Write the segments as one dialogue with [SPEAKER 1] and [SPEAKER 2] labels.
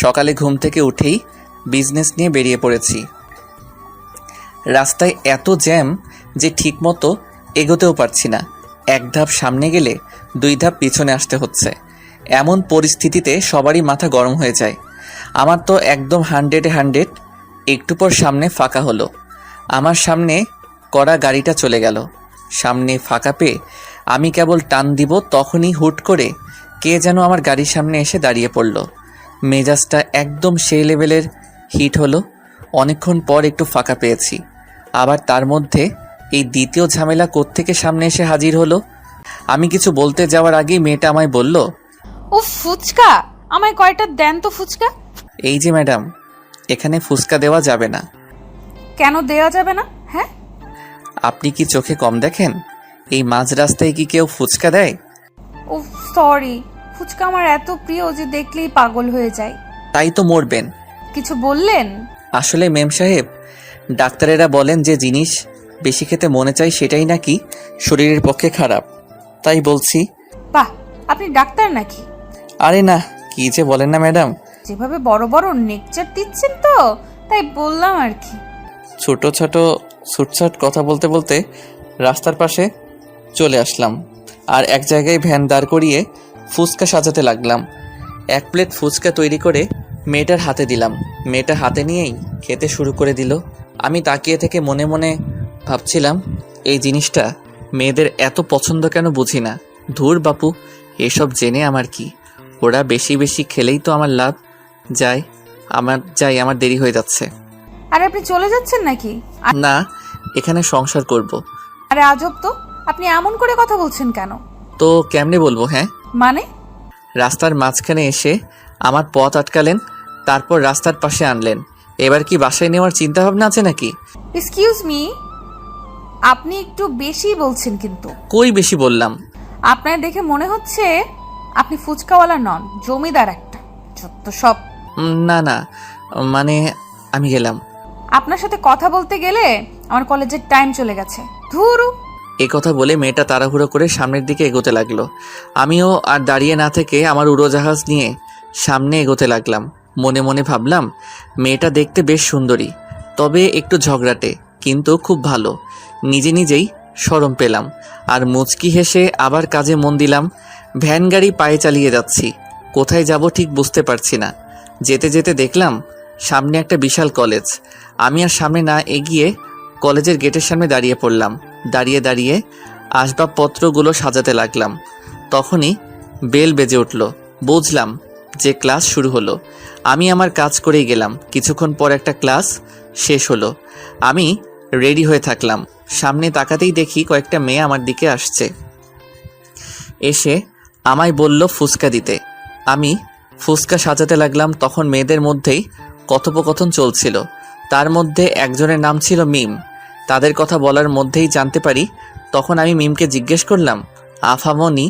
[SPEAKER 1] সকালে ঘুম থেকে উঠেই বিজনেস নিয়ে বেরিয়ে পড়েছি। রাস্তায় এত জ্যাম যে ঠিকমতো এগোতেও পারছি না। এক ধাপ সামনে গেলে 2 ধাপ পিছনে আসতে হচ্ছে। এমন পরিস্থিতিতে সবারই মাথা গরম হয়ে যায়। আমার তো একদম 100-এ 100। একটু পর সামনে ফাঁকা হলো। আমার সামনে করা গাড়িটা চলে গেল। সামনে ফাঁকা পেয়ে আমি কেবল টান দিব, তখনই হুট করে কে যেন আমার গাড়ির সামনে এসে দাঁড়িয়ে পড়ল। মেজাজটা একদম সেই লেভেলের হিট হলো। অনেকক্ষণ পর একটু ফাঁকা পেয়েছি। আবার তার মধ্যে এই দ্বিতীয় ঝামেলা কোত্থেকে সামনে এসে হাজির হলো। আমি কিছু বলতে যাওয়ার আগেই মেয়েটা আমায় বলল,
[SPEAKER 2] ও ফুচকা, আমায় কয়টা দেন তো ফুচকা।
[SPEAKER 1] এই যে ম্যাডাম, এখানে ফুচকা দেওয়া যাবে না।
[SPEAKER 2] কেন দেওয়া যাবে না? হ্যাঁ,
[SPEAKER 1] আপনি কি চোখে কম দেখেন? এই মাঝ রাস্তায় কি কেউ ফুচকা দেয়?
[SPEAKER 2] ও সরি, ফুচকা আমার এত প্রিয় যে দেখলেই পাগল হয়ে যায়।
[SPEAKER 1] তাই তো মরবেন।
[SPEAKER 2] কিছু বললেন?
[SPEAKER 1] আসলে মেম সাহেব, ডাক্তারেরা বলেন যে জিনিস বেশি খেতে মনে চাই সেটাই নাকি শরীরের পক্ষে খারাপ, তাই বলছি।
[SPEAKER 2] বাহ, আপনি ডাক্তার নাকি?
[SPEAKER 1] আরে না, কি যে বলেন না ম্যাডাম।
[SPEAKER 2] যেভাবে বড় বড় নেকচার দিচ্ছেন তো তাই বললাম আর কি।
[SPEAKER 1] ছোট ছোট ছুটছাট কথা বলতে বলতে রাস্তার পাশে চলে আসলাম আর এক জায়গায় ভ্যান দাঁড় করিয়ে ফুচকা সাজাতে লাগলাম। 1 প্লেট ফুচকা তৈরি করে মেয়েটার হাতে দিলাম। মেয়েটা হাতে নিয়েই খেতে শুরু করে দিল। আমি তাকিয়ে থেকে মনে মনে ভাবছিলাম, এই জিনিসটা মেয়েদের এত পছন্দ কেন বুঝি না। ধুর বাপু, এসব জেনে আমার কি? ওরা বেশি বেশি খেলেই তো আমার লাভ। আমার দেরি হয়ে যাচ্ছে।
[SPEAKER 2] আরে আপনি চলে যাচ্ছেন নাকি?
[SPEAKER 1] না, এখানে সংসার করব।
[SPEAKER 2] আরে আজব তো, আপনি এমন করে কথা বলছেন কেন?
[SPEAKER 1] তো কেমনে বলবো? হ্যাঁ,
[SPEAKER 2] মানে?
[SPEAKER 1] রাস্তার মাঝখানে এসে আমার পথ আটকালেন, তারপর রাস্তার পাশে আনলেন। এবার কি বাসায় নেওয়ার চিন্তা ভাবনা আছে নাকি?
[SPEAKER 2] এক্সকিউজ মি, আপনি একটু বেশি বলছেন কিন্তু।
[SPEAKER 1] কই বেশি বললাম?
[SPEAKER 2] আপনার দেখে মনে হচ্ছে আপনি ফুচকাওয়ালা নন, জমিদার একটা। যত সব।
[SPEAKER 1] না না, মানে আমি গেলাম।
[SPEAKER 2] আপনার সাথে কথা বলতে গেলে আমার কলেজের টাইম চলে গেছে। ধুরু।
[SPEAKER 1] এই কথা বলে মেয়েটা তাড়াহুড়ো করে সামনের দিকে এগোতে লাগলো। আমিও আর দাঁড়িয়ে না থেকে আমার উড়োজাহাজ নিয়ে সামনে এগোতে লাগলাম। মনে মনে ভাবলাম, মেয়েটা দেখতে বেশ সুন্দরী, তবে একটু ঝগড়াটে, কিন্তু খুব ভালো। নিজে নিজেই শরম পেলাম আর মুচকি হেসে আবার কাজে মন দিলাম। ভ্যান গাড়ি পায়ে চালিয়ে যাচ্ছি। কোথায় যাব ঠিক বুঝতে পারছি না। যেতে যেতে দেখলাম সামনে একটা বিশাল কলেজ। আমি আর সামনে না এগিয়ে কলেজের গেটের সামনে দাঁড়িয়ে পড়লাম। দাঁড়িয়ে দাঁড়িয়ে আসবাবপত্রগুলো সাজাতে লাগলাম। তখনই বেল বেজে উঠল। বুঝলাম যে ক্লাস শুরু হলো। আমি আমার কাজ করেই গেলাম। কিছুক্ষণ পর একটা ক্লাস শেষ হলো। আমি রেডি হয়ে থাকলাম। সামনে তাকাতেই দেখি কয়েকটা মেয়ে আমার দিকে আসছে। এসে আমায় বলল ফুচকা দিতে। আমি ফুচকা সাজাতে লাগলাম। তখন মেয়েদের মধ্যেই কথোপকথন চলছিল। তার মধ্যে একজনের নাম ছিল মিম। তাদের কথা বলার মধ্যেই জানতে পারি। তখন আমি মিমকে জিজ্ঞেস করলাম, আফামনি,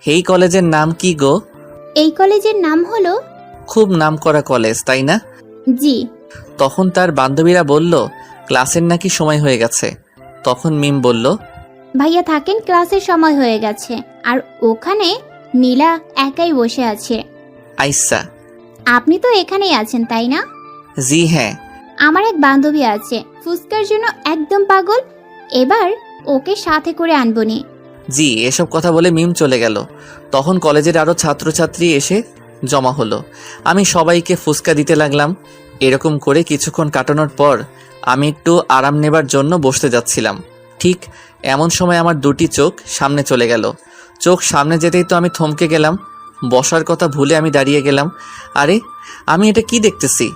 [SPEAKER 1] এই কলেজের নাম কি গো?
[SPEAKER 3] এই কলেজের নাম হলো।
[SPEAKER 1] খুব নামকরা কলেজ, তাই না?
[SPEAKER 3] জি।
[SPEAKER 1] তখন তার বান্ধবীরা বলল, ক্লাসের নাকি সময় হয়ে গেছে। তখন মিম বলল,
[SPEAKER 3] ভাইয়া থাকেন, ক্লাসের সময় হয়ে গেছে। আর ওখানে নীলা একাই বসে আছে।
[SPEAKER 1] আইসা।
[SPEAKER 3] আপনি তো এখানেই আছেন, তাই না?
[SPEAKER 1] জি হ্যাঁ।
[SPEAKER 3] আমার এক বান্ধবী আছে, ফুচকার জন্য একদম পাগল। এবার ওকে সাথে করে আনবনি।
[SPEAKER 1] জি, এসব কথা বলে মিম চলে গেল। তখন কলেজের আরও ছাত্রছাত্রী এসে জমা হলো। আমি সবাইকে ফুচকা দিতে লাগলাম। এরকম করে কিছুক্ষণ কাটানোর পর আমি একটু আরাম নেবার জন্য বসতে যাচ্ছিলাম। ঠিক এমন সময় আমার 2টি চোখ সামনে চলে গেল। চোখ সামনে যেতেই তো আমি থমকে গেলাম। বসার কথা ভুলে আমি দাঁড়িয়ে গেলাম। আরে, আমি এটা কি দেখতেছি?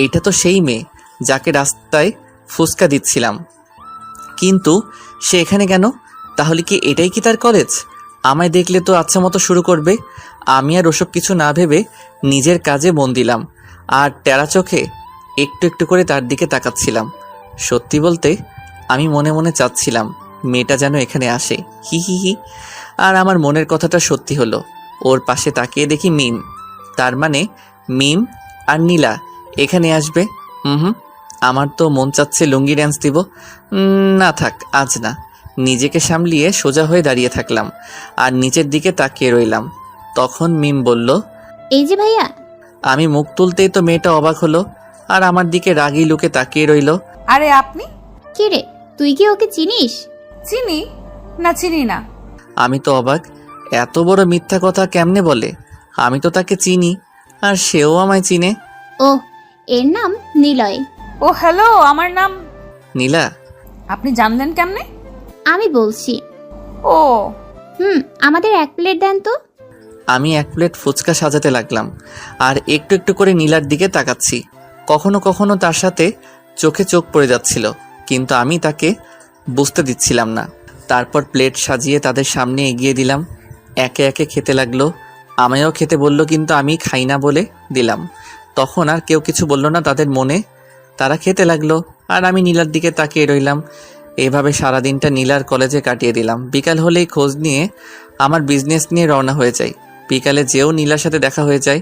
[SPEAKER 1] এটা তো সেই মেয়ে যাকে রাস্তায় ফুচকা দিচ্ছিলাম। কিন্তু সে এখানে কেন? তাহলে কি এটাই কি তার কলেজ? আমায় দেখলে তো আচ্ছা মতো শুরু করবে। আমি আর ওসব কিছু না ভেবে নিজের কাজে মন দিলাম আর টেরা চোখে একটু একটু করে তার দিকে তাকাচ্ছিলাম। সত্যি বলতে আমি মনে মনে চাচ্ছিলাম মেয়েটা যেন এখানে আসে। হি হি হি। আর আমার মনের কথাটা সত্যি হলো। ওর পাশে তাকিয়ে দেখি মিম। তার মানে মিম আর নীলা এখানে আসবে। হুম, আমার তো মন চাচ্ছে লুঙ্গি ড্যান্স দিব। না থাক, আজ না। নিজেকে সামলিয়ে সোজা হয়ে দাঁড়িয়ে থাকলাম আর নিচের দিকে তাকিয়ে রইলাম। তখন মিম বলল,
[SPEAKER 3] এই যে ভাইয়া।
[SPEAKER 1] আমি মুখ তুলতেই তো মেয়েটা অবাক হলো আর আমার দিকে রাগী লুকে তাকিয়ে রইল।
[SPEAKER 2] আরে আপনি?
[SPEAKER 3] কি রে, তুই কি ওকে চিনিস?
[SPEAKER 2] চিনি না, চিনি না।
[SPEAKER 1] আমি তো অবাক, এত বড় মিথ্যা কথা কেমনে বলে? আমি তো তাকে চিনি আর সেও আমায় চিনে।
[SPEAKER 3] ও, এর নাম নিলয়।
[SPEAKER 2] ও হ্যালো, আমার নাম।
[SPEAKER 1] নীলা?
[SPEAKER 2] আপনি জানলেন কেমনে?
[SPEAKER 3] আমি বলছি।
[SPEAKER 2] ও
[SPEAKER 3] আমাদের 1 প্লেট দেন তো।
[SPEAKER 1] আমি 1 প্লেট ফুচকা সাজাতে লাগলাম আর একটু একটু করে নীলার দিকে তাকাচ্ছি। কখনো কখনো তার সাথে চোখে চোখ পড়ে যাচ্ছিল, কিন্তু আমি তাকে বুঝতে দিচ্ছিলাম না। তারপর প্লেট সাজিয়ে তাদের সামনে এগিয়ে দিলাম। একে একে খেতে লাগলো। আমায়ও খেতে বলল, কিন্তু আমি খাই না বলে দিলাম। তখন আর কেউ কিছু বলল না তাদের মনে। তারা খেতে লাগলো আর আমি নীলার দিকে তাকিয়ে রইলাম। এভাবে সারাদিনটা নীলার কলেজে কাটিয়ে দিলাম। বিকাল হলেই খোঁজ নিয়ে আমার বিজনেস নিয়ে রওনা হয়ে যাই। বিকালে যেও নীলার সাথে দেখা হয়ে যায়,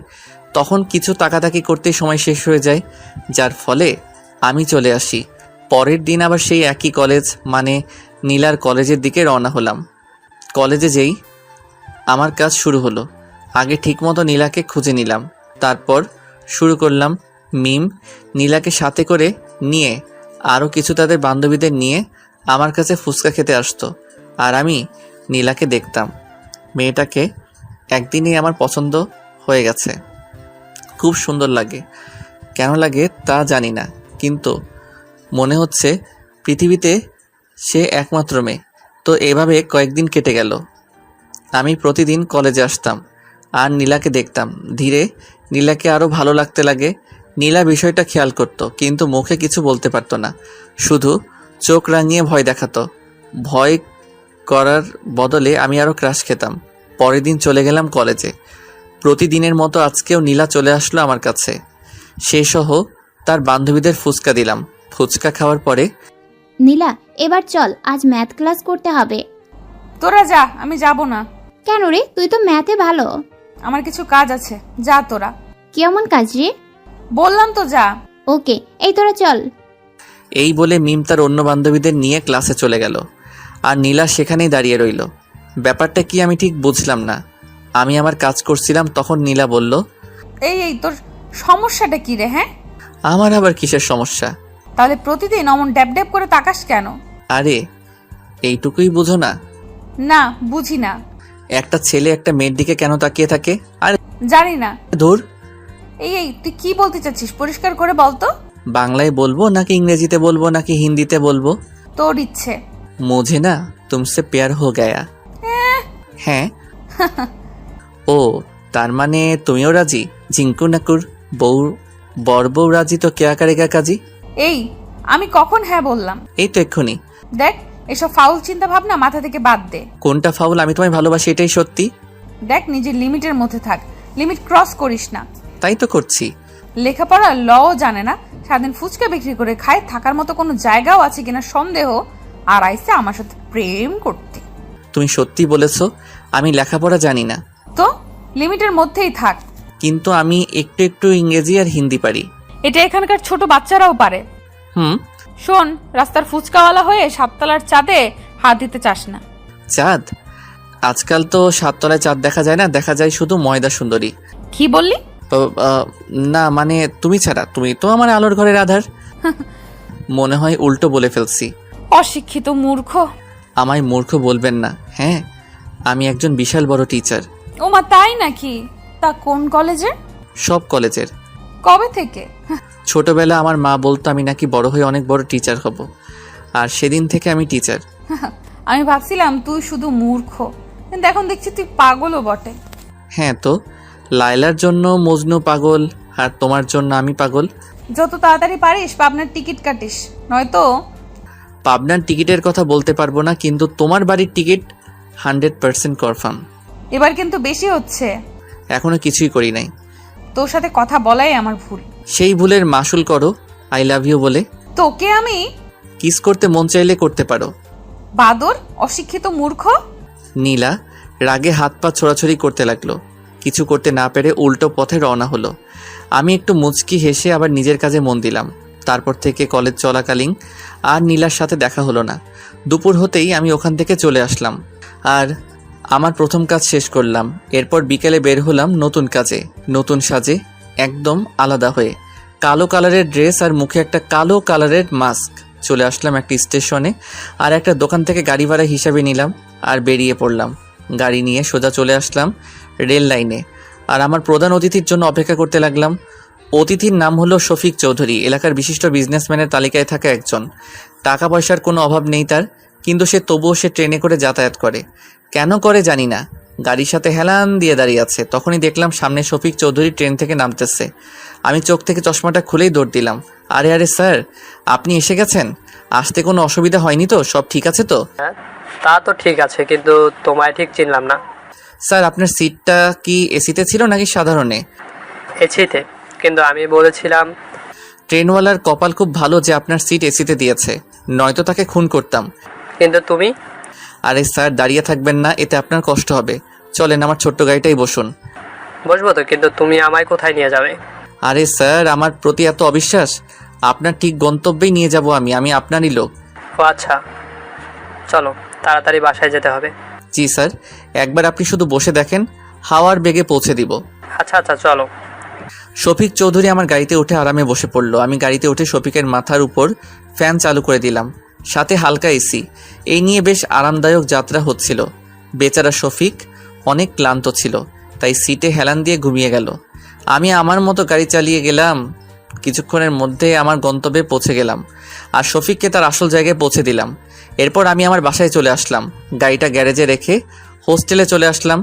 [SPEAKER 1] তখন কিছু তাকাতাকি করতেই সময় শেষ হয়ে যায়, যার ফলে আমি চলে আসি। পরের দিন আবার সেই একই কলেজ, মানে নীলার কলেজের দিকে রওনা হলাম। কলেজে যেই আমার কাজ শুরু হলো। আগে ঠিকমতো নীলাকে খুঁজে নিলাম, তারপর শুরু করলাম মিম। নীলাকে সাথে করে নিয়ে আরও কিছু তাদের বান্ধবীদের নিয়ে আমার কাছে ফুচকা খেতে আসতো, আর আমি নীলাকে দেখতাম। মেয়েটাকে একদিনেই আমার পছন্দ হয়ে গেছে। খুব সুন্দর লাগে, কেন লাগে তা জানি না, কিন্তু মনে হচ্ছে পৃথিবীতে সে একমাত্র মেয়ে। তো এভাবে কয়েকদিন কেটে গেল। আমি প্রতিদিন কলেজে আসতাম আর নীলাকে দেখতাম। ধীরে নীলাকে আরও ভালো লাগতে লাগে। নীলা বিষয়টা খেয়াল করতো, কিন্তু মুখে কিছু বলতে পারতো না, শুধু চোখ রাঙিয়ে ভয় দেখাতো। ভয় করার বদলে আমি আরও ক্রাশ খেতাম। পরের দিন চলে গেলাম কলেজে। প্রতিদিনের মতো আজকেও নীলা চলে আসলো আমার কাছে। সে সহ তার বান্ধবীদের ফুচকা দিলাম। ফুচকা খাওয়ার পরে,
[SPEAKER 3] নীলা, এবার চল, আজ ম্যাথ ক্লাস করতে হবে।
[SPEAKER 2] তোরা যা, আমি যাব না।
[SPEAKER 3] কেন রে, তুই তো ম্যাথে ভালো।
[SPEAKER 2] আমার কিছু কাজ আছে, যা তোরা।
[SPEAKER 3] কেমন কাজ রে?
[SPEAKER 2] বললাম তো যা।
[SPEAKER 3] ওকে, এই তোরা চল।
[SPEAKER 1] এই বলে মিম তার অন্য বান্ধবীদের নিয়ে ক্লাসে চলে গেল আর নীলা সেখানেই দাঁড়িয়ে রইল। ব্যাপারটা কি আমি ঠিক বুঝলাম না। আমি আমার কাজ করছিলাম, তখন নীলা বলল,
[SPEAKER 2] এই তোর সমস্যাটা কি রে? হ্যাঁ,
[SPEAKER 1] আমার আবার কিসের সমস্যা?
[SPEAKER 2] তাহলে প্রতিদিন অমন ড্যাব ড্যাব করে তাকাস কেন?
[SPEAKER 1] আরে এইটুকুই বুঝো না?
[SPEAKER 2] না, বুঝি না।
[SPEAKER 1] একটা ছেলে একটা মেয়ের দিকে কেন তাকিয়ে থাকে? আরে
[SPEAKER 2] জানি না।
[SPEAKER 1] ধুর,
[SPEAKER 2] এই তুই কি বলতে চাচ্ছিস? পরিষ্কার করে বল তো।
[SPEAKER 1] বাংলায় বলবো নাকি ইংরেজিতে বলবো নাকি হিন্দিতে বলবো?
[SPEAKER 2] তোর ইচ্ছে।
[SPEAKER 1] मुझे ना तुमसे प्यार हो गया। হ্যাঁ। ও, তার মানে তুমিও রাজি? জিঙ্কু নাকুর বউ, বর বউ রাজি তো কেয়া করেগা কাজী।
[SPEAKER 2] এই, আমি কখন হ্যাঁ বললাম?
[SPEAKER 1] এই তো এক্ষুনি।
[SPEAKER 2] দেখ, এসব ফাউল চিন্তা ভাবনা মাথা থেকে বাদ দে।
[SPEAKER 1] কোনটা ফাউল? আমি তোমায় ভালোবাসি, এটাই সত্যি।
[SPEAKER 2] দেখ, নিজের লিমিটের মধ্যে থাক, লিমিট ক্রস করিস না।
[SPEAKER 1] তাই তো করছি।
[SPEAKER 2] লেখাপড়া লও জানে না, সারাদিন ফুচকা বিক্রি করে খায়, থাকার মতো কোনো জায়গাও আছে কিনা সন্দেহ, আর আইসে আমার সাথে প্রেম করতে।
[SPEAKER 1] তুমি সত্যি বলেছো, আমি লেখাপড়া জানি না।
[SPEAKER 2] তো লিমিটের মধ্যেই থাক।
[SPEAKER 1] কিন্তু আমি একটু একটু ইংরেজি আর হিন্দি পারি।
[SPEAKER 2] এটা এখানকার ছোট বাচ্চারাও পারে।
[SPEAKER 1] হুম।
[SPEAKER 2] শোন, রাস্তার ফুচকাওয়ালা হয়ে 7 তলার চাঁদে হাত দিতে চাস না।
[SPEAKER 1] চাঁদ? আজকাল তো 7 তলায় চাঁদ দেখা যায় না, দেখা যায় শুধু ময়দা সুন্দরী।
[SPEAKER 2] কি বললি?
[SPEAKER 1] না মানে তুমি ছাড়া, তুমি তো আমার আলোর ঘরের আধার। মনে হয় উল্টো বলে ফেলছি।
[SPEAKER 2] অশিক্ষিত মূর্খ।
[SPEAKER 1] আমায় মূর্খ বলবেন না। হ্যাঁ, আমি একজন বিশাল বড় টিচার।
[SPEAKER 2] ওমা, তাই নাকি? তা কোন কলেজে?
[SPEAKER 1] সব কলেজের।
[SPEAKER 2] কবে থেকে?
[SPEAKER 1] ছোটবেলা আমার মা বলতো আমি নাকি বড় হয়ে অনেক বড় টিচার হব, আর সেদিন থেকে আমি টিচার।
[SPEAKER 2] আমি ভাবছিলাম তুই শুধু মূর্খ, কিন্তু এখন দেখছি তুই পাগলও বটে।
[SPEAKER 1] হ্যাঁ তো, লায়লার জন্য মজনু পাগল, আর তোমার জন্য আমি পাগল।
[SPEAKER 2] যত তাড়াতাড়ি পারিস পাবনার টিকিট কাটিস, নয়তো।
[SPEAKER 1] পাবনার টিকিটের কথা বলতে পারবো না, কিন্তু তোমার বাড়ির টিকিট 100% কনফার্ম।
[SPEAKER 2] এবার কিন্তু বেশি হচ্ছে।
[SPEAKER 1] এখনো কিছুই করি নাই।
[SPEAKER 2] তোর সাথে কথা বলাই আমার ভুল।
[SPEAKER 1] সেই ভুলের মাসুল করো আই লাভ ইউ বলে।
[SPEAKER 2] তোকে আমি
[SPEAKER 1] কিস করতে মন চাইলে করতে পারো।
[SPEAKER 2] বাদর, অশিক্ষিত মূর্খ।
[SPEAKER 1] নীলা রাগে হাত পা ছোড়াছড়ি করতে লাগলো। কিছু করতে না পেরে উল্টো পথে রওনা হলো। আমি একটু মুচকি হেসে আবার নিজের কাজে মন দিলাম। তারপর থেকে কলেজ চলাকালীন আর নীলার সাথে দেখা হলো না। দুপুর হতেই আমি ওখান থেকে চলে আসলাম আর আমার প্রথম কাজ শেষ করলাম। এরপর বিকেলে বের হলাম নতুন কাজে, নতুন সাজে, একদম আলাদা হয়ে, কালো কালারের ড্রেস আর মুখে একটা কালো কালারের মাস্ক। চলে আসলাম একটা স্টেশনে, আর একটা দোকান থেকে গাড়ি ভাড়া হিসাবে নিলাম আর বেরিয়ে পড়লাম। গাড়ি নিয়ে সোজা চলে আসলাম রেল লাইনে, আর আমার প্রধান অতিথির জন্য অপেক্ষা করতে লাগলাম। অতিথির নাম হলো শফিক চৌধুরী, এলাকার বিশিষ্ট বিজনেসম্যানের তালিকায় থাকা একজন। টাকা পয়সার কোনো অভাব নেই তার, কিন্তু তবুও সে ট্রেনে করে যাতায়াত করে। কেন করে জানি না, গাড়ির সাথে হেলান দিয়ে দাঁড়িয়ে আছে। তখনই দেখলাম সামনে শফিক চৌধুরী ট্রেন থেকে নামতেছে। আমি চোখ থেকে চশমাটা খুলেই দৌড় দিলাম। আরে আরে স্যার, আপনি এসে গেছেন? আসতে কোনো অসুবিধা হয়নি তো? সব ঠিক আছে তো?
[SPEAKER 4] হ্যাঁ, তা তো ঠিক আছে, কিন্তু তোমায় ঠিক চিনলাম না।
[SPEAKER 1] স্যার, আপনার সিটটা কি এসিতে ছিল নাকি সাধারণে?
[SPEAKER 4] এসিতে, কিন্তু আমি বলেছিলাম।
[SPEAKER 1] ট্রেনওয়ালার কপাল খুব ভালো যে আপনার সিট এসিতে দিয়েছে, নয়তো তাকে খুন করতাম।
[SPEAKER 4] কিন্তু তুমি।
[SPEAKER 1] আরে স্যার, দাঁড়িয়ে থাকবেন না, এতে আপনার কষ্ট হবে। চলেন, আমার ছোট্ট গাড়িটাই বসুন।
[SPEAKER 4] বসবো তো, কিন্তু তুমি আমায় কোথায় নিয়ে যাবে?
[SPEAKER 1] আরে স্যার, আমার প্রতি এত অবিশ্বাস? আপনার ঠিক গন্তব্যেই নিয়ে যাব আমি আপনারই লোক।
[SPEAKER 4] ও আচ্ছা, চলো তাড়াতাড়ি বাসায় যেতে হবে।
[SPEAKER 1] জি স্যার, একবার আপনি শুধু বসে দেখেন, হাওয়ার বেগে পৌঁছে দিব।
[SPEAKER 4] আচ্ছা আচ্ছা, চলো।
[SPEAKER 1] শফিক চৌধুরী আমার গাড়িতে উঠে আরামে বসে পড়ল। আমি গাড়িতে উঠে শফিকের মাথার উপর ফ্যান চালু করে দিলাম, সাথে হালকা এসি। এই নিয়ে বেশ আরামদায়ক যাত্রা হচ্ছিল। বেচারা শফিক অনেক ক্লান্ত ছিল, তাই সিটে হেলান দিয়ে ঘুমিয়ে গেল। আমি আমার মতো গাড়ি চালিয়ে গেলাম। কিছুক্ষণের মধ্যে আমার গন্তব্যে পৌঁছে গেলাম, আর শফিককে তার আসল জায়গায় পৌঁছে দিলাম। এরপর আমি আমার বাসায় চলে আসলাম। গাড়িটা গ্যারেজে রেখে হোস্টেলে চলে আসলাম।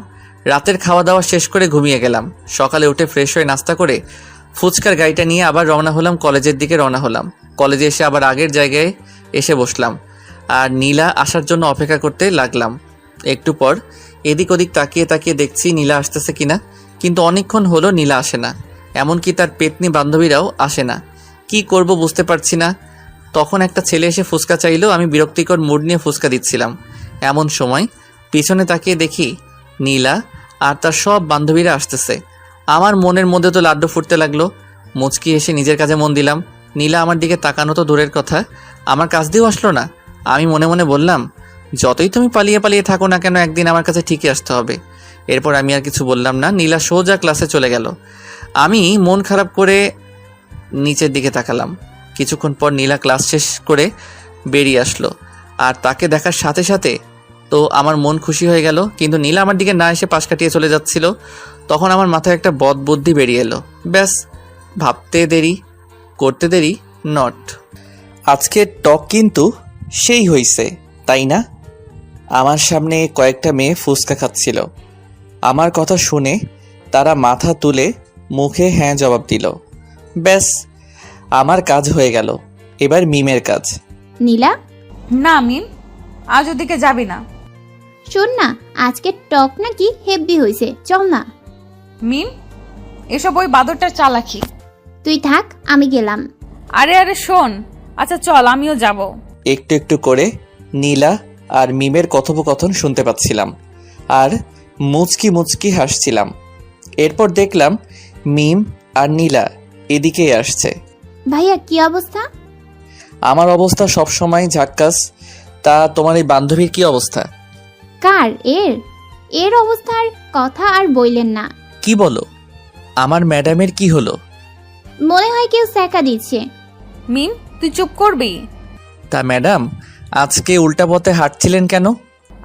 [SPEAKER 1] রাতের খাওয়া দাওয়া শেষ করে ঘুমিয়ে গেলাম। সকালে উঠে ফ্রেশ হয়ে নাস্তা করে ফুচকার গাড়িটা নিয়ে আবার রওনা হলাম, কলেজের দিকে রওনা হলাম। কলেজে এসে আবার আগের জায়গায় এসে বসলাম, আর নীলা আসার জন্য অপেক্ষা করতে লাগলাম। একটু পর এদিক ওদিক তাকিয়ে তাকিয়ে দেখছি নীলা আসতেছে কিনা, কিন্তু অনেকক্ষণ হলো নীলা আসে না। এমনকি তার পেতনি বান্ধবীরাও আসে না। কি করব বুঝতে পারছি না। তখন একটা ছেলে এসে ফুচকা চাইলো। আমি বিরক্তিকর মুড নিয়ে ফুচকা দিচ্ছিলাম। এমন সময় পিছনে তাকিয়ে দেখি নীলা আর তার সব বান্ধবীরা আসতেছে। আমার মনের মধ্যে তো লাড্ডু ফুটতে লাগলো। মুচকি এসে নিজের কাজে মন দিলাম। নীলা আমার দিকে তাকানো তো দূরের কথা, আমার কাছ দিয়েও আসলো না। আমি মনে মনে বললাম, যতই তুমি পালিয়ে পালিয়ে থাকো না কেন, একদিন আমার কাছে ঠিকই আসতে হবে। এরপর আমি আর কিছু বললাম না। নীলা সোজা ক্লাসে চলে গেল। আমি মন খারাপ করে নিচের দিকে তাকালাম। কিছুক্ষণ পর নীলা ক্লাস শেষ করে বেরিয়ে আসলো, আর তাকে দেখার সাথে সাথে তো আমার মন খুশি হয়ে গেল। কিন্তু নীলা আমার দিকে না এসে পাশ কাটিয়ে চলে যাচ্ছিল। তখন আমার মাথায় একটা বদ বুদ্ধি বেরিয়ে এলো। ব্যাস, ভাবতে দেরি করতে দেরি নট। আজকের টক কিন্তু সেই হইছে, তাই না? আমার সামনে কয়েকটা মেয়ে ফুচকা খাচ্ছিল। আমার কথা শুনে তারা মাথা তুলে মুখে হ্যাঁ জবাব দিল। ব্যাস, আমার কাজ হয়ে গেল। এবার মিমের কাজ।
[SPEAKER 3] নীলা,
[SPEAKER 2] না মিম, আজ ওদিকে যাবি না।
[SPEAKER 3] শোন না, আজকে টক নাকি হেভি হয়েছে, চল না।
[SPEAKER 2] মিম, এসব ওই বাদরটার চালাকি।
[SPEAKER 3] তুই থাক, আমি গেলাম।
[SPEAKER 2] আরে আরে শোন, আচ্ছা চল, আমিও যাব।
[SPEAKER 1] একটু একটু করে নীলা আর মিমের কথোপকথন শুনতে পাচ্ছিলাম, আর মুচকি মুচকি হাসছিলাম। এরপর দেখলাম মিম আর নীলা এদিকেই আসছে।
[SPEAKER 3] ভাইয়া, কি অবস্থা?
[SPEAKER 1] আমার অবস্থা সবসময় ঝাক্কাস। তা তোমার এই বান্ধবীর কি অবস্থা?
[SPEAKER 3] কার? এর অবস্থার কথা আর বইলেন না।
[SPEAKER 1] কি বলো? আমার ম্যাডামের কি হলো?
[SPEAKER 3] মনে হয় কেউ স্যাকা দিচ্ছে।
[SPEAKER 2] মিম, তুই চুপ করবি?
[SPEAKER 1] তা ম্যাডাম, আজকে উল্টা পথে হাঁটছিলেন কেন?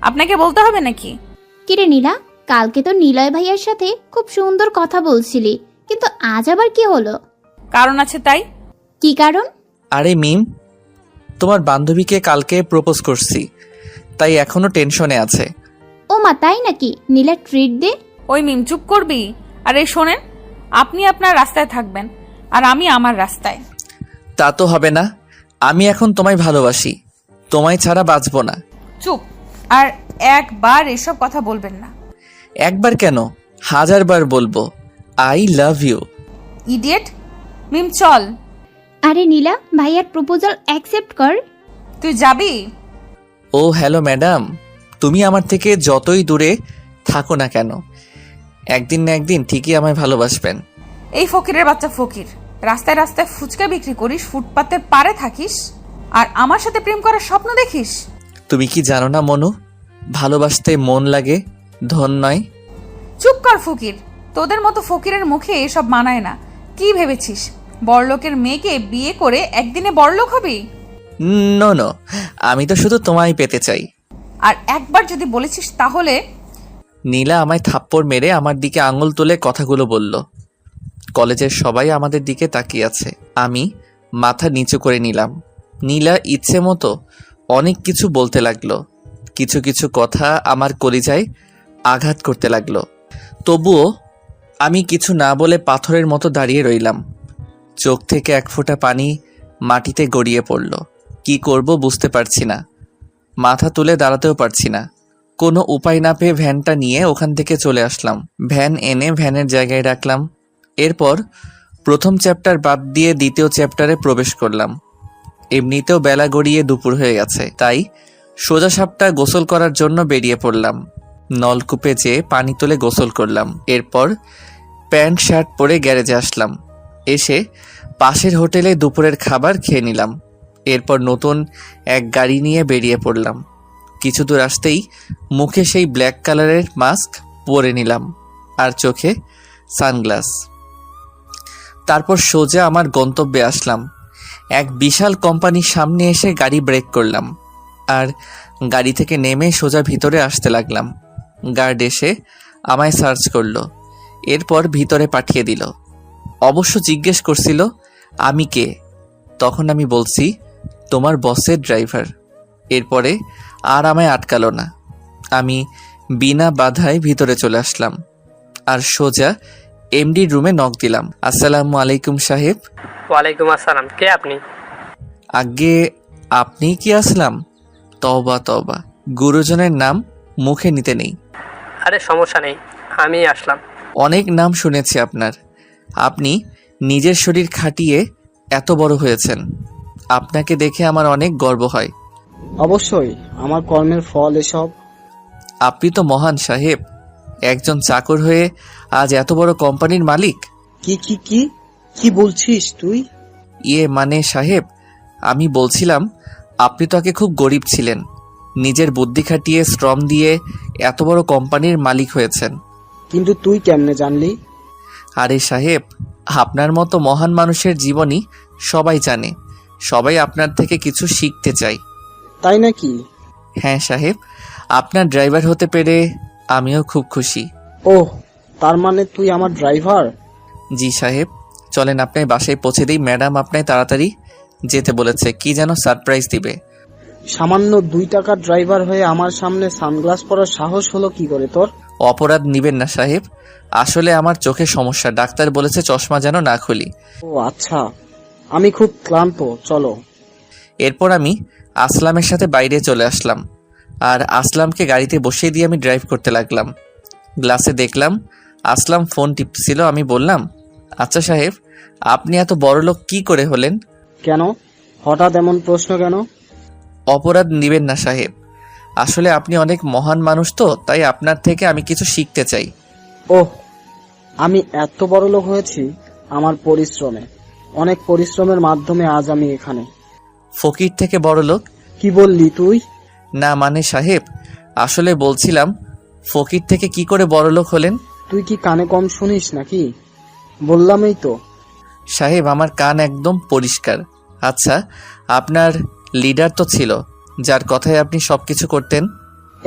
[SPEAKER 2] আপনাকে বলতে হবে নাকি?
[SPEAKER 3] কিরে নীলা, কালকে তো নিলয় ভাইয়ার সাথে খুব সুন্দর কথা বলছিলি, কিন্তু আজ আবার কি হলো?
[SPEAKER 2] কারণ আছে তাই।
[SPEAKER 3] কি কারণ?
[SPEAKER 1] আরে মিম, তোমার বান্ধবীকে কালকে প্রপোজ করছি, তাই এখনো টেনশনে আছে।
[SPEAKER 3] ও মা, তাই নাকি? নীলা ট্রিট দে।
[SPEAKER 2] ওই মিম, চুপ করবি? আর এই শোনেন, আপনি আপনার রাস্তায় থাকবেন আর আমি আমার রাস্তায়।
[SPEAKER 1] তা তো হবে না। আমি এখন তোমায় ভালোবাসি, তোমায় ছাড়া বাঁচবো না।
[SPEAKER 2] চুপ। আর একবার এসব কথা বলবেন না।
[SPEAKER 1] একবার কেন, 1000 বার বলবো। I love you.
[SPEAKER 2] Idiot. Mim চল।
[SPEAKER 3] আরে নীলা, ভাইয়ার প্রপোজাল অ্যাকসেপ্ট কর।
[SPEAKER 2] তুই যাবি?
[SPEAKER 1] ও হ্যালো ম্যাডাম, তুমি আমার থেকে যতই দূরে থাকো না কেন, একদিন না একদিন ঠিকই আমায় ভালোবাসবেন।
[SPEAKER 2] এই ফকিরের বাচ্চা ফকির, রাস্তায় রাস্তায় ফুচকা বিক্রি করিস, ফুটপাতের পারে থাকিস, আর আমার সাথে প্রেম করার স্বপ্ন দেখিস?
[SPEAKER 1] তুমি কি জানো না মনু, ভালোবাসতে মন লাগে, ধন নয়।
[SPEAKER 2] চুপ কর ফকির, তোদের মতো ফকিরের মুখে এসব মানায় না। কি ভেবেছিস বড়লোকের মেয়েকে বিয়ে করে একদিনে বড়লোক হবি?
[SPEAKER 1] নো নো, আমি তো শুধু তোমায় পেতে চাই।
[SPEAKER 2] আর একবার যদি বলেছিস তাহলে।
[SPEAKER 1] নীলা আমায় থাপ্পড় মেরে আমার দিকে আঙুল তুলে কথাগুলো বলল। কলেজের সবাই আমাদের দিকে তাকিয়ে আছে। আমি মাথা নিচু করে নিলাম। নীলা ইচ্ছে মতো অনেক কিছু বলতে লাগলো। কিছু কিছু কথা আমার কলিজায় আঘাত করতে লাগলো। তবুও আমি কিছু না বলে পাথরের মতো দাঁড়িয়ে রইলাম। চোখ থেকে এক ফোঁটা পানি মাটিতে গড়িয়ে পড়ল। কি করব বুঝতে পারছি না। মাথা তুলে দাঁড়াতেও পারছি না। কোনো উপায় না পেয়ে ভ্যানটা নিয়ে ওখান থেকে চলে আসলাম। ভ্যান এনে ভ্যানের জায়গায় রাখলাম। এরপর প্রথম চ্যাপ্টার বাদ দিয়ে দ্বিতীয় চ্যাপ্টারে প্রবেশ করলাম। এমনিতেও বেলা গড়িয়ে দুপুর হয়ে গেছে, তাই সোজা সাপটা গোসল করার জন্য বেরিয়ে পড়লাম। নলকূপে যেয়ে পানি তুলে গোসল করলাম। এরপর প্যান্ট শার্ট পরে গ্যারেজে আসলাম। এসে পাশের হোটেলে দুপুরের খাবার খেয়ে নিলাম। এরপর নতুন এক গাড়ি নিয়ে বেরিয়ে পড়লাম। কিছু দূর আসতেই মুখে সেই ব্ল্যাক কালারের মাস্ক পরে নিলাম আর চোখে সানগ্লাস। তারপর সোজা আমার গন্তব্যে আসলাম। এক বিশাল কোম্পানির সামনে এসে গাড়ি ব্রেক করলাম আর গাড়ি থেকে নেমে সোজা ভিতরে আসতে লাগলাম। গার্ড এসে আমায় সার্চ করলো, এরপর ভিতরে পাঠিয়ে দিল। অবশ্য জিজ্ঞেস করছিল আমি কে। তখন আমি বলছি তোমার বসের ড্রাইভার। এরপরে আর আমায় আটকালো না। আমি বিনা বাধায় ভিতরে চলে আসলাম আর সোজা এমডির রুমে নক দিলাম। আসসালামু আলাইকুম সাহেব।
[SPEAKER 4] ওয়ালাইকুম আসসালাম, কে আপনি?
[SPEAKER 1] আগে আপনি কি আসলাম? তওবা তওবা, গুরুজনের নাম মুখে নিতে নেই।
[SPEAKER 4] আরে সমস্যা নেই, আমি আসলাম।
[SPEAKER 1] অনেক নাম শুনেছি আপনার। আপনি নিজের শরীর খাটিয়ে এত বড় হয়েছেন। আপনাকে দেখে আমার অনেক গর্ব হয়।
[SPEAKER 5] অবশ্যই, আমার কর্মের ফল এসব।
[SPEAKER 1] আপনি তো মহান সাহেব। একজন চাকর হয়ে আজ এত বড় কোম্পানির মালিক।
[SPEAKER 5] কি কি কি কি বলছিস তুই?
[SPEAKER 1] মানে সাহেব, আমি বলছিলাম আপনি তো আগে খুব গরিব ছিলেন। নিজের বুদ্ধি খাটিয়ে শ্রম দিয়ে এত বড় কোম্পানির মালিক হয়েছেন।
[SPEAKER 5] কিন্তু তুই কেমনে জানলি?
[SPEAKER 1] আরে সাহেব, আপনার মতো মহান মানুষের জীবনী সবাই জানে। সবাই আপনার থেকে কিছু শিখতে চায়।
[SPEAKER 5] তাই নাকি?
[SPEAKER 1] হ্যাঁ সাহেব, আপনার ড্রাইভার হতে পেরে আমিও খুব খুশি।
[SPEAKER 5] ওহ, তার মানে তুই আমার ড্রাইভার?
[SPEAKER 1] জি সাহেব, চলেন আপনার বাসায় পৌঁছে দিই। ম্যাডাম আপনায় তাড়াতাড়ি যেতে বলেছে, কি যেন সারপ্রাইজ দিবে।
[SPEAKER 5] সামান্য 2 টাকার ড্রাইভার হয়ে আমার সামনে সানগ্লাস পরার সাহস হলো কি করে তোর?
[SPEAKER 1] অপরাধ নিবেন না সাহেব, আসলে আমার চোখে সমস্যা। ডাক্তার বলেছে চশমা যেন না খুলি।
[SPEAKER 5] ও আচ্ছা, আমি খুব ক্লান্ত, চলো।
[SPEAKER 1] এরপর আমি আসলামের সাথে বাইরে চলে আসলাম আর আসলামকে গাড়িতে বসিয়ে দিয়ে আমি ড্রাইভ করতে লাগলাম। গ্লাসে দেখলাম আসলাম ফোন টিপছিল। আমি বললাম, আচ্ছা সাহেব, আপনি এত বড়লোক কি করে হলেন?
[SPEAKER 5] কেন হঠাৎ এমন প্রশ্ন কেন?
[SPEAKER 1] অপরাধ নিবেন না সাহেব, আসলে আপনি অনেক মহান মানুষ, তো তাই আপনার থেকে আমি কিছু শিখতে চাই।
[SPEAKER 5] ওহ, আমি এত বড় লোক হয়েছি আমার পরিশ্রমে। অনেক পরিশ্রমের মাধ্যমে আজ আমি এখানে।
[SPEAKER 1] ফকির থেকে বড়লোক?
[SPEAKER 5] কি বললি তুই?
[SPEAKER 1] না মানে সাহেব, আসলে বলছিলাম ফকির থেকে কি করে বড়লোক হলেন।
[SPEAKER 5] তুই কি কানে কম শুনিস নাকি? বললামই তো।
[SPEAKER 1] সাহেব, আমার কান একদম পরিষ্কার। আচ্ছা, আপনার লিডার তো ছিল, যার কথায় আপনি সবকিছু করতেন।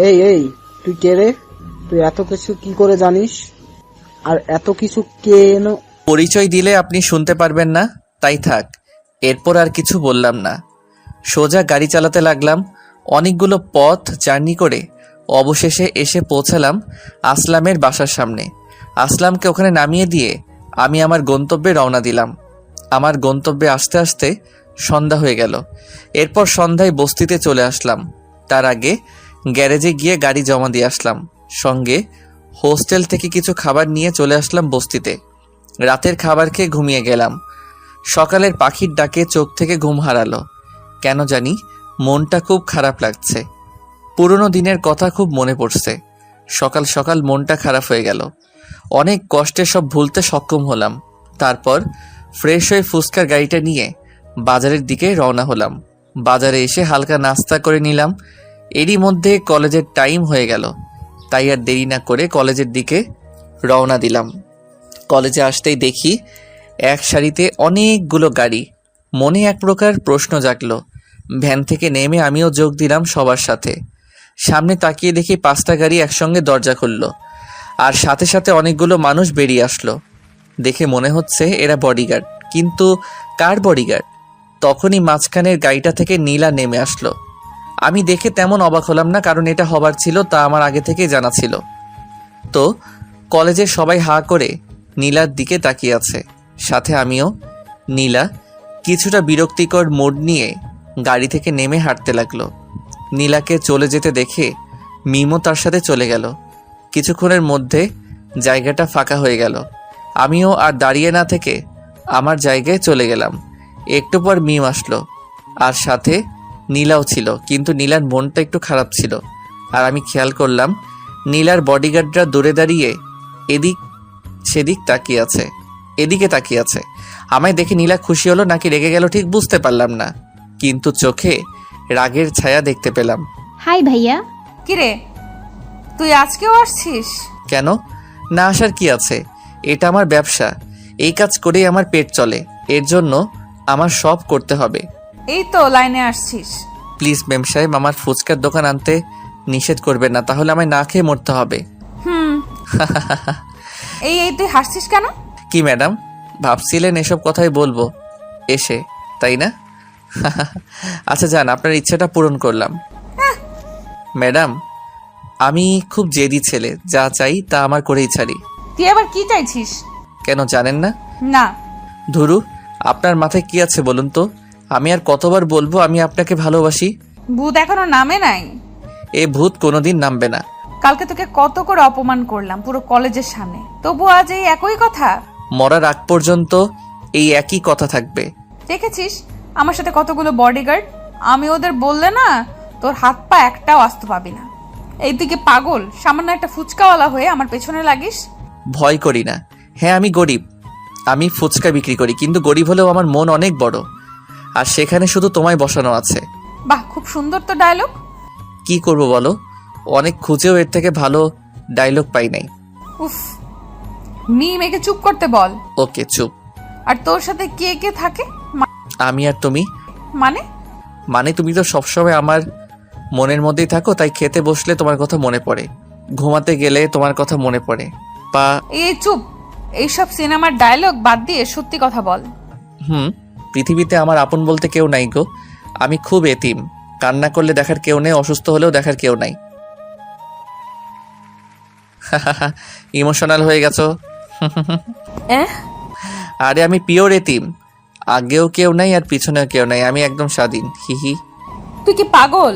[SPEAKER 5] এই তুই কে রে? তুই এত কিছু কি করে জানিস? আর এত কিছু কেন?
[SPEAKER 1] পরিচয় দিলে আপনি শুনতে পারবেন না, তাই থাক। এরপর আর কিছু বললাম না, সোজা গাড়ি চালাতে লাগলাম। অনেকগুলো পথ জার্নি করে অবশেষে এসে পৌঁছালাম আসলামের বাসার সামনে। আসলামকে ওখানে নামিয়ে দিয়ে আমি আমার গন্তব্যে রওনা দিলাম। আমার গন্তব্যে আসতে আসতে সন্ধ্যা হয়ে গেল। এরপর সন্ধ্যায় বস্তিতে চলে আসলাম। তার আগে গ্যারেজে গিয়ে গাড়ি জমা দিয়ে আসলাম। সঙ্গে হোস্টেল থেকে কিছু খাবার নিয়ে চলে আসলাম বস্তিতে। রাতের খাবার খেয়ে ঘুমিয়ে গেলাম। সকালের পাখির ডাকে চোখ থেকে ঘুম হারালো। কেন জানি মনটা খুব খারাপ লাগছে। পুরনো দিনের কথা খুব মনে পড়ছে। সকাল সকাল মনটা খারাপ হয়ে গেল। অনেক কষ্টে সব ভুলতে সক্ষম হলাম। তারপর ফ্রেশ হয়ে ফুচকার গাড়িটা নিয়ে বাজারের দিকে রওনা হলাম। বাজারে এসে হালকা নাস্তা করে নিলাম। এরই মধ্যে কলেজের টাইম হয়ে গেল, তাই আর দেরি না করে কলেজের দিকে রওনা দিলাম। কলেজে আসতেই দেখি এক সারিতে অনেকগুলো গাড়ি। মনে এক প্রকার প্রশ্ন জাগলো। ভ্যান থেকে নেমে আমিও যোগ দিলাম সবার সাথে। সামনে তাকিয়ে দেখি 5টা গাড়ি একসঙ্গে দরজা খুলল, আর সাথে সাথে অনেকগুলো মানুষ বেরিয়ে আসলো। দেখে মনে হচ্ছে এরা বডিগার্ড, কিন্তু কার বডিগার্ড? তখনই মাঝখানের গাড়িটা থেকে নীলা নেমে আসলো। আমি দেখে তেমন অবাক হলাম না, কারণ এটা হবার ছিল, তা আমার আগে থেকেই জানা ছিল। তো কলেজের সবাই হা করে নীলার দিকে তাকিয়ে আছে, সাথে আমিও। নীলা কিছুটা বিরক্তিকর মোড নিয়ে গাড়ি থেকে নেমে হাঁটতে লাগলো। নীলাকে চলে যেতে দেখে মিমও তার সাথে চলে গেল। কিছুক্ষণের মধ্যে জায়গাটা ফাঁকা হয়ে গেল। আমিও আর দাঁড়িয়ে না থেকে আমার জায়গায় চলে গেলাম। একটু পর মিম আসলো, আর সাথে নীলাও ছিল, কিন্তু নীলার মনটা একটু খারাপ ছিল। আর আমি খেয়াল করলাম নীলার বডিগার্ডরা দূরে দাঁড়িয়ে এদিক সেদিক তাকিয়ে আছে, এদিকে তাকিয়ে আছে। আমায় দেখে নীলা খুশি হলো নাকি রেগে গেল ঠিক বুঝতে পারলাম না, কিন্তু চোখে রাগের ছায়া দেখতে পেলাম।
[SPEAKER 3] হাই ভাইয়া।
[SPEAKER 2] কিরে, তুই আজকেও আসছিস?
[SPEAKER 1] কেন না আসার কি আছে? এটা আমার ব্যবসা, এই কাজ করেই আমার পেট চলে, এর জন্য আমার সব করতে হবে।
[SPEAKER 2] এই তো লাইনে আসছিস।
[SPEAKER 1] প্লিজ মেম সাহেব, আমার ফুচকার দোকান আনতে নিষেধ করবেন না, তাহলে আমায় না খেয়ে মরতে হবে।
[SPEAKER 2] এই এই তুই হাসছিস কেন?
[SPEAKER 1] কি ম্যাডাম, ভাবছিলেন এসব কথাই বলবো এসে, তাই না? আচ্ছা যান, আপনার ইচ্ছাটা পূরণ করলাম। ম্যাডাম, আমি খুব জেদি ছেলে, যা চাই তা আমার করেই ছাড়ি।
[SPEAKER 2] তুই আবার কি চাইছিস?
[SPEAKER 1] কেন জানেন না?
[SPEAKER 2] না।
[SPEAKER 1] ধুরু, আপনার মাথায় কি আছে বলুন তো? আমি আর কতবার বলবো আমি আপনাকে ভালোবাসি?
[SPEAKER 2] ভূত এখনো নামে নাই।
[SPEAKER 1] এ ভূত কোনোদিন নামবে না।
[SPEAKER 2] কালকে তোকে কত করে অপমান করলাম পুরো কলেজের সামনে, তবু আজ এই একই কথা।
[SPEAKER 1] মরার আগ পর্যন্ত এই একই কথা থাকবে।
[SPEAKER 2] দেখেছিস আমার সাথে কতগুলো বডিগার্ড, আমি ওদের বললে না তোর হাত পা একটাও আস্ত পাবি না। এই তুই কি পাগল? সামান্য একটা ফুচকাওয়ালা হয়ে আমার পেছনে লাগিস?
[SPEAKER 1] ভয় করি না। হ্যাঁ আমি গরিব, আমি ফুচকা বিক্রি করি, কিন্তু গরিব হলেও আমার মন অনেক বড়, আর সেখানে শুধু তোমায় বসানো আছে।
[SPEAKER 2] বাহ, খুব সুন্দর তো ডায়লগ।
[SPEAKER 1] কি করব বলো, অনেক খুঁজেও এর থেকে ভালো ডায়লগ পাই নাই।
[SPEAKER 2] উফ, মেয়েকে চুপ করতে বল।
[SPEAKER 1] ওকে চুপ।
[SPEAKER 2] আর তোর সাথে কে কে থাকে?
[SPEAKER 1] আমি আর তুমি?
[SPEAKER 2] মানে?
[SPEAKER 1] মানে তুমি তো সবসময় আমার মনের মধ্যেই থাকো, তাই খেতে বসলে তোমার কথা মনে পড়ে, ঘুমাতে গেলে তোমার কথা মনে পড়ে। পা
[SPEAKER 2] এই চুপ, এইসব সিনেমার ডায়লগ বাদ দিয়ে সত্যি কথা বল।
[SPEAKER 1] পৃথিবীতে আমার আপন বলতে কেউ নাই গো, আমি খুব এতিম। কান্না করলে দেখার কেউ নেই, অসুস্থ হলেও দেখার কেউ নাই। ইমোশনাল হয়ে গেছো? আরে আমি পিওর এতিম, আগেও কেউ নাই আর পিছনেও কেউ নাই, আমি একদম স্বাধীন। হিহি।
[SPEAKER 2] তুই কি পাগল?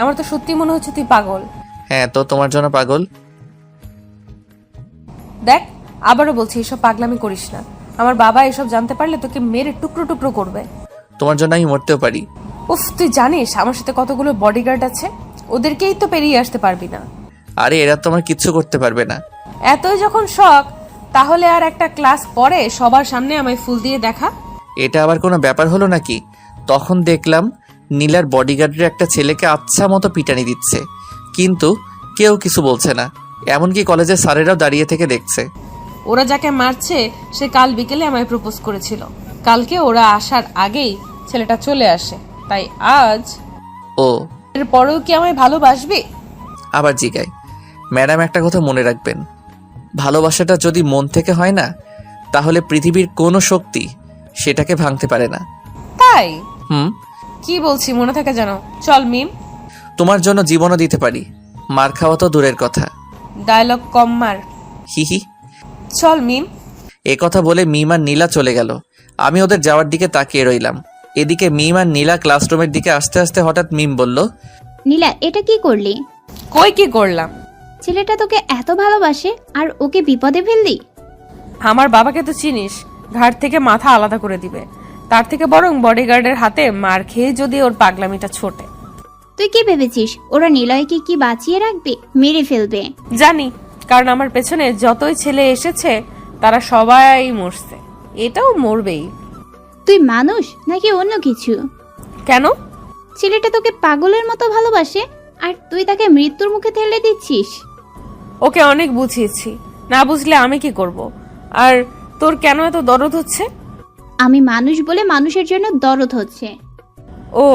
[SPEAKER 2] আমার তো সত্যি মনে হচ্ছে তুই পাগল।
[SPEAKER 1] হ্যাঁ তো তোমার জন্য পাগল।
[SPEAKER 2] দেখ, আবারও বলছি এসব পাগলামি করিস না। আমার বাবা এসব জানতে পারলে তোকে মেরে টুকরো টুকরো করবে।
[SPEAKER 1] তোমার জন্য আমি মরতেও পারি।
[SPEAKER 2] উফ, তুই জানিস আমার সাথে কতগুলো বডিগার্ড আছে, ওদেরকেই তো পেরিয়ে আসতে পারবি না।
[SPEAKER 1] আরে এরা তো আমার কিচ্ছু করতে পারবে না।
[SPEAKER 2] এতই যখন শখ, তাহলে আর একটা ক্লাস পরে সবার সামনে আমায় ফুল দিয়ে দেখা।
[SPEAKER 1] এটা আবার কোনো ব্যাপার হলো নাকি? তখন দেখলাম নীলার বডিগার্ডের একটা ছেলেকে আচ্ছা মতো পিটানি দিচ্ছে, কিন্তু কেউ কিছু বলছে না, এমনকি কলেজের স্যারেরাও দাঁড়িয়ে থেকে দেখছে।
[SPEAKER 2] ওরা যাকে মারছে সে কাল বিকেলে আমায় প্রপোজ করেছিল। কালকে ওরা আসার আগেই ছেলেটা চলে আসে, তাই আজ।
[SPEAKER 1] ও,
[SPEAKER 2] এরপরেও কি আমায় ভালোবাসবি?
[SPEAKER 1] আবার জিগায়। ম্যাডাম একটা কথা মনে রাখবেন, ভালোবাসাটা যদি মন থেকে হয় না, তাহলে পৃথিবীর কোনো শক্তি সেটাকে ভাঙতে পারে না।
[SPEAKER 2] তাই?
[SPEAKER 1] হুম।
[SPEAKER 2] কি বলছি মনে থাকে জানো? চল মিম।
[SPEAKER 1] তোমার জন্য জীবনও দিতে পারি, মার খাওয়া তো দূরের কথা।
[SPEAKER 2] ডায়লগ কম মার।
[SPEAKER 1] হিহি।
[SPEAKER 2] চল মিম।
[SPEAKER 1] এ কথা বলে মিম আর নীলা চলে গেল। আমি ওদের যাওয়ার দিকে তাকিয়ে রইলাম। এদিকে মিম আর নীলা ক্লাসরুমের দিকে আসতে আসতে হঠাৎ মিম বলল,
[SPEAKER 3] নীলা, এটা কি করলি?
[SPEAKER 2] কই কি করলাম?
[SPEAKER 3] ছেলেটা তোকে এত ভালোবাসে আর ওকে বিপদে ফেললি?
[SPEAKER 2] আমার বাবাকে তো চিনিস, ঘাট থেকে মাথা আলাদা করে দিবে। তার থেকে বরং বডিগার্ডের হাতে মার খেয়ে যদি ওর পাগলামিটা ছোটে।
[SPEAKER 3] তুই কি ভেবেছিস ওরা নিলয়কে কি বাঁচিয়ে রাখবে? মেরে ফেলবে।
[SPEAKER 2] জানি, কারণ আমার পেছনে যতই ছেলে এসেছে তারা সবাই মরছে, এটাও মরবেই।
[SPEAKER 3] তুই মানুষ নাকি অন্য কিছু?
[SPEAKER 2] কেন?
[SPEAKER 3] ছেলেটা তোকে পাগলের মতো ভালোবাসে আর তুই তাকে মৃত্যুর মুখে ঠেলে দিচ্ছিস।
[SPEAKER 2] ওকে অনেক বুঝিয়েছি, না বুঝলে আমি কি করব? আর তোর কেন এত দরদ হচ্ছে?
[SPEAKER 3] আমি মানুষ বলে মানুষের জন্য দরদ হচ্ছে।
[SPEAKER 2] ও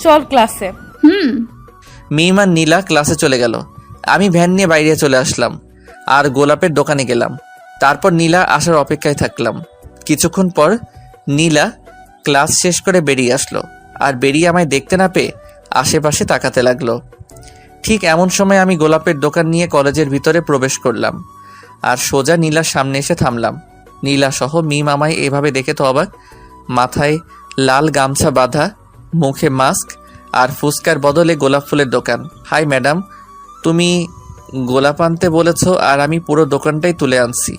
[SPEAKER 2] চল ক্লাসে।
[SPEAKER 1] মিম আর নীলা ক্লাসে চলে গেল। আমি ভ্যান নিয়ে বাইরে চলে আসলাম আর গোলাপের দোকানে গেলাম। তারপর নীলা আসার অপেক্ষায় থাকলাম। কিছুক্ষণ পর নীলা ক্লাস শেষ করে বেরিয়ে আসলো আর বেরিয়ে আমায় দেখতে না পেয়ে আশেপাশে তাকাতে লাগলো। ঠিক এমন সময় আমি গোলাপের দোকান নিয়ে কলেজের ভিতরে প্রবেশ করলাম আর সোজা নীলার সামনে এসে থামলাম। নীলা সহ মিম আমায় এভাবে দেখে তো অবাক। মাথায় লাল গামছা বাঁধা, মুখে মাস্ক আর ফুসকার বদলে গোলাপ ফুলের দোকান। হাই ম্যাডাম, তুমি গোলাপ আনতে বলেছো আর আমি পুরো দোকানটাই তুলে আনছি।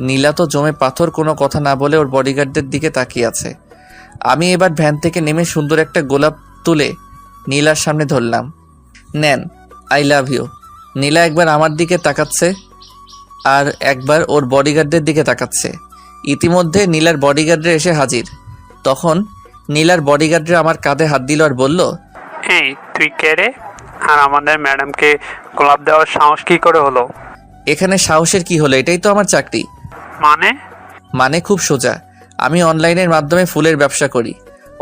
[SPEAKER 1] নীলা তো জমে পাথর, কোনো কথা না বলে ওর বডিগার্ডদের দিকে তাকিয়ে আছে। আমি এবার ভ্যান থেকে নেমে সুন্দর একটা গোলাপ তুলে নীলার সামনে ধরলাম। নেন, আই লাভ ইউ। নীলা একবার আমার দিকে তাকাচ্ছে আর একবার ওর বডিগার্ডদের দিকে তাকাচ্ছে। ইতিমধ্যে নীলার বডিগার্ডরা এসে হাজির। তখন নীলার বডিগার্ডরা আমার কাঁধে হাত দিল আর বলল,
[SPEAKER 6] এই তুই কে রে? আর আমাদের ম্যাডামকে গোলাপ দেওয়ার সাহস কি করে হলো?
[SPEAKER 1] এখানে সাহসের কি হলো? এটাই তো আমার চাকরি। মানে খুব সোজা। আমি অনলাইনের মাধ্যমে ফুলের ব্যবসা করি।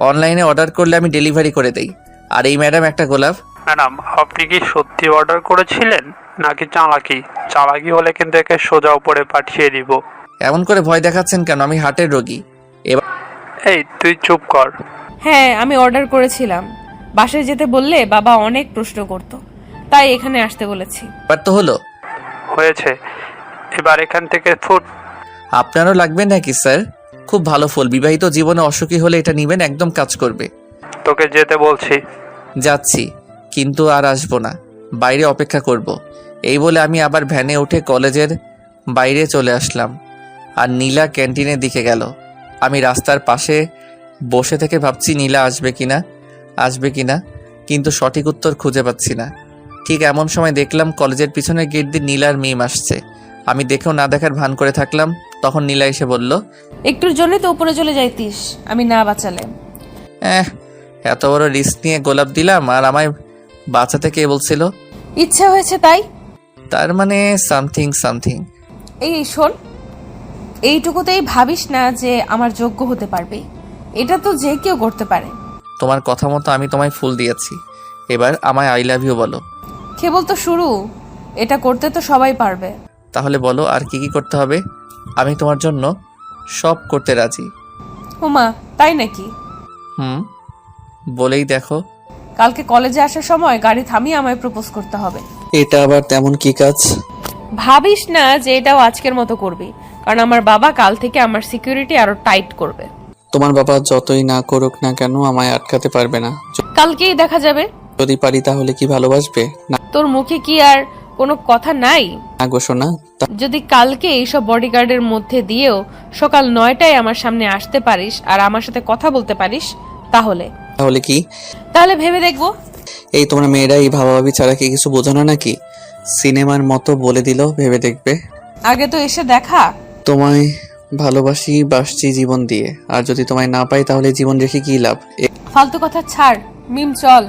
[SPEAKER 1] অনলাইনে অর্ডার করলে আমি ডেলিভারি করে দেই। আর এই ম্যাডাম একটা গোলাপ।
[SPEAKER 6] ম্যাডাম, আপনি কি সত্যি অর্ডার করেছিলেন নাকি চালাকি? চালাকি হলে কিন্তু একে সোজা উপরে পাঠিয়ে দিব।
[SPEAKER 1] এমন করে ভয় দেখাচ্ছেন কেন? আমি হার্টের রোগী।
[SPEAKER 6] এই তুই চুপ কর।
[SPEAKER 2] হ্যাঁ, আমি অর্ডার করেছিলাম। বাসায় যেতে বললে বাবা অনেক প্রশ্ন করত, তাই এখানে আসতে বলেছি।
[SPEAKER 1] এবার তো হলো।
[SPEAKER 6] হয়েছে, এবার এখান থেকে ফুট।
[SPEAKER 1] আপনারও লাগবে নাকি স্যার? খুব ভালো ফুল। বিবাহিত জীবনে অসুখী হলে এটা নেবেন, একদম কাজ করবে।
[SPEAKER 6] তোকে যেতে বলছি।
[SPEAKER 1] যাচ্ছি, কিন্তু আর আসবো না। বাইরে অপেক্ষা করব। এই বলে আমি আবার ভ্যানে উঠে কলেজের বাইরে চলে আসলাম আর নীলা ক্যান্টিনের দিকে গেল। আমি রাস্তার পাশে বসে থেকে ভাবছি নীলা আসবে কিনা, কিন্তু সঠিক উত্তর খুঁজে পাচ্ছি না। ঠিক এমন সময় দেখলাম কলেজের পিছনের গেট দিয়ে নীলার মিম আসছে। আমি দেখেও না দেখার ভান করে থাকলাম। তখন নীলা এসে বলল,
[SPEAKER 2] একটুর জন্যই তো উপরে চলে যাইতিস, আমি না বাঁচালে।
[SPEAKER 1] এত বড় রিস্ক নিয়ে গোলাপ দিলাম আর আমায় বাঁচাতে কে বলছিল?
[SPEAKER 2] ইচ্ছা হয়েছে তাই।
[SPEAKER 1] তার মানে সামথিং।
[SPEAKER 2] এই শোন, এইটুকুতেই ভাবিস না যে আমার যোগ্য হতে পারবে। এটা তো যে কেউ করতে পারে।
[SPEAKER 1] তোমার কথা মতো আমি তোমায় ফুল দিয়েছি। এবার আমায় আই লাভ ইউ বলো।
[SPEAKER 2] কেবল তো শুরু, এটা করতে তো সবাই পারবে।
[SPEAKER 1] তাহলে বলো আর কি কি করতে হবে? আমি তোমার জন্য সব করতে রাজি।
[SPEAKER 2] হুমা, তাই নাকি?
[SPEAKER 1] বলেই দেখো।
[SPEAKER 2] কালকে কলেজে আসার সময় গাড়ি থামিয়ে আমায় প্রপোজ করতে হবে।
[SPEAKER 1] এটা আবার তেমন কি কাজ?
[SPEAKER 2] ভাবিস না যে এটাও আজকের মতো করবি, কারণ আমার বাবা কাল থেকে আমার সিকিউরিটি আরো টাইট করবে।
[SPEAKER 1] তোমার বাবা যতই না করুক না কেন আমায় আটকাতে পারবে না।
[SPEAKER 2] কালকেই দেখা যাবে।
[SPEAKER 1] যদি পারি তাহলে কি ভালোবাসবে না?
[SPEAKER 2] তোর মুখে কি আর কোনো কথা নাই?
[SPEAKER 1] গো সোনা,
[SPEAKER 2] যদি কালকে এইসব বডিগার্ডের মধ্যে দিয়েও সকাল 9টায় আমার সামনে আসতে পারিস আর আমার সাথে কথা বলতে পারিস, তাহলে
[SPEAKER 1] কি?
[SPEAKER 2] তাহলে ভেবে দেখবো।
[SPEAKER 1] এই তোমরা মেয়েরা এই ভাবাভাবি ছাড়া কি কিছু বোঝো না নাকি? সিনেমার মতো বলে দিল ভেবে দেখবে।
[SPEAKER 2] আগে তো এসে দেখা।
[SPEAKER 1] তোমায় বাসছি জীবন দিয়ে, আর যদি তোমায় না পাই তাহলে জীবন রেখে কি লাভ?
[SPEAKER 2] ফালতু কথা ছাড়, মিম চল।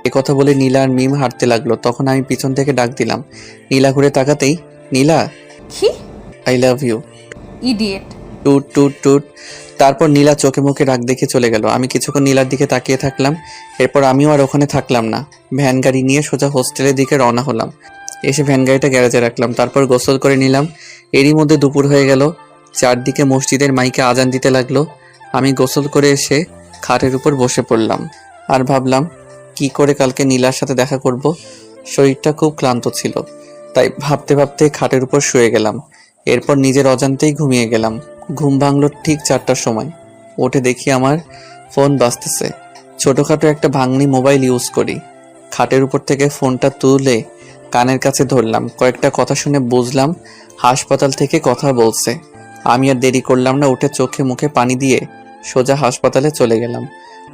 [SPEAKER 1] এ কথা বলে নীলা আর মিম হাঁটতে লাগলো। তখন আমি পিছন থেকে ডাক দিলাম। নীলা ঘুরে তাকাতেই, নীলা,
[SPEAKER 2] কি?
[SPEAKER 1] I love you.
[SPEAKER 2] ইডিয়েট।
[SPEAKER 1] টুট টুট টুট। তারপর নীলা চোখে মুখে রাগ দেখে চলে গেল। আমি কিছুক্ষণ নীলার দিকে তাকিয়ে থাকলাম। এরপর আমিও আর ওখানে থাকলাম না। ভ্যান গাড়ি নিয়ে সোজা হোস্টেলের দিকে রওনা হলাম। এসে ভ্যান গাড়িটা গ্যারেজে রাখলাম। তারপর গোসল করে নিলাম। এরই মধ্যে দুপুর হয়ে গেল। চারদিকে মসজিদের মাইকে আজান দিতে লাগলো। আমি গোসল করে এসে খাটের উপর বসে পড়লাম আর ভাবলাম কি করে কালকে নীলার সাথে দেখা করব। শরীরটা খুব ক্লান্ত ছিল, তাই ভাবতে ভাবতে খাটের উপর শুয়ে গেলাম। এরপর নিজের অজান্তেই ঘুমিয়ে গেলাম। ঘুম ভাঙলো ঠিক 4টার সময়। উঠে দেখি আমার ফোন বাজতেছে। ছোটখাটো একটা ভাঙনি মোবাইল ইউজ করি। খাটের উপর থেকে ফোনটা তুলে কানের কাছে ধরলাম। কয়েকটা কথা শুনে বুঝলাম হাসপাতাল থেকে কথা বলছে। আমি আর দেরি করলাম না, উঠে চোখে মুখে পানি দিয়ে সোজা হাসপাতালে চলে গেলাম।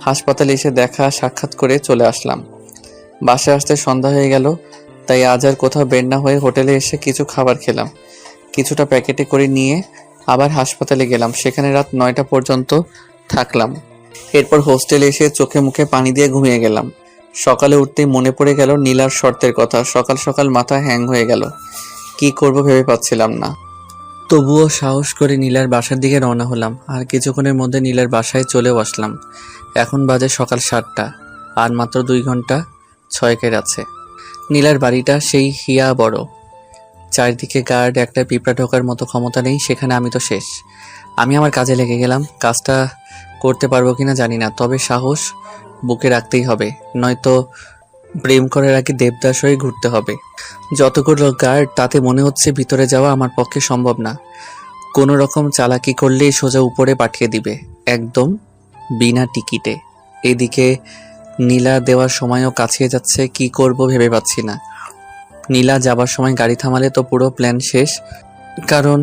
[SPEAKER 1] হাসপাতালে এসে দেখা সাক্ষাৎ করে চলে আসলাম। বাসায় আসতে সন্ধ্যা হয়ে গেল, তাই আজ আর কোথাও বের না হয়ে হোটেলে এসে কিছু খাবার খেলাম। কিছুটা প্যাকেটে করে নিয়ে আবার হাসপাতালে গেলাম। সেখানে রাত 9টা পর্যন্ত থাকলাম। এরপর হোস্টেলে এসে চোখে মুখে পানি দিয়ে ঘুমিয়ে গেলাম। সকালে উঠতেই মনে পড়ে গেল নীলার শর্তের কথা। সকাল সকাল মাথা হ্যাং হয়ে গেল। কি করব ভেবে পাচ্ছিলাম না। তবুও সাহস করে নীলার বাসার দিকে রওনা হলাম। আর কিছুক্ষণের মধ্যে নীলার বাসায় চলেও আসলাম। এখন বাজে সকাল 7টা, আর মাত্র 2 ঘন্টা 6 আছে। নীলার বাড়িটা সেই হিয়া বড়, চারদিকে গার্ড, একটা পিঁপড়া ঢোকার মতো ক্ষমতা নেই সেখানে। আমি তো শেষ। আমি আমার কাজে লেগে গেলাম। কাজটা করতে পারবো কিনা জানি না, তবে সাহস বুকে রাখতেই হবে, নয়তো প্রেম করার আগে দেবদাস হয়ে ঘুরতে হবে। যতগুলো গার্ড, তাতে মনে হচ্ছে ভিতরে যাওয়া আমার পক্ষে সম্ভব না। কোনো রকম চালাকি করলেই সোজা উপরে পাঠিয়ে দিবে, একদম বিনা টিকিটে। এদিকে নীলা দেওয়ার সময়ও কাছিয়ে যাচ্ছে, কি করব ভেবে পাচ্ছি না। নীলা যাবার সময় গাড়ি থামালে তো পুরো প্ল্যান শেষ, কারণ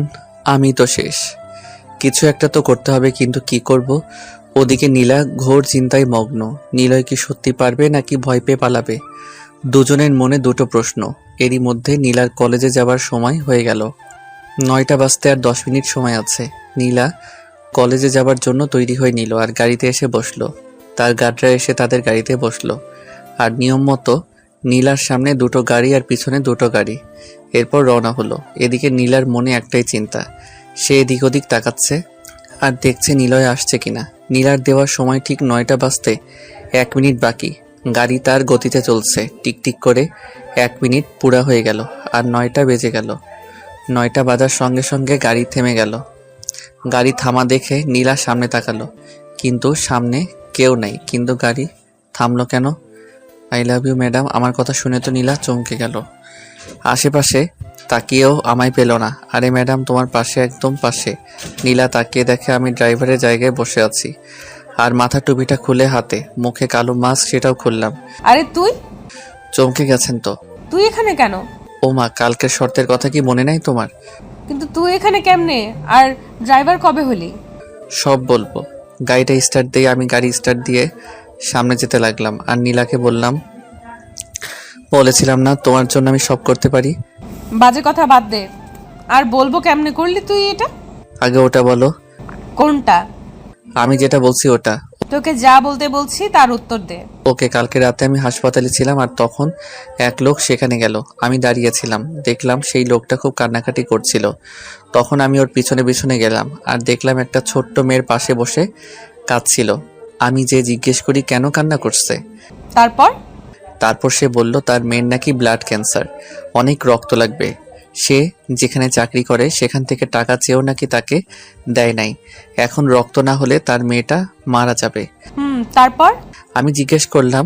[SPEAKER 1] আমি তো শেষ। কিছু একটা তো করতে হবে, কিন্তু কি করব? ওদিকে নীলা ঘোর চিন্তায় মগ্ন। নীলয় কি সত্যি পারবে নাকি ভয় পেয়ে পালাবে? দুজনের মনে দুটো প্রশ্ন। এরই মধ্যে নীলার কলেজে যাবার সময় হয়ে গেল। 9টা বাজতে আর 10 মিনিট সময় আছে। নীলা কলেজে যাবার জন্য তৈরি হয়ে নিল আর গাড়িতে এসে বসলো। তার গার্ডরা এসে তাদের গাড়িতে বসলো। আর নিয়ম মতো নীলার সামনে 2টো গাড়ি আর পিছনে 2টো গাড়ি। এরপর রওনা হলো। এদিকে নীলার মনে একটাই চিন্তা, সে এদিক ওদিক তাকাচ্ছে আর দেখছে নীলয় আসছে কিনা। নীলার দেওয়ার সময় ঠিক 9টা বাজতে 1 মিনিট বাকি। গাড়ি তার গতিতে চলছে, টিকটিক করে 1 মিনিট পুরা হয়ে গেল আর 9টা বেজে গেল। 9টা বাজার সঙ্গে সঙ্গে গাড়ি থেমে গেল। গাড়ি থামা দেখে নীলা সামনে তাকালো, কিন্তু সামনে কেউ নাই। কিন্তু গাড়ি থামলো কেন? আই লাভ ইউ ম্যাডাম, আমার কথা শুনে তো নীলা চমকে গেল। আশেপাশে তাকিয়েও আমায় পেল না। আরে ম্যাডাম, তোমার পাশে, একদম পাশে। নীলা তাকিয়ে দেখে আমি ড্রাইভারের জায়গায় বসে আছি, আর মাথা টুপিটা খুলে হাতে, মুখে কালো মাস্ক, সেটাও খুললাম।
[SPEAKER 2] আরে তুই
[SPEAKER 1] চমকে গেছেন তো?
[SPEAKER 2] তুই এখানে কেন?
[SPEAKER 1] ও মা, কালকের শর্তের কথা কি মনে নাই তোমার?
[SPEAKER 2] কিন্তু তুই এখানে কেমনে? আর ড্রাইভার কবে হলি?
[SPEAKER 1] সব বলবো। গাড়িটা স্টার্ট দিয়ে আমি গাড়ি স্টার্ট দিয়ে সামনে যেতে লাগলাম। আর নীলাকে বললাম, বলেছিলাম না তোমার জন্য আমি সব করতে পারি?
[SPEAKER 2] বাজে কথা বাদ দে। আর বলবো কেমনে করলি তুই এটা?
[SPEAKER 1] আগে ওটা বলো।
[SPEAKER 2] কোনটা?
[SPEAKER 1] আমি যেটা বলছি ওটা।
[SPEAKER 2] তোকে যা বলতে বলছি তার উত্তর দে।
[SPEAKER 1] ওকে, কালকে রাতে আমি হাসপাতালে ছিলাম, আর তখন এক লোক সেখানে গেল। আমি দাঁড়িয়েছিলাম, দেখলাম সেই লোকটা খুব কান্নাকাটি করছিল। তখন আমি ওর পিছনে পিছনে গেলাম আর দেখলাম একটা ছোট্ট মেয়ের পাশে বসে কাঁদছিল। আমি যে জিজ্ঞেস করি কেন কান্না করছে।
[SPEAKER 2] তারপর
[SPEAKER 1] সে বলল তার মেয়ের নাকি ব্লাড ক্যান্সার, অনেক রক্ত লাগবে। সে যেখানে চাকরি করে সেখান থেকে টাকা চেয়েও নাকি তাকে দেয় নাই। এখন রক্ত না হলে তার মেয়েটা মারা যাবে।
[SPEAKER 2] তারপর
[SPEAKER 1] আমি জিজ্ঞেস করলাম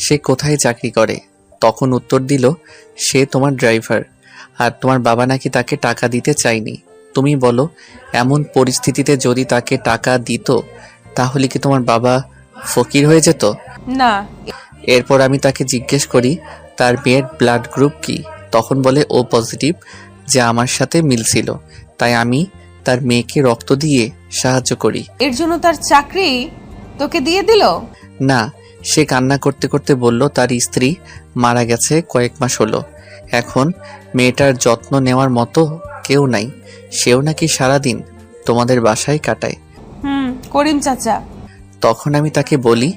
[SPEAKER 1] সে কোথায় চাকরি করে। তখন উত্তর দিল সে তোমার ড্রাইভার, আর তোমার বাবা নাকি তাকে টাকা দিতে চায়নি। তুমি বলো, এমন পরিস্থিতিতে যদি তাকে টাকা দিত তাহলে কি তোমার বাবা ফকির হয়ে যেত?
[SPEAKER 2] না।
[SPEAKER 1] এরপর আমি তাকে জিজ্ঞেস করি তার মেয়ের ব্লাড গ্রুপ কি। তখন বলে ও পজিটিভ, যে আমার সাথে মিলছিল, তাই আমি তার মেয়েকে রক্ত দিয়ে সাহায্য করি।
[SPEAKER 2] এর জন্য তার চাকরি তোকে দিয়ে দিল?
[SPEAKER 1] না, সে কান্না করতে করতে বলল তার স্ত্রী মারা গেছে কয়েক মাস হলো। এখন মেয়েটার যত্ন নেওয়ার মতো কেউ নাই। সেও নাকি সারাদিন তোমাদের বাসায় কাটায়।
[SPEAKER 2] করিম চাচা।
[SPEAKER 1] তখন আমি তাকে বলি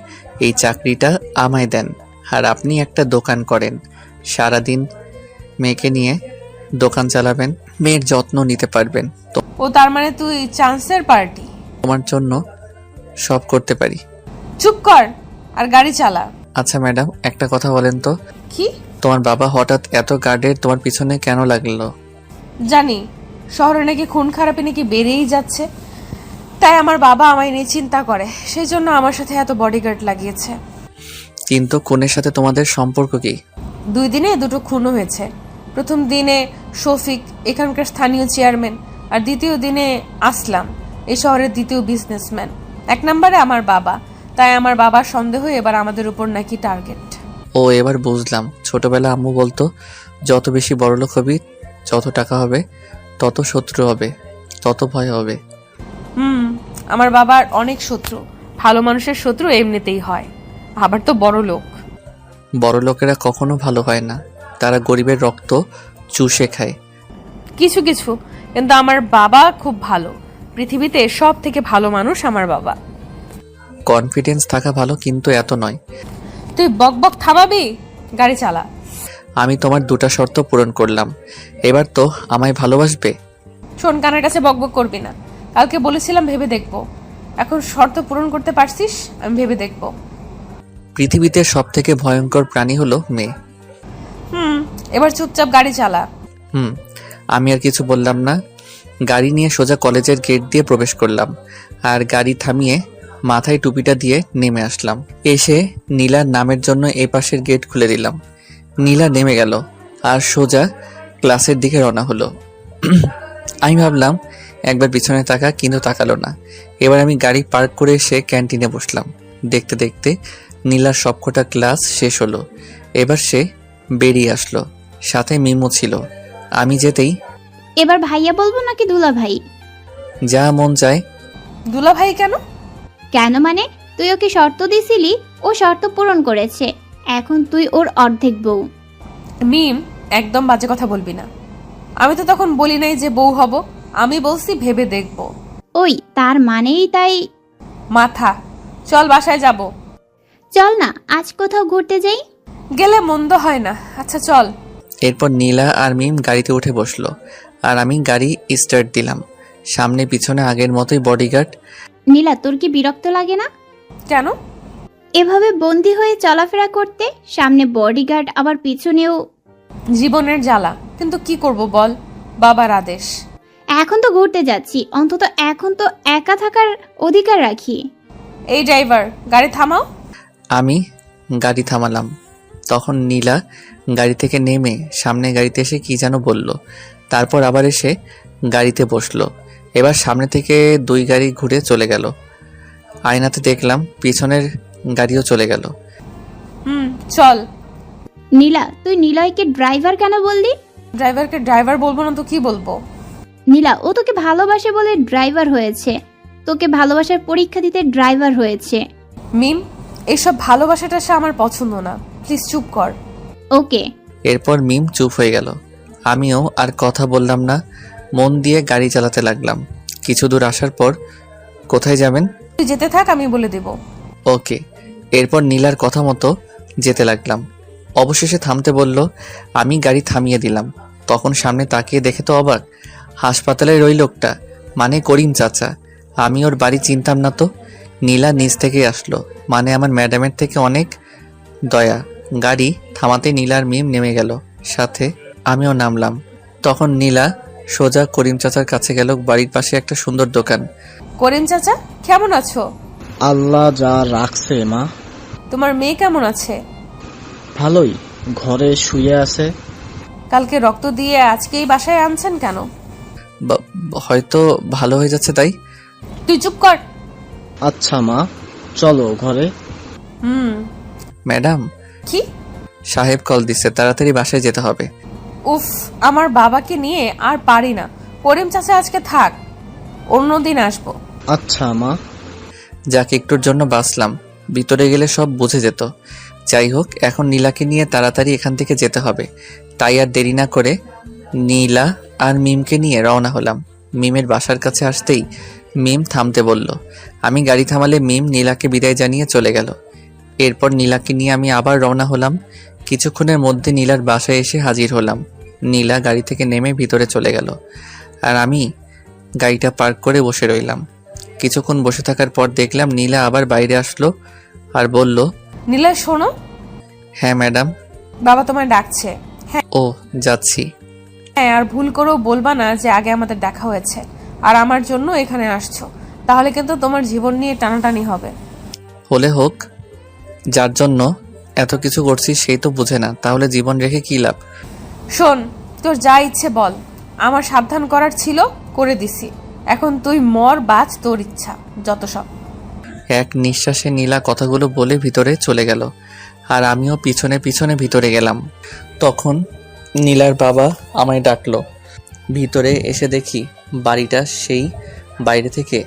[SPEAKER 1] এই চাকরিটা আমায় দেন, আর আপনি একটা দোকান করেন, সারাদিন মেয়েকে নিয়ে দোকান চালাবেন, মেয়ের যত্ন নিতে পারবেন। তো
[SPEAKER 2] ও তার মানে তুই চান্সের পার্টি?
[SPEAKER 1] তোমার জন্য সব করতে পারি।
[SPEAKER 2] চুপ কর আর গাড়ি চালা।
[SPEAKER 1] আচ্ছা ম্যাডাম, একটা কথা বলেন তো,
[SPEAKER 2] কি?
[SPEAKER 1] তোমার বাবা হঠাৎ এত গার্ডের তোমার পিছনে কেন লাগলো?
[SPEAKER 2] জানি শহরে নাকি খুন খারাপি নাকি বেড়েই যাচ্ছে, তাই আমার বাবা আমায় নিয়ে চিন্তা করে, সেই জন্য আমার সাথে এত বডিগার্ড লাগিয়েছে।
[SPEAKER 1] কিন্তু খুনের সাথে তোমাদের সম্পর্ক কি?
[SPEAKER 2] 2 দিনে 2টো খুনও হয়েছে। প্রথম দিনে শফিক, এখানকার স্থানীয় চেয়ারম্যান, আর দ্বিতীয় দিনে আসলাম, এই শহরের দ্বিতীয় বিজনেসম্যান। 1 নম্বরে আমার বাবা, তাই আমার বাবার সন্দেহ এবার আমাদের উপর নাকি টার্গেট।
[SPEAKER 1] ও, এবার বুঝলাম। ছোটবেলা আম্মু বলতো যত বেশি বড়লোক হবি, যত টাকা হবে, তত শত্রু হবে, তত ভয় হবে।
[SPEAKER 2] আমার বাবার অনেক শত্রু। ভালো মানুষের শত্রু এমনিতেই হয়, আবার তো বড় লোক।
[SPEAKER 1] বড় লোকেরা কখনো ভালো হয় না, তারা গরিবের রক্ত চুষে খায়।
[SPEAKER 2] কিছু কিছু, কিন্তু আমার বাবা খুব ভালো। পৃথিবীতে সব থেকে ভালো মানুষ আমার বাবা।
[SPEAKER 1] কনফিডেন্স থাকা ভালো, কিন্তু এত নয়।
[SPEAKER 2] তুই বক বক থামাবি? গাড়ি চালা।
[SPEAKER 1] আমি তোমার 2টা শর্ত পূরণ করলাম, এবার তো আমায় ভালোবাসবে?
[SPEAKER 2] শোন, কানের কাছে বকবক করবি না। কালকে বলেছিলাম ভেবে দেখবো, এখন শর্ত পূরণ করতে পারছিস, আমি ভেবে দেখবো।
[SPEAKER 1] পৃথিবীতে সব থেকে ভয়ঙ্কর প্রাণী হলো মেয়ে।
[SPEAKER 2] এবার চুপচাপ গাড়ি চালা।
[SPEAKER 1] আমি আর কিছু বললাম না। গাড়ি নিয়ে সোজা কলেজের গেট দিয়ে প্রবেশ করলাম আর গাড়ি থামিয়ে মাথায় টুপিটা দিয়ে নেমে আসলাম। এসে নীলার নামের জন্য এ পাশের গেট খুলে দিলাম। নীলা নেমে গেল আর সোজা ক্লাসের দিকে রওনা হলো। আমি ভাবলাম একবার পিছনে তাকা, কিন্তু তাকালো না। এবার আমি গাড়ি পার্ক করে এসে ক্যান্টিনে বসলাম। দেখতে দেখতে নীলার সবকটা ক্লাস শেষ হলো। এবার সে বেরিয়ে আসলো, সাথে মিমও ছিল। আমি যেতেই,
[SPEAKER 3] এবার ভাইয়া বলবো নাকি দুলা ভাই?
[SPEAKER 1] যা মন চায়।
[SPEAKER 2] দুলা ভাই কেন?
[SPEAKER 3] কেন মানে, তুই ওকে শর্ত দিছিলি, ও শর্ত পূরণ করেছে, এখন তুই ওর অর্ধেক বউ।
[SPEAKER 2] মিম, একদম বাজে কথা বলবি না। আমি তো তখন বলি নাই যে বউ হব, আমি বলছি ভেবে দেখবো।
[SPEAKER 3] ওই তার মানেই তাই।
[SPEAKER 2] মাথা, চল বাসায় যাব।
[SPEAKER 3] চল না আজ কোথাও ঘুরতে যাই।
[SPEAKER 2] গেলে মন্দ হয় না। আচ্ছা চল।
[SPEAKER 1] এরপর নীলা আর মিম গাড়িতে উঠে বসলো আর আমি গাড়ি স্টার্ট দিলাম। সামনে পিছনে আগের মতোই বডিগার্ড।
[SPEAKER 3] নীলা, তোর কি বিরক্ত লাগে না
[SPEAKER 2] কেন?
[SPEAKER 3] এভাবে বন্দি হয়ে চলাফেরা করতে? সামনে বডিগার্ড, আবার পিছনেও।
[SPEAKER 2] জীবনের জ্বালা, কিন্তু কি করব বল, বাবার আদেশ।
[SPEAKER 3] এখন তো ঘুরতে যাচ্ছি, অন্তত এখন তো একা থাকার অধিকার রাখি।
[SPEAKER 2] এই ড্রাইভার, গাড়ি থামাও।
[SPEAKER 1] আমি গাড়ি থামালাম। তখন নীলা গাড়ি থেকে নেমে সামনে গাড়িতে এসে কি যেন বলল, তারপর আবার এসে গাড়িতে বসলো। এবার সামনে থেকে 2 গাড়ি ঘুরে চলে গেল। আয়নাতে দেখলাম পিছনের গাড়িও চলে গেল।
[SPEAKER 2] চল।
[SPEAKER 3] নীলা, তুই নিলয়কে ড্রাইভার কেন বললি?
[SPEAKER 2] ড্রাইভারকে ড্রাইভার বলবো না তো কি বলবো?
[SPEAKER 3] নীলা, ও তোকে ভালোবাসে বলে ড্রাইভার হয়েছে, তোকে ভালোবাসার পরীক্ষা দিতে ড্রাইভার হয়েছে।
[SPEAKER 2] মিম, এইসব ভালোবাসাটা সে আমার পছন্দ না, প্লিজ চুপ কর।
[SPEAKER 3] ওকে।
[SPEAKER 1] এরপর মিম চুপ হয়ে গেল। আমিও আর কথা বললাম না, মন দিয়ে গাড়ি চালাতে লাগলাম। কিছু দূর আসার পর, কোথায় যাবেন?
[SPEAKER 2] তুই যেতে থাক, আমি বলে দেব।
[SPEAKER 1] ওকে। এরপর নীলার কথা মতো যেতে লাগলাম। অবশেষে থামতে বলল, আমি গাড়ি থামিয়ে দিলাম। তখন সামনে তাকিয়ে দেখে তো অবাক, হাসপাতালের ওই লোকটা, মানে করিম চাচা। আমি ওর বাড়ি চিনতাম না তো। নীলা নিচ থেকে আসলো, মানে আমার ম্যাডামের থেকে অনেক দয়া। গাড়ি থামাতে নীলার মিম নেমে গেল, সাথে আমিও নামলাম। তখন নীলা সোজা করিম চাচার কাছে গেল। বাড়ির পাশে একটা সুন্দর দোকান।
[SPEAKER 2] করিম চাচা, কেমন আছো?
[SPEAKER 5] আল্লাহ যা রাখছে মা।
[SPEAKER 2] তোমার মেয়ে কেমন আছে?
[SPEAKER 5] ভালোই, ঘরে শুয়ে আছে।
[SPEAKER 2] কালকে রক্ত দিয়ে আজকেই বাসায় আনছেন কেন?
[SPEAKER 1] হয়তো ভালো হয়ে যাচ্ছে তাই।
[SPEAKER 2] তুই চুপ কর।
[SPEAKER 5] আচ্ছা মা, চলো ঘরে।
[SPEAKER 1] ম্যাডাম,
[SPEAKER 2] কি?
[SPEAKER 1] সাহেব কল দিচ্ছে, তাড়াতাড়ি বাসায় যেতে হবে।
[SPEAKER 2] উফ, আমার বাবাকে নিয়ে আর পারি না। করিম চাচা আজকে থাক, অন্যদিন আসবো।
[SPEAKER 5] আচ্ছা মা।
[SPEAKER 1] যাক, একটুর জন্য বাঁচলাম, ভিতরে গেলে সব বুঝে যেত। যাই হোক, এখন নীলাকে নিয়ে তাড়াতাড়ি এখান থেকে যেতে হবে। তাই আর দেরি না করে নীলা আর মিমকে নিয়ে রওনা হলাম। মিমের বাসার কাছে আসতেই মিম থামতে বলল। আমি গাড়ি থামালে মিম নীলাকে বিদায় জানিয়ে চলে গেল। এরপর নীলাকে নিয়ে আমি আবার রওনা হলাম। কিছুক্ষণের মধ্যে নীলার বাসায় এসে হাজির হলাম। নীলা গাড়ি থেকে নেমে ভিতরে চলে গেল আর আমি গাড়িটা পার্ক করে বসে রইলাম। কিছুক্ষণ বসে থাকার পর দেখলাম নীলা আবার বাইরে আসলো আর বলল,
[SPEAKER 2] নীলা শোনো।
[SPEAKER 1] হ্যাঁ ম্যাডাম।
[SPEAKER 2] বাবা তোমায় ডাকছে।
[SPEAKER 1] ও, যাচ্ছি।
[SPEAKER 2] হ্যাঁ, আর ভুল করেও বলবা না যে আগে আমাদের দেখা হয়েছে আর আমার জন্য এখানে আসছো, তাহলে কিন্তু তোমার জীবন নিয়ে টানাটানি হবে।
[SPEAKER 1] হলে হোক, যার জন্য এত কিছু করছি সেই তো বুঝে না, তাহলে জীবন রেখে কি লাভ?
[SPEAKER 2] শোন, তোর যা ইচ্ছে বল, আমার সাবধান করার ছিল, করে দিছি। এখন তুই মর বাঁচ, তোর ইচ্ছা, যত সব।
[SPEAKER 1] এক নিঃশ্বাসে নীলা কথাগুলো বলে ভিতরে চলে গেল আর আমিও পিছনে পিছনে ভিতরে গেলাম। তখন নীলার বাবা আমায় ডাকলো। ভিতরে এসে দেখি বাড়িটা সেই বাইরে থেকে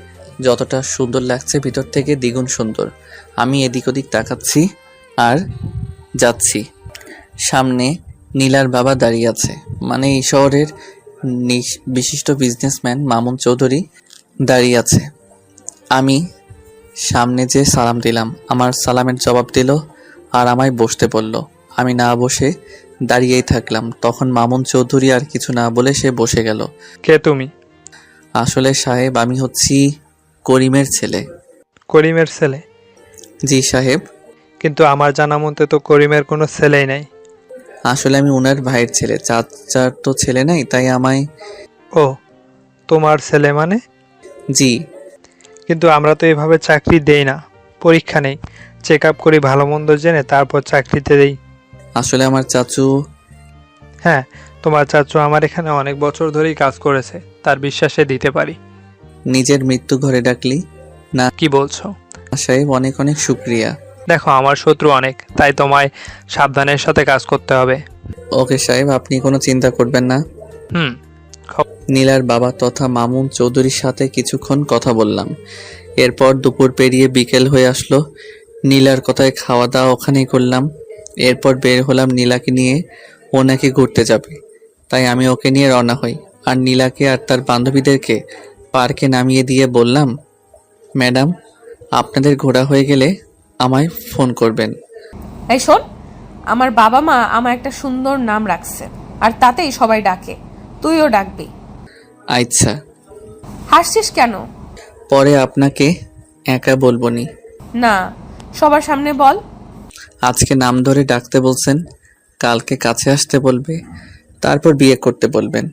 [SPEAKER 1] যতটা সুন্দর লাগছে ভিতর থেকে দ্বিগুণ সুন্দর। আমি এদিক ওদিক তাকাচ্ছি আর যাচ্ছি। সামনে নীলার বাবা দাঁড়িয়ে আছে, মানে এই শহরের বিশিষ্ট বিজনেসম্যান মামুন চৌধুরী দাঁড়িয়ে আছে। আমি সামনে যে সালাম দিলাম, আমার সালামের জবাব দিল আর আমায় বসতে বলল। আমি না বসে দাঁড়িয়েই থাকলাম। তখন মামুন চৌধুরী আর কিছু না বলে সে বসে গেল।
[SPEAKER 6] কে তুমি?
[SPEAKER 1] আসলে সাহেব, আমি হচ্ছি করিমের ছেলে।
[SPEAKER 7] করিমের ছেলে?
[SPEAKER 1] জি সাহেব।
[SPEAKER 7] কিন্তু আমার জানা মতে তো করিমের কোনো ছেলেই নাই।
[SPEAKER 1] আসলে আমি ওনার ভাইয়ের ছেলে, চাচার তো ছেলে নাই, তাই আমায়।
[SPEAKER 7] ও, তোমার ছেলে মানে?
[SPEAKER 1] জি।
[SPEAKER 7] কিন্তু আমরা তো এভাবে চাকরি দেই না, পরীক্ষা নেই, চেক আপ করি, ভালো মন্দ জেনে তারপর চাকরিতে দেই।
[SPEAKER 1] আসলে আমার চাচু।
[SPEAKER 7] হ্যাঁ, তোমার চাচু আমার এখানে অনেক বছর ধরেই কাজ করেছে, তার বিশ্বাসে দিতে পারি।
[SPEAKER 1] নিজের মৃত্যু ঘরে ডাকলি?
[SPEAKER 7] কি বলছো?
[SPEAKER 1] সাহেব, অনেক অনেক শুক্রিয়া।
[SPEAKER 7] দেখো, আমার শত্রু অনেক, তাই তোমায় সাবধানের সাথে কাজ করতে হবে।
[SPEAKER 1] ওকে সাহেব, আপনি কোনো চিন্তা করবেন না।
[SPEAKER 7] হুম।
[SPEAKER 1] নীলার বাবা তথা মামুন চৌধুরীর সাথে কিছুক্ষণ কথা বললাম। এরপর দুপুর পেরিয়ে বিকেল হয়ে আসলো। নীলার কথায় খাওয়া দাওয়া ওখানেই করলাম। এরপর বের হলাম নীলাকে নিয়ে। ও নাকি ঘুরতে যাবে, তাই আমি ওকে নিয়ে রওনা হই। আর নীলাকে আর তার বান্ধবীদেরকে পার্কে নামিয়ে দিয়ে বললাম, ম্যাডাম, আপনাদের ঘোরা হয়ে গেলে আমায় ফোন করবেন।
[SPEAKER 2] এই শোন, আমার বাবা মা আমার একটা সুন্দর নাম রাখছে, আর তাতেই সবাই ডাকে, তুইও ডাকবি।
[SPEAKER 1] আচ্ছা।
[SPEAKER 2] হাসছিস কেন?
[SPEAKER 1] পরে আপনাকে একা বলবো নি।
[SPEAKER 2] না, সবার সামনে বল।
[SPEAKER 1] আজকে নাম ধরে ডাকতে বলছেন, কালকে কাছে আসতে বলবে, তারপর বিয়ে করতে বলবেন।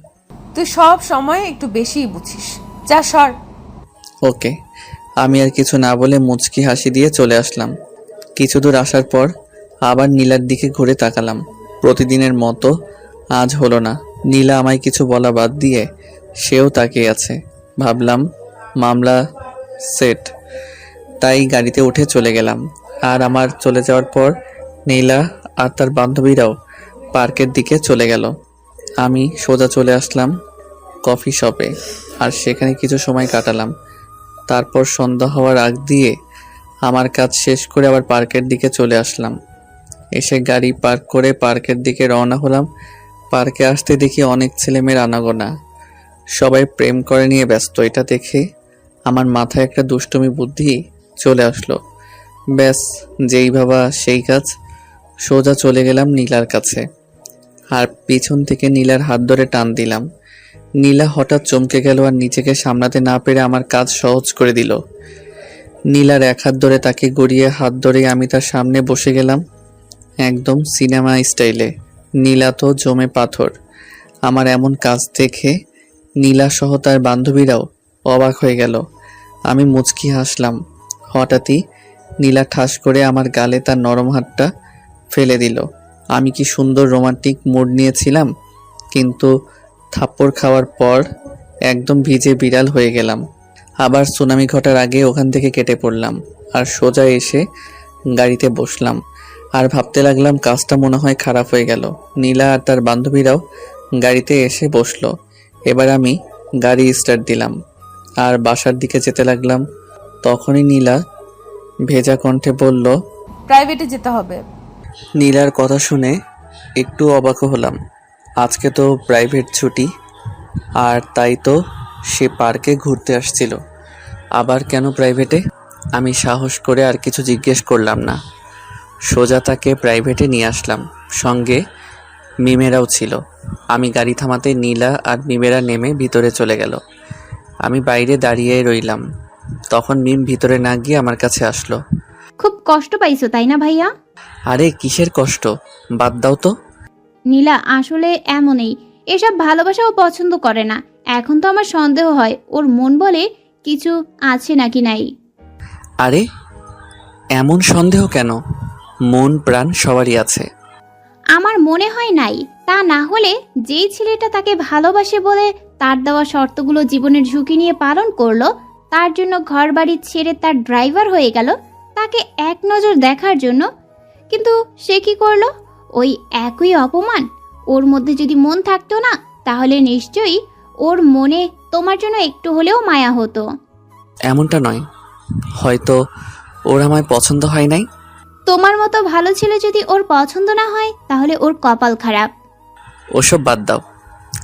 [SPEAKER 2] তুই সব সময় একটু বেশিই বুঝিস। যা সর।
[SPEAKER 1] ওকে। আমি আর কিছু না বলে মুচকি হাসি দিয়ে চলে আসলাম। কিছু দূর আসার পর আবার নীলার দিকে ঘুরে তাকালাম। প্রতিদিনের মতো আজ হলো না। নীলা আমায় কিছু বলা বাদ দিয়ে সেও তাকিয়ে আছে। ভাবলাম মামলা সেট, তাই গাড়িতে উঠে চলে গেলাম। আর আমার চলে যাওয়ার পর নীলা আর তার বান্ধবীরাও পার্কের দিকে চলে গেল। আমি সোজা চলে আসলাম কফি শপে, আর সেখানে কিছু সময় কাটালাম। তারপর সন্ধ্যা হওয়ার আগ দিয়ে আমার কাজ শেষ করে আবার পার্কের দিকে চলে আসলাম। এসে গাড়ি পার্ক করে পার্কের দিকে রওনা হলাম। পার্কে আসতে দেখি অনেক ছেলেমেয়ের আনাগোনা, সবাই প্রেম করে নিয়ে ব্যস্ত। এটা দেখে আমার মাথায় একটা দুষ্টুমি বুদ্ধি চলে আসলো। ব্যাস, যেই ভাবা সেই কাজ। সোজা চলে গেলাম নীলার কাছে, আর পিছন থেকে নীলার হাত ধরে টান দিলাম। নীলা হঠাৎ চমকে গেল আর নিজেকে সামলাতে না পেরে আমার কাজ সহজ করে দিল। নীলার এক হাত ধরে তাকে গড়িয়ে হাত ধরে আমি তার সামনে বসে গেলাম, একদম সিনেমা স্টাইলে। নীলা তো জমে পাথর। আমার এমন কাজ দেখে নীলা সহ তার বান্ধবীরাও অবাক হয়ে গেল। আমি মুচকি হাসলাম। হঠাৎই নীলা ঠাস করে আমার গালে তার নরম হাতটা ফেলে দিল। আমি কি সুন্দর রোমান্টিক মুড নিয়েছিলাম, কিন্তু থাপ্পড় খাওয়ার পর একদম ভিজে বিড়াল হয়ে গেলাম। আবার সুনামি ঘটার আগে ওখান থেকে কেটে পড়লাম আর সোজা এসে গাড়িতে বসলাম। আর ভাবতে লাগলাম কাজটা মনে হয় খারাপ হয়ে গেল। নীলা আর তার বান্ধবীরাও গাড়িতে এসে বসলো। এবার আমি গাড়ি স্টার্ট দিলাম আর বাসার দিকে যেতে লাগলাম। তখনই নীলা ভেজা কণ্ঠে বলল,
[SPEAKER 2] প্রাইভেটে যেতে হবে।
[SPEAKER 1] নীলার কথা শুনে একটু অবাক হলাম। আজকে তো প্রাইভেট ছুটি, আর তাই তো সে পার্কে ঘুরতে আসছিল। আবার কেন প্রাইভেটে? আমি সাহস করে আর কিছু জিজ্ঞেস করলাম না, সোজা তাকে প্রাইভেটে নিয়ে আসলাম। সঙ্গে মিমেরাও ছিল। আমি গাড়ি থামাতে নীলা আর মিমেরা নেমে ভিতরে চলে গেল। আমি বাইরে দাঁড়িয়ে রইলাম। তখন মিম ভিতরে না গিয়ে আমার কাছে আসলো।
[SPEAKER 3] খুব কষ্ট পাইছো তাই না ভাইয়া?
[SPEAKER 1] আরে কিসের কষ্ট, বাদ দাও তো।
[SPEAKER 3] নীলা আসলে এমনই, এসব ভালোবাসাও পছন্দ করে না। এখন তো আমার সন্দেহ হয় ওর মন বলে কিছু আছে নাকি নাই।
[SPEAKER 1] আরে এমন সন্দেহ কেন? মন প্রাণ সবারই আছে।
[SPEAKER 3] আমার মনে হয় নাই। তা না হলে যেই ছেলেটা তাকে ভালোবাসে বলে তার দেওয়া শর্তগুলো জীবনের ঝুঁকি নিয়ে পালন করলো, তার জন্য ঘর বাড়ি ছেড়ে তার ড্রাইভার হয়ে গেল তাকে এক নজর দেখার জন্য, কিন্তু সে কি করলো? ওই একই অপমান। ওর মধ্যে যদি মন থাকতো না, তাহলে নিশ্চয়ই ওর মনে তোমার জন্য একটু হলেও মায়া হতো।
[SPEAKER 1] এমনটা নয়, হয়তো ওর আমায় পছন্দ হয় নাই।
[SPEAKER 3] তোমার মতো ভালো ছেলে যদি ওর পছন্দ না হয়, তাহলে ওর কপাল খারাপ।
[SPEAKER 1] ওসব বাদ দাও,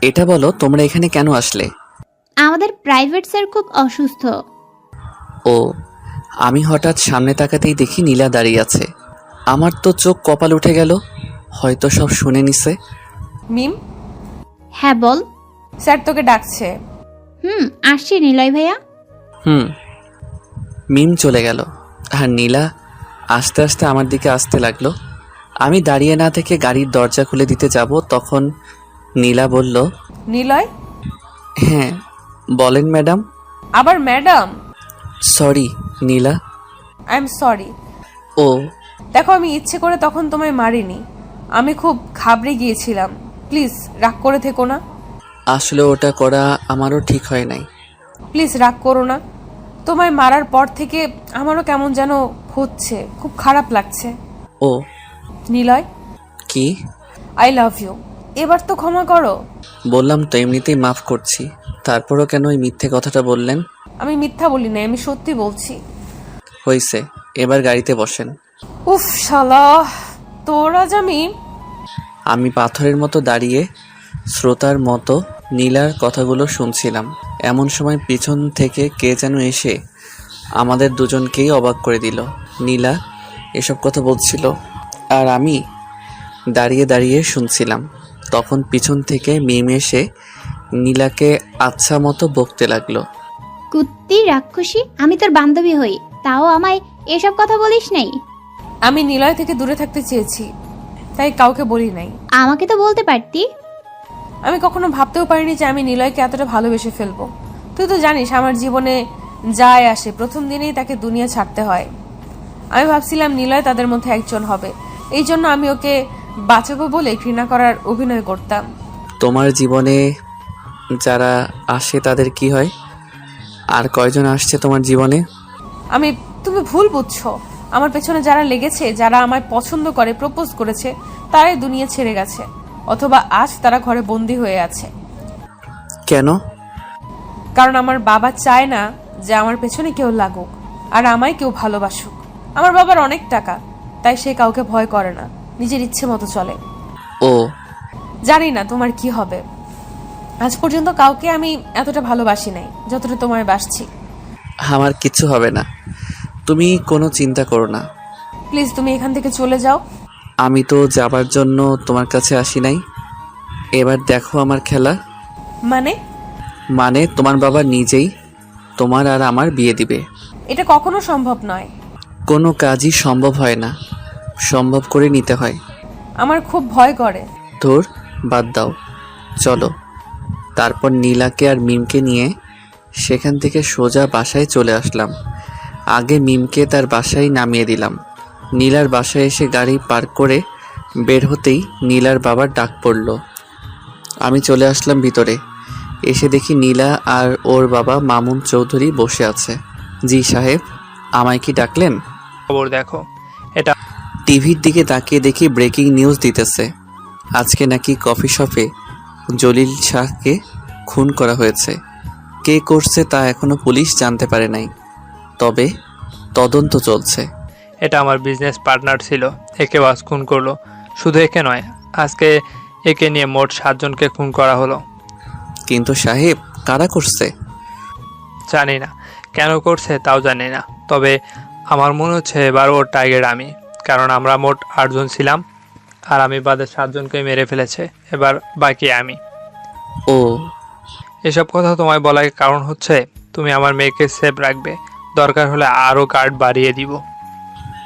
[SPEAKER 1] এটা বলো তোমরা এখানে কেন আসলে?
[SPEAKER 3] আমাদের প্রাইভেট স্যার খুব অসুস্থ।
[SPEAKER 1] ও, আমি হঠাৎ সামনে তাকাতেই দেখি নীলা দাঁড়িয়ে আছে। আমার তো চোখ কপাল উঠে গেল, হয়তো সব শুনে নিছে।
[SPEAKER 2] মিম,
[SPEAKER 3] হ্যাঁ বল।
[SPEAKER 2] স্যার তোকে ডাকছে।
[SPEAKER 3] আসছি নিলয় ভাইয়া।
[SPEAKER 1] হুম। মিম চলে গেল আর নীলা আস্তে আস্তে আমার দিকে আসতে লাগলো। আমি দাঁড়িয়ে না থেকে গাড়ির দরজা খুলে দিতে যাব, তখন নীলা বলল,
[SPEAKER 2] নিলয়?
[SPEAKER 1] হ্যাঁ বলেন ম্যাডাম।
[SPEAKER 2] আবার madam?
[SPEAKER 1] Sorry Nila.
[SPEAKER 2] I am sorry.
[SPEAKER 1] ও
[SPEAKER 2] দেখো, আমি ইচ্ছে করে তখন তোমায় মারিনি, আমি খুব ঘাবড়ে গিয়েছিলাম। প্লিজ রাগ করে থেকো না।
[SPEAKER 1] আসলে ওটা করা আমারও ঠিক হয় নাই।
[SPEAKER 2] প্লিজ রাগ করো না। তোমায় মারার পর থেকে আমারও কেমন যেন হচ্ছে, খুব খারাপ লাগছে।
[SPEAKER 1] ও
[SPEAKER 2] নিলয়,
[SPEAKER 1] কি?
[SPEAKER 2] I love you. এবার তো ক্ষমা করো।
[SPEAKER 1] বললাম তো এমনিতেই মাফ করছি, তারপরও কেন ওই মিথ্যে কথাটা বললেন?
[SPEAKER 2] আমি মিথ্যা বলি না, আমি সত্যি বলছি।
[SPEAKER 1] হইছে, এবার গাড়িতে বসেন।
[SPEAKER 2] উফ শালা, তোর আজ
[SPEAKER 1] আমি পাথরের মতো দাঁড়িয়ে শ্রোতার মতো নীলার কথাগুলো শুনছিলাম। এমন সময় পিছন থেকে কে যেন এসে আমাদের দুজনকেই অবাক করে দিল। নীলা এসব কথা বলছিল আর আমি দাঁড়িয়ে দাঁড়িয়ে শুনছিলাম। তখন পিছন থেকে মিম এসে নীলাকে আচ্ছা মতো বকতে লাগলো।
[SPEAKER 3] কুত্তি রাক্ষসী, আমি তোর বান্ধবী হই, তাও আমায় এসব কথা বলিস নাই।
[SPEAKER 2] আমি নিলয় থেকে দূরে থাকতে চেয়েছি, তাই কাউকে বলি নাই।
[SPEAKER 3] আমাকে তো বলতে পারতি।
[SPEAKER 2] আমি কখনো ভাবতেও পারিনি যে আমি নিলয়কে এতটা ভালোবেসে ফেলবো। তুই তো জানিস আমার জীবনে যায় আসে প্রথম দিনেই তাকে দুনিয়া ছাড়তে হয়। আমি ভাবছিলাম নিলয় তাদের মধ্যে একজন হবে, এই জন্য আমি ওকে বাঁচাবো বলে ঘৃণা করার অভিনয় করতাম।
[SPEAKER 1] তোমার জীবনে যারা আসে তাদের কি হয়? আর কয়জন আসছে তোমার জীবনে?
[SPEAKER 2] তুমি ভুল বুঝছো। আমার পেছনে যারা লেগেছে, যারা আমায় পছন্দ করে, প্রপোজ করেছে, তারাই দুনিয়া ছেড়ে গেছে, অথবা আজ তারা ঘরে বন্দি হয়ে আছে।
[SPEAKER 1] কেন?
[SPEAKER 2] কারণ আমার বাবা চায় না যে আমার পেছনে কেউ লাগুক আর আমায় কেউ ভালোবাসুক। আমার বাবার অনেক টাকা, তাই সে কাউকে ভয় করে না, নিজের ইচ্ছে মতো চলে।
[SPEAKER 1] ও
[SPEAKER 2] জানি না তোমার কি হবে। আজ পর্যন্ত কাউকে আমি এতটা ভালোবাসি নাই যতটা তোমায় বাসছি।
[SPEAKER 1] আমার কিচ্ছু হবে না, তুমি কোনো চিন্তা করো না।
[SPEAKER 2] প্লিজ তুমি এখান থেকে চলে যাও।
[SPEAKER 1] আমি তো যাবার জন্য তোমার কাছে আসি নাই। এবার দেখো আমার খেলা। মানে তোমার বাবা নিজেই তোমার আর আমার বিয়ে দিবে।
[SPEAKER 2] এটা কখনো সম্ভব নয়।
[SPEAKER 1] কোনো কাজই সম্ভব হয় না, সম্ভব করে নিতে হয়।
[SPEAKER 2] আমার খুব ভয় করে।
[SPEAKER 1] ধুর, বাদ দাও, চলো। তারপর নীলাকে আর মিমকে নিয়ে সেখান থেকে সোজা বাসায় চলে আসলাম। আগে মিমকে তার বাসায় নামিয়ে দিলাম। নীলার বাসায় এসে গাড়ি পার্ক করে বের হতেই নীলার বাবার ডাক পড়ল। আমি চলে আসলাম ভিতরে। এসে দেখি নীলা আর ওর বাবা মামুন চৌধুরী বসে আছে। জি সাহেব, আমায় কি ডাকলেন?
[SPEAKER 7] খবর দেখো, এটা
[SPEAKER 1] টিভির দিকে তাকিয়ে দেখি ব্রেকিং নিউজ দিতেছে। আজকে নাকি কফি শপে জলিল শাহকে খুন করা হয়েছে। কে করছে তা এখনো পুলিশ জানতে পারে নাই, তবে তদন্ত চলছে।
[SPEAKER 7] এটা আমার বিজনেস পার্টনার ছিল, একে বাস খুন করলো। শুধু একে নয়, আজকে একে নিয়ে মোট 7 জনকে খুন করা হলো।
[SPEAKER 1] কিন্তু সাহেব, কারা করছে?
[SPEAKER 7] জানি না, কেন করছে তাও জানি না, তবে আমার মনে হচ্ছে এবার ওর টার্গেট আমি, কারণ আমরা মোট 8 জন ছিলাম আর আমি বাদে 7 জনকে মেরে ফেলেছে, এবার বাকি আমি।
[SPEAKER 1] ও,
[SPEAKER 7] এসব কথা তোমায় বলার কারণ হচ্ছে তুমি আমার মেয়েকে সেফ রাখবে, দরকার হলে আরও গার্ড বাড়িয়ে দিব।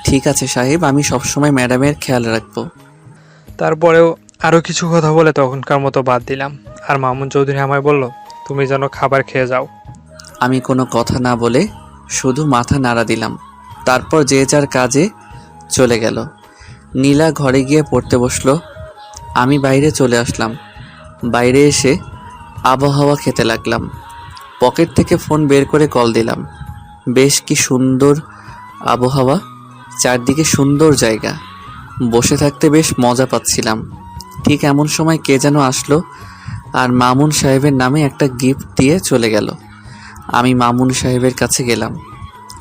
[SPEAKER 1] ঠিক আছে সাহেব, আমি সবসময় ম্যাডামের খেয়াল রাখবো।
[SPEAKER 7] তারপরেও আরও কিছু কথা বলে তখনকার মতো বাদ দিলাম। আর মামুন চৌধুরী আমায় বলল, তুমি যেন খাবার খেয়ে যাও।
[SPEAKER 1] আমি কোনো কথা না বলে শুধু মাথা নাড়া দিলাম। তারপর যে যার কাজে চলে গেল। নীলা ঘরে গিয়ে পড়তে বসলো। আমি বাইরে চলে আসলাম। বাইরে এসে আবহাওয়া খেতে লাগলাম। পকেট থেকে ফোন বের করে কল দিলাম। বেশ কি সুন্দর আবহাওয়া, চারদিকে সুন্দর জায়গা, বসে থাকতে বেশ মজা পাচ্ছিলাম। ঠিক এমন সময় কে যেন আসলো আর মামুন সাহেবের নামে একটা গিফট দিয়ে চলে গেল। আমি মামুন সাহেবের কাছে গেলাম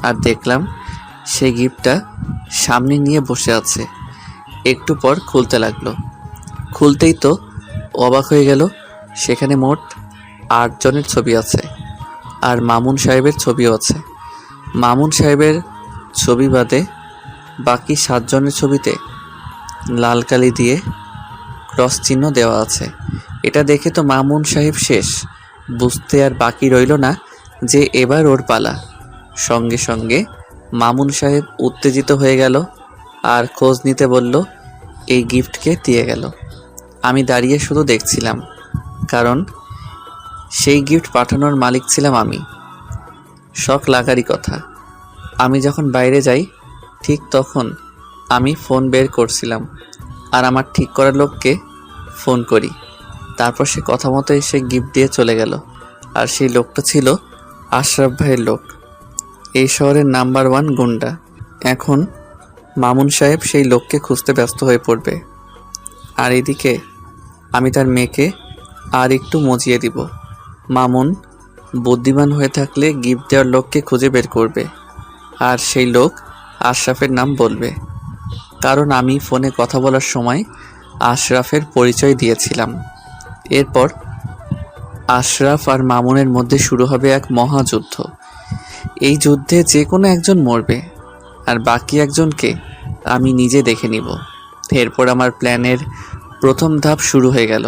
[SPEAKER 1] আর দেখলাম সেই গিফটটা সামনে নিয়ে বসে আছে। একটু পর খুলতে লাগলো। খুলতেই তো অবাক হয়ে গেল, সেখানে মোট 8 জনের ছবি আছে আর মামুন সাহেবের ছবিও আছে। মামুন সাহেবের ছবি বাদে বাকি 7 জনের ছবিতে লাল কালি দিয়ে ক্রস চিহ্ন দেওয়া আছে। এটা দেখে তো মামুন সাহেব শেষ। বুঝতে আর বাকি রইল না যে এবার ওর পালা। সঙ্গে সঙ্গে মামুন সাহেব উত্তেজিত হয়ে গেল আর খোঁজ নিতে বলল, এই গিফটকে দিয়ে গেল। আমি দাঁড়িয়ে শুধু দেখছিলাম, কারণ সেই গিফট পাঠানোর মালিক ছিলাম আমি। শখ লাগারই কথা। আমি যখন বাইরে যাই ঠিক তখন আমি ফোন বের করছিলাম আর আমার ঠিক করার লোককে ফোন করি। তারপর সে কথা মতো এসে গিফট দিয়ে চলে গেল। আর সেই লোকটা ছিল আশরাফ ভাইয়ের লোক, এই শহরের নাম্বার 1 গুন্ডা। এখন মামুন সাহেব সেই লোককে খুঁজতে ব্যস্ত হয়ে পড়বে, আর এদিকে আমি তার মেয়েকে আর একটু মজিয়ে দিব। মামুন বুদ্ধিমান হয়ে থাকলে গিফট দেওয়ার লোককে খুঁজে বের করবে, আর সেই লোক আশরাফের নাম বলবে, কারণ আমি ফোনে কথা বলার সময় আশরাফের পরিচয় দিয়েছিলাম। এরপর আশরাফ আর মামুনের মধ্যে শুরু হবে এক মহাযুদ্ধ। এই যুদ্ধে যে কোনো একজন মরবে, আর বাকি একজনকে আমি নিজে দেখে নিব। এরপর আমার প্ল্যানের প্রথম ধাপ শুরু হয়ে গেল।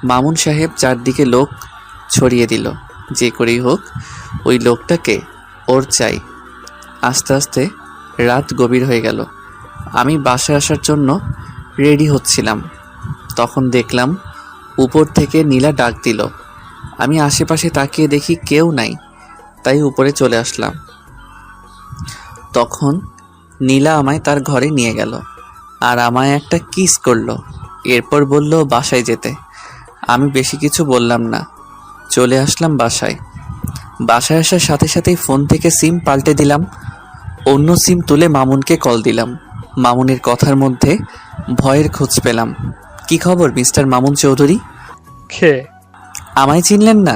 [SPEAKER 1] মামুন সাহেব চারদিকে লোক ছড়িয়ে দিল, যে করেই হোক ওই লোকটাকে ওর চাই। আস্তে আস্তে রাত গভীর হয়ে গেল। আমি বাসায় আসার জন্য রেডি হচ্ছিলাম, তখন দেখলাম উপর থেকে নীলা ডাক দিল। আমি আশেপাশে তাকিয়ে দেখি কেউ নাই, তাই উপরে চলে আসলাম। তখন নীলা আমায় তার ঘরে নিয়ে গেল আর আমায় একটা কিস করলো। এরপর বলল বাসায় যেতে। আমি বেশি কিছু বললাম না, চলে আসলাম বাসায়। বাসায় আসার সাথে সাথেই ফোন থেকে সিম পাল্টে দিলাম, অন্য সিম তুলে মামুনকে কল দিলাম। মামুনের কথার মধ্যে ভয়ের খোঁজ পেলাম। কি খবর মিস্টার মামুন চৌধুরী?
[SPEAKER 7] খে
[SPEAKER 1] আমায় চিনলেন না?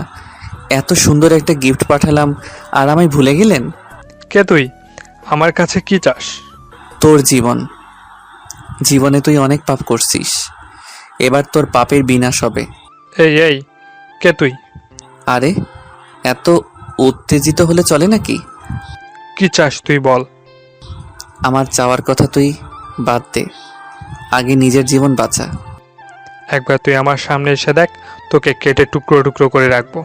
[SPEAKER 1] এত সুন্দর একটা গিফট পাঠালাম আর আমায় ভুলে গেলেন?
[SPEAKER 7] কে তুই? আমার কাছে কি চাস?
[SPEAKER 1] তোর জীবনে তুই অনেক পাপ করছিস, এবার তোর পাপের বিনাশ হবে।
[SPEAKER 7] এই কে তুই?
[SPEAKER 1] আরে এত উত্তেজিত হলে চলে নাকি?
[SPEAKER 7] কি চাস তুই বল।
[SPEAKER 1] আমার চাওয়ার কথা তুই বাদ দে, আগে নিজের জীবন বাঁচা।
[SPEAKER 7] একবার তুই আমার সামনে এসে দেখ, তোকে কেটে টুকরো টুকরো করে রাখবো।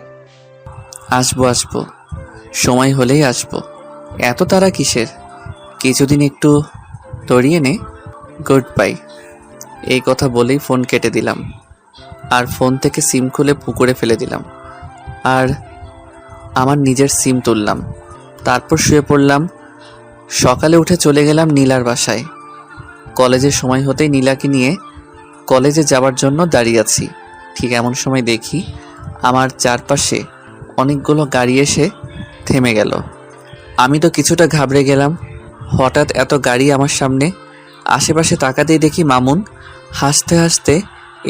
[SPEAKER 1] আসবো, সময় হলেই আসবো। এত তাড়া কিসের? কিছুদিন একটু তরিয়ে নে। Good bye. এই কথা বলেই ফোন কেটে দিলাম আর ফোন থেকে সিম খুলে পুকুরে ফেলে দিলাম আর আমার নিজের সিম তুললাম। তারপর শুয়ে পড়লাম। সকালে উঠে চলে গেলাম নীলার বাসায়। কলেজের সময় হতেই নীলাকে নিয়ে কলেজে যাওয়ার জন্য দাঁড়িয়ে আছি। ঠিক এমন সময় দেখি আমার চারপাশে অনেকগুলো গাড়ি এসে থেমে গেল। আমি তো কিছুটা ঘাবড়ে গেলাম, হঠাৎ এত গাড়ি আমার সামনে। আশেপাশে তাকাতেই দেখি মামুন হাসতে হাসতে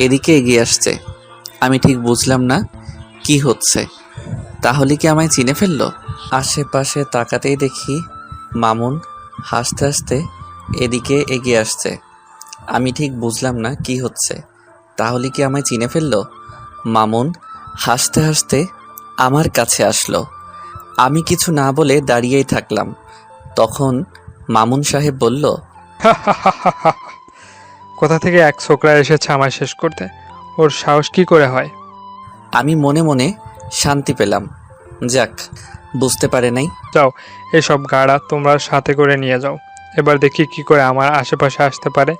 [SPEAKER 1] এদিকে এগিয়ে আসছে। আমি ঠিক বুঝলাম না কি হচ্ছে। তাহলে কি আমায় চিনে ফেললো? আশেপাশে তাকাতেই দেখি মামুন হাসতে হাসতে এদিকে এগিয়ে আসছে। আমি ঠিক বুঝলাম না কি হচ্ছে। তাহলে কি আমায় চিনে ফেললো? মামুন হাসতে হাসতে আমার কাছে আসলো। আমি কিছু না বলে দাঁড়িয়েই থাকলাম। তখন মামুন সাহেব বলল,
[SPEAKER 7] কোথা থেকে এক ছোকরা এসেছে আমায় শেষ করতে? ওর সাহস কি করে হয়?
[SPEAKER 1] আমি মনে মনে শান্তি পেলাম। যাক, বুঝতে পারে নাই।
[SPEAKER 7] যাও, এসব গাড়া তোমরা সাথে করে নিয়ে যাও। এবার দেখি কি করে আমার আশেপাশে আসতে পারে।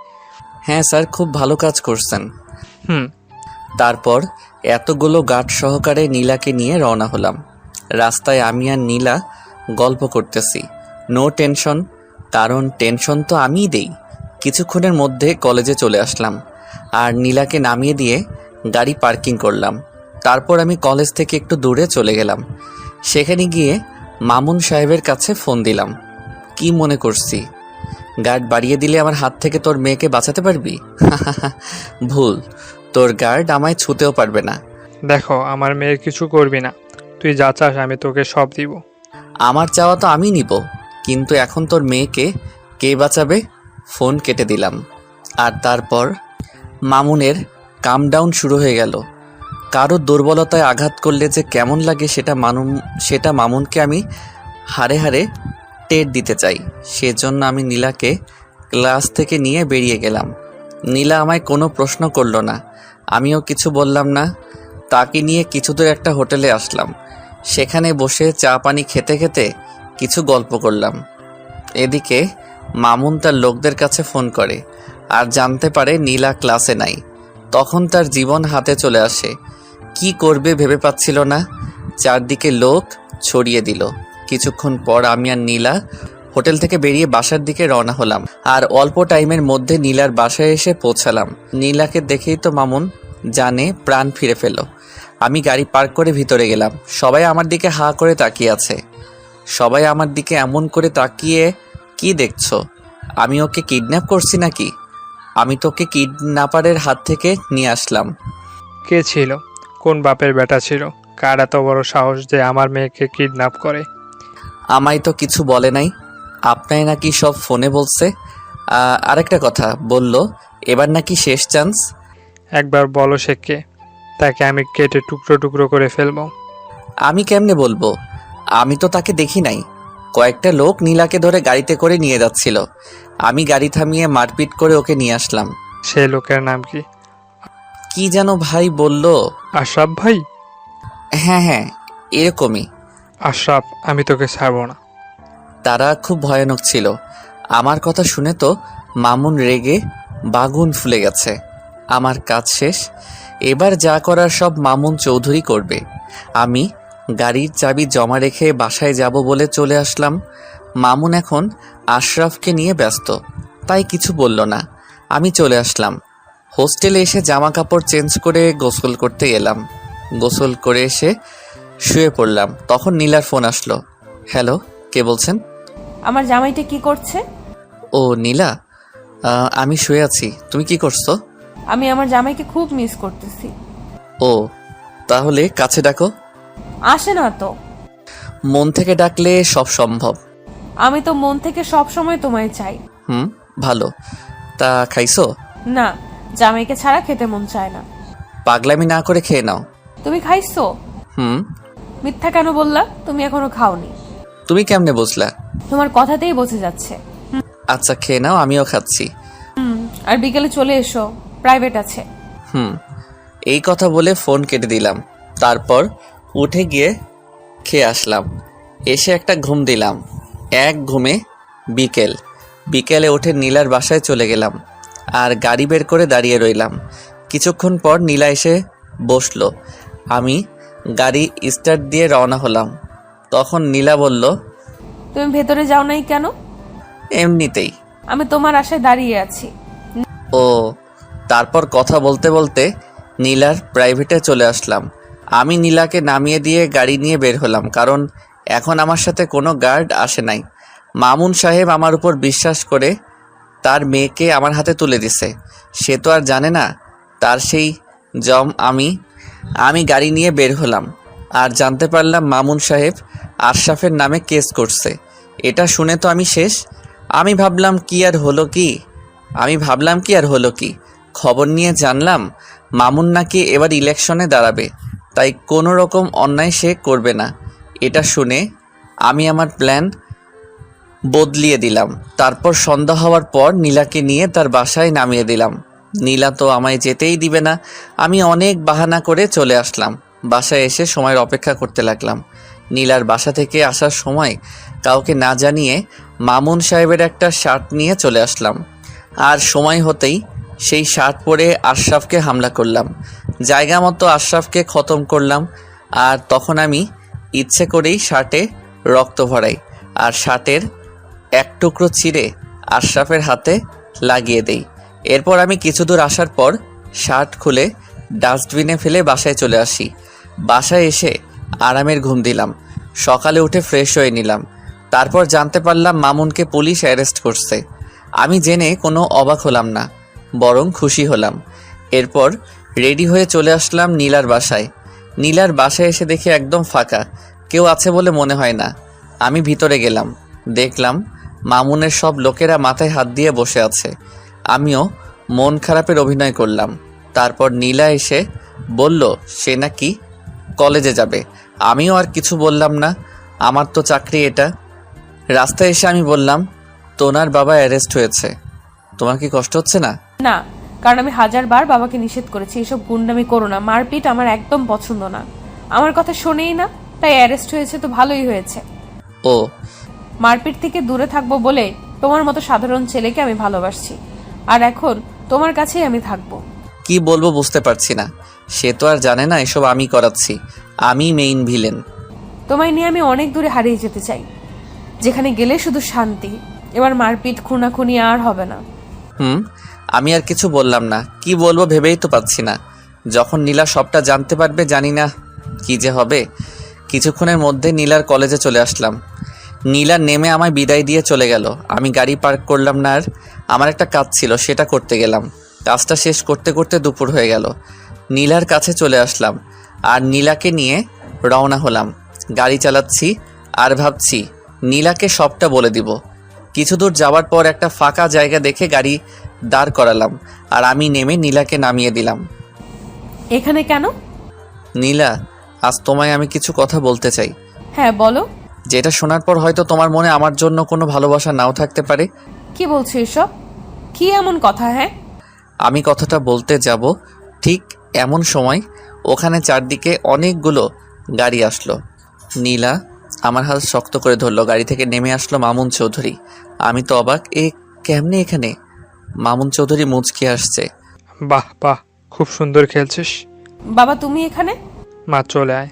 [SPEAKER 1] হ্যাঁ স্যার, খুব ভালো কাজ করছেন।
[SPEAKER 7] হুম।
[SPEAKER 1] তারপর এতগুলো গার্ড সহকারে নীলাকে নিয়ে রওনা হলাম। রাস্তায় আমি আর নীলা গল্প করতেছি। নো টেনশন, কারণ টেনশন তো আমিই দেই। কিছুক্ষণের মধ্যে কলেজে চলে আসলাম আর নীলাকে নামিয়ে দিয়ে গাড়ি পার্কিং করলাম। তারপর আমি কলেজ থেকে একটু দূরে চলে গেলাম। সেখানে গিয়ে মামুন সাহেবের কাছে ফোন দিলাম। কি মনে করছি গার্ড বাড়িয়ে দিলে আমার হাত থেকে তোর মেয়েকে বাঁচাতে পারবি? ভুল, তোর গার্ড আমায় ছুঁতেও পারবে না।
[SPEAKER 7] দেখো, আমার মেয়ের কিছু করবি না। তুই যা চাস আমি তোকে সব দিব।
[SPEAKER 1] আমার চাওয়া তো আমি নিব, কিন্তু এখন তোর মেয়েকে কে বাঁচাবে? ফোন কেটে দিলাম। আর তারপর মামুনের কাম ডাউন শুরু হয়ে গেল। কারো দুর্বলতায় আঘাত করলে যে কেমন লাগে সেটা মামুনকে আমি হারে হারে টের দিতে চাই। সেজন্য আমি নীলাকে ক্লাস থেকে নিয়ে বেরিয়ে গেলাম। নীলা আমায় কোনো প্রশ্ন করলো না, আমিও কিছু বললাম না। তাকে নিয়ে কিছু দূর একটা হোটেলে আসলাম। সেখানে বসে চা পানি খেতে খেতে কিছু গল্প করলাম। এদিকে মামুন তার লোকদের কাছে ফোন করে আর জানতে পারে নীলা ক্লাসে নাই। তখন তার জীবন হাতে চলে আসে। কি করবে ভেবে পাচ্ছিল না। চারদিকে লোক ছড়িয়ে দিল। কিছুক্ষণ পর আমি আর নীলা হোটেল থেকে বেরিয়ে বাসার দিকে রওনা হলাম। আর অল্প টাইমের মধ্যে নীলার বাসায় এসে পৌঁছালাম। নীলাকে দেখেই তো মামুন জানে প্রাণ ফিরে পেল। আমি গাড়ি পার্ক করে ভিতরে গেলাম। সবাই আমার দিকে হাঁ করে তাকিয়ে আছে। সবাই আমার দিকে এমন করে তাকিয়ে কি দেখছো? আমি ওকে কিডন্যাপ করছি নাকি? আমি তোকে কিডন্যাপারের হাত থেকে নিয়ে আসলাম।
[SPEAKER 7] কে ছিল? কোন বাপের বেটা ছিল? কার এত বড় সাহস যে আমার মেয়েকে কিডন্যাপ করে?
[SPEAKER 1] আমায় তো কিছু বলে নাই। আপনায় নাকি সব ফোনে বলছে। আরেকটা কথা বলল, এবার নাকি শেষ চান্স।
[SPEAKER 7] একবার বলো সে কে? তাকে আমি কেটে টুকরো টুকরো করে ফেলবো।
[SPEAKER 1] আমি কেমনে বলবো? আমি তো তাকে দেখি নাই। কয়েকটা লোক নীলাকে ধরে গাড়িতে করে নিয়ে যাচ্ছিল। আমি গাড়ি থামিয়ে মারপিট করে ওকে নিয়ে আসলাম।
[SPEAKER 7] সে লোকের নাম কি?
[SPEAKER 1] কি যেন ভাই বলল।
[SPEAKER 7] আশরাফ ভাই?
[SPEAKER 1] হ্যাঁ হ্যাঁ, এরকমই।
[SPEAKER 7] আশরাফ, আমি তোকে ছাড়বো না।
[SPEAKER 1] তারা খুব ভয়ানক ছিল। আমার কথা শুনে তো মামুন রেগে বাগুন ফুলে গেছে। আমার কাজ শেষ। এবার যা করার সব মামুন চৌধুরী করবে। আমি গাড়ির চাবি জমা রেখে বাসায় যাব বলে চলে আসলাম। মামুন এখন আশরাফকে নিয়ে ব্যস্ত, তাই কিছু বলল না। আমি চলে আসলাম। হোস্টেলে এসে জামা কাপড় চেঞ্জ করে গোসল করতে এলাম। গোসল করে এসে শুয়ে পড়লাম। তখন নীলার ফোন আসলো। হ্যালো, কে বলছেন?
[SPEAKER 2] আমার জামাইটা কি করছে?
[SPEAKER 1] ও নীলা, আমি শুয়ে আছি। তুমি কি করছো?
[SPEAKER 2] আমি আমার জামাইকে খুব মিস করতেছি।
[SPEAKER 1] ও, তাহলে কাছে ডাকো।
[SPEAKER 2] আসে না তো।
[SPEAKER 1] মন থেকে ডাকলে সব সম্ভব।
[SPEAKER 2] আমি তো মন থেকে সব সময় তোমায় চাই।
[SPEAKER 1] ভালো। তা খাইছো?
[SPEAKER 2] না, জামাইকে ছাড়া খেতে মন চায় না।
[SPEAKER 1] পাগলামি না করে খেয়ে নাও।
[SPEAKER 2] তুমি খাইছো? মিথ্যা কেন বললা? তুমি এখনো খাওনি।
[SPEAKER 1] তুমি কেমনে বুঝলা?
[SPEAKER 2] তোমার কথাতেই বোঝা যাচ্ছে।
[SPEAKER 1] আচ্ছা খেয়ে নাও, আমিও খাচ্ছি।
[SPEAKER 2] আর বিকেলে চলে এসো, প্রাইভেট আছে।
[SPEAKER 1] এই কথা বলে ফোন কেটে দিলাম। তারপর উঠে গিয়ে খেয়ে আসলাম। এসে একটা ঘুম দিলাম। এক ঘুমে বিকেলে উঠে নীলার বাসায় চলে গেলাম। আর গাড়ি বের করে দাঁড়িয়ে রইলাম। কিছুক্ষণ পর নীলা এসে বসলো। আমি গাড়ি স্টার্ট দিয়ে রওনা হলাম। তখন নীলা বলল,
[SPEAKER 2] তুমি ভেতরে যাও নাই কেন?
[SPEAKER 1] এমনিতেই।
[SPEAKER 2] আমি তোমার আশায় দাঁড়িয়ে আছি।
[SPEAKER 1] ও, তারপর কথা বলতে বলতে নীলার প্রাইভেটে চলে আসলাম। আমি নীলাকে নামিয়ে দিয়ে গাড়ি নিয়ে বের হলাম, কারণ এখন আমার সাথে কোনো গার্ড আসে নাই। মামুন সাহেব আমার উপর বিশ্বাস করে তার মেয়েকে আমার হাতে তুলে দিছে। সে তো আর জানে না তার সেই জম। আমি গাড়ি নিয়ে বের হলাম আর জানতে পারলাম মামুন সাহেব আশরাফের নামে কেস করছে। এটা শুনে তো আমি শেষ। আমি ভাবলাম কি আর হলো কি। খবর নিয়ে জানলাম মামুন নাকি এবার ইলেকশনে দাঁড়াবে, তাই কোনো রকম অন্যায় সে করবে না। এটা শুনে আমি আমার প্ল্যান বদলিয়ে দিলাম। তারপর সন্ধ্যা হওয়ার পর নীলাকে নিয়ে তার বাসায় নামিয়ে দিলাম। নীলা তো আমায় যেতেই দিবে না। আমি অনেক বাহানা করে চলে আসলাম। বাসায় এসে সময়ের অপেক্ষা করতে লাগলাম। নীলার বাসা থেকে আসার সময় কাউকে না জানিয়ে মামুন সাহেবের একটা শার্ট নিয়ে চলে আসলাম। আর সময় হতেই সেই শার্ট পরে আশরাফকে হামলা করলাম। জায়গা মতো আশরাফকে খতম করলাম। আর তখন আমি ইচ্ছে করেই শার্টে রক্ত ভরাই আর শার্টের এক টুকরো ছিঁড়ে আশরাফের হাতে লাগিয়ে দেই। এরপর আমি কিছু দূর আসার পর শার্ট খুলে ডাস্টবিনে ফেলে বাসায় চলে আসি। বাসায় এসে আরামের ঘুম দিলাম। সকালে উঠে ফ্রেশ হয়ে নিলাম। তারপর জানতে পারলাম মামুনকে পুলিশ অ্যারেস্ট করছে। আমি জেনে কোনো অবাক হলাম না, বরং খুশি হলাম। এরপর রেডি হয়ে চলে আসলাম নীলার বাসায়। নীলার বাসায় এসে দেখি একদম ফাঁকা, কেউ আছে বলে মনে হয় না। আমি ভিতরে গেলাম, দেখলাম মামুনের সব লোকেরা মাথায় হাত দিয়ে বসে আছে। আমিও মন খারাপের অভিনয় করলাম। তারপর নীলা এসে বলল সে নাকি কলেজে যাবে। আমিও আর কিছু বললাম না, আমার তো চাকরি এটা। রাস্তায় এসে আমি বললাম, তোনার বাবা অ্যারেস্ট হয়েছে, তোমার কি কষ্ট হচ্ছে না?
[SPEAKER 2] না, কারণ আমি হাজারবার বাবাকে নিষেধ করেছি এসব গুন্ডামি করো না, মারপিট আমার একদম পছন্দ না। আমার কথা শোনেই না, তাই অ্যারেস্ট হয়েছে তো ভালোই হয়েছে।
[SPEAKER 1] ও
[SPEAKER 2] মারপিট থেকে দূরে থাকবো বলে তোমার মতো সাধারণ ছেলেকে আমি ভালোবাসছি, আর এখন তোমার কাছেই আমি থাকবো।
[SPEAKER 1] কি বলবো বুঝতে পারছি না। সে তো আর জানে না এসব আমি করাচ্ছি, আমি মেইন ভিলেন।
[SPEAKER 2] তোমায় নিয়ে আমি অনেক দূরে হারিয়ে যেতে চাই, যেখানে গেলে শুধু শান্তি। এবার মারপিট খুনাখুনি আর হবে না।
[SPEAKER 1] আমি আর কিছু বললাম না, কি বলবো ভেবেই তো পাচ্ছি না। যখন নীলা সবটা জানতে পারবে জানি না কি যে হবে। কিছুক্ষণের মধ্যে নীলার কলেজে চলে আসলাম। নীলা নেমে আমায় বিদায় দিয়ে চলে গেল। আমি গাড়ি পার্ক করলাম না, আর আমার একটা কাজ ছিল সেটা করতে গেলাম। কাজটা শেষ করতে করতে দুপুর হয়ে গেল। নীলার কাছে চলে আসলাম আর নীলাকে নিয়ে রওনা হলাম। গাড়ি চালাচ্ছি আর ভাবছি নীলাকে সবটা বলে দিব। কিছু দূর যাওয়ার পর একটা ফাঁকা জায়গা দেখে গাড়ি দাঁড় করালাম আর আমি নেমে নীলাকে নামিয়ে দিলাম।
[SPEAKER 2] এখানে কেন?
[SPEAKER 1] নীলা, আজ তোমায় আমি কিছু কথা বলতে চাই।
[SPEAKER 2] হ্যাঁ বলো।
[SPEAKER 1] যেটা শোনার পর হয়তো তোমার মনে আমার জন্য কোনো ভালোবাসা নাও থাকতে পারে।
[SPEAKER 2] কি বলছো এসব? কি এমন কথা? হ্যাঁ,
[SPEAKER 1] আমি কথাটা বলতে যাব ঠিক এমন সময় ওখানে চারদিকে অনেকগুলো গাড়ি আসলো। নীলা আমার হাত শক্ত করে ধরলো। গাড়ি থেকে নেমে আসলো মামুন চৌধুরী। আমি তো অবাক, এ কেমনে এখানে? মামুন চৌধুরী মুচকি আসছে।
[SPEAKER 7] বাহ বাহ, খুব সুন্দর খেলছিস।
[SPEAKER 2] বাবা তুমি এখানে?
[SPEAKER 7] মা চলে আয়।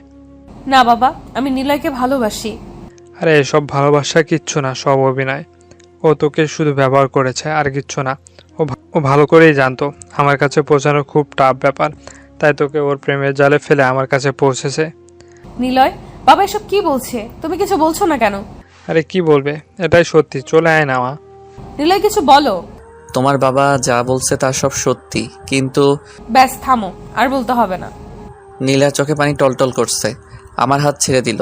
[SPEAKER 2] না বাবা, আমি নিলয়কে ভালোবাসি।
[SPEAKER 7] আরে এসব ভালোবাসা কিচ্ছু না, সব অভিনয়। ও তোকে শুধু ব্যবহার করেছে আর কিচ্ছু না। ও ভালো করেই জানতো আমার কাছে পৌঁছানো খুব টাফ ব্যাপার, তাই তোকে ওর প্রেমের জালে ফেলে আমার কাছে পৌঁছেছে।
[SPEAKER 2] নিলয়, বাবা এসব কি বলছে? তুমি কিছু বলছো না কেন?
[SPEAKER 7] আরে কি বলবে, এটাই সত্যি। চলে আয় না মা।
[SPEAKER 2] নিলয় কিছু বলো।
[SPEAKER 1] তোমার বাবা যা বলছে তা সব সত্যি, কিন্তু
[SPEAKER 2] ব্যাস থামো, আর বলতে হবে না।
[SPEAKER 1] নীলা চোখে পানি টলটল করছে। আমার হাত ছেড়ে দিল।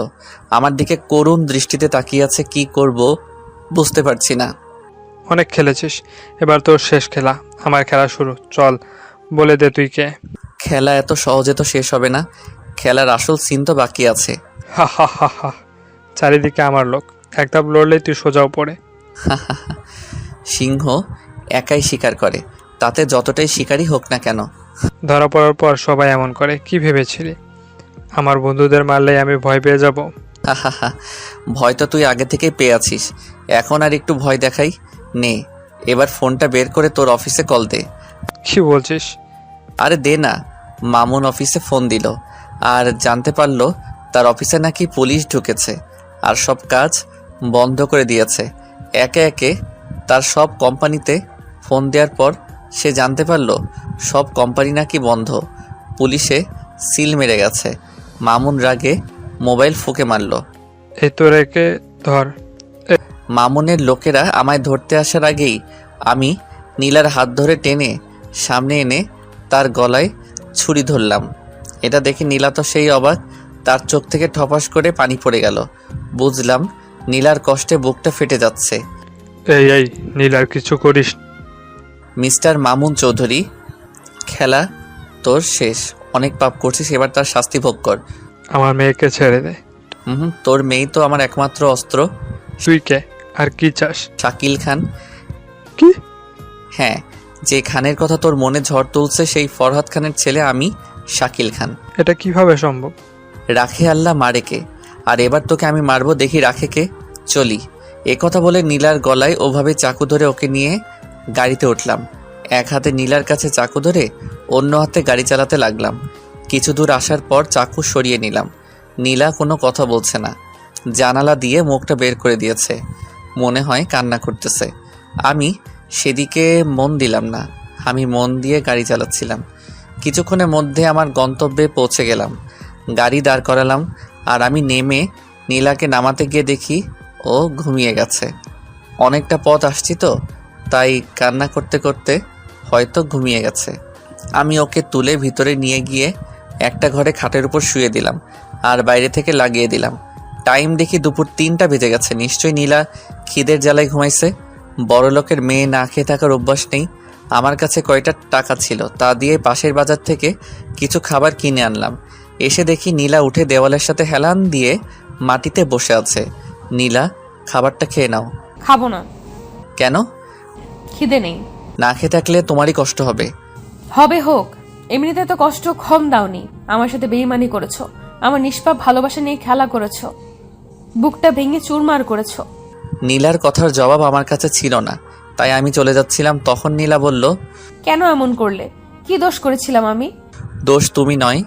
[SPEAKER 1] আমার দিকে করুণ দৃষ্টিতে তাকিয়ে আছে। কি করব বুঝতে পারছি না।
[SPEAKER 7] অনেক খেলেছিস, এবার তোর শেষ খেলা। আমার খেলা শুরু। চল বলে দে তুই কে।
[SPEAKER 1] খেলা এত সহজে তো শেষ হবে না। খেলার আসল সিন তো বাকি আছে।
[SPEAKER 7] হা হা হা হা, চারিদিকে আমার লোক। এক ধাপ লড়লেই তুই সোজাও পড়ে।
[SPEAKER 1] সিংহ একাই শিকার করে, তাতে যতটাই শিকারই হোক না কেন।
[SPEAKER 7] ধরা পড়ার পর সবাই এমন করে। কি ভেবেছিলি আমার বন্ধুদের মারলেই আমি ভয় পেয়ে যাব?
[SPEAKER 1] ভয় তো তুই আগে থেকেই পেয়ে আছিস, এখন আর একটু ভয় দেখাই নে। এবার ফোনটা বের করে তোর অফিসে কল দে।
[SPEAKER 7] কি বলছিস?
[SPEAKER 1] আরে দে না। মামুন অফিসে ফোন দিল আর জানতে পারলো তার অফিসে নাকি পুলিশ ঢুকেছে আর সব কাজ বন্ধ করে দিয়েছে। একে একে তার সব কোম্পানিতে ফোন দেওয়ার পর সে জানতে পারলো সব কোম্পানি নাকি বন্ধ। পুলিশে সিল মেরে গেছে। মামুন রাগে মোবাইল ফুঁকে মারল।
[SPEAKER 7] এই তো রেখে ধর।
[SPEAKER 1] মামুনের লোকেরা আমায় ধরতে আসার আগেই আমি নীলার হাত ধরে টেনে সামনে এনে তার গলায় ছুরি ধরলাম। এটা দেখে নীলা তো সেই অবাক, তার চোখ থেকে ঠপাস করে পানি পড়ে গেল। বুঝলাম নীলার কষ্টে বুকটা ফেটে যাচ্ছে।
[SPEAKER 7] এই এই নীল, আর কিছু করিস।
[SPEAKER 1] মিস্টার মামুন চৌধুরী, খেলা তোর শেষ। অনেক পাপ করছিস, এবার তার শাস্তি ভোগ কর।
[SPEAKER 7] আমার মেয়েকে ছেড়ে দে।
[SPEAKER 1] তোর মেয়ে তো আমার একমাত্র অস্ত্র।
[SPEAKER 7] তুই কে আর কি চাস?
[SPEAKER 1] শাকিল খান।
[SPEAKER 7] কি?
[SPEAKER 1] হ্যাঁ, যে খানের কথা তোর মনে ঝড় তুলছে সেই ফরহাদ খানের ছেলে আমি, শাকিল খান।
[SPEAKER 7] এটা কিভাবে সম্ভব?
[SPEAKER 1] রাখে আল্লাহ মারেকে, আর এবার তোকে আমি মারবো, দেখি রাখে কে। চলি। কথা বলে নীলার গলায় ওভাবে চাকু ধরে ওকে নিয়ে গাড়িতে উঠলাম। এক হাতে নীলার কাছে চাকু ধরে অন্য হাতে গাড়ি চালাতে লাগলাম। কিছু দূর আসার পর চাকু সরিয়ে নিলাম। নীলা কোনো কথা বলছে না, জানালা দিয়ে মুখটা বের করে দিয়েছে। মনে হয় কান্না করতেছে। আমি সেদিকে মন দিলাম না, আমি মন দিয়ে গাড়ি চালাচ্ছিলাম। কিছুক্ষণের মধ্যে আমার গন্তব্যে পৌঁছে গেলাম। গাড়ি দাঁড় করালাম আর আমি নেমে নীলাকে নামাতে গিয়ে দেখি ও ঘুমিয়ে গেছে। অনেকটা পথ আসছি তো, তাই কান্না করতে করতে হয়তো ঘুমিয়ে গেছে। আমি ওকে তুলে ভিতরে নিয়ে গিয়ে একটা ঘরে খাটের উপর শুয়ে দিলাম আর বাইরে থেকে লাগিয়ে দিলাম। টাইম দেখি দুপুর 3টা বেজে গেছে। নিশ্চয়ই নীলা খিদের জ্বালায় ঘুমাইছে। বড়লোকের মেয়ে না খেয়ে থাকার অভ্যাস নেই। আমার কাছে কয়টা টাকা ছিল, তা দিয়ে পাশের বাজার থেকে কিছু খাবার কিনে আনলাম। এসে দেখি নীলা উঠে দেওয়ালের সাথে হেলান দিয়ে মাটিতে বসে আছে। নীলা, খাবারটা খেয়ে নাও।
[SPEAKER 2] খাবো না।
[SPEAKER 1] কেন?
[SPEAKER 2] খিদে নেই।
[SPEAKER 1] না খেয়ে থাকলে তোমারই কষ্ট হবে।
[SPEAKER 2] হবে হোক, এমনিতে তো কষ্ট কম দাওনি। আমার সাথে বেইমানি করেছো, আমার নিষ্পাপ ভালোবাসা নিয়ে খেলা করেছো, বুকটা ভেঙে চুরমার করেছো।
[SPEAKER 1] নীলার কথার জবাব আমার কাছে ছিল না, তাই আমি চলে যাচ্ছিলাম। তখন নীলা বলল,
[SPEAKER 2] কেন এমন করলে? কি দোষ করেছিলাম আমি?
[SPEAKER 1] দোষ তুমি নয়,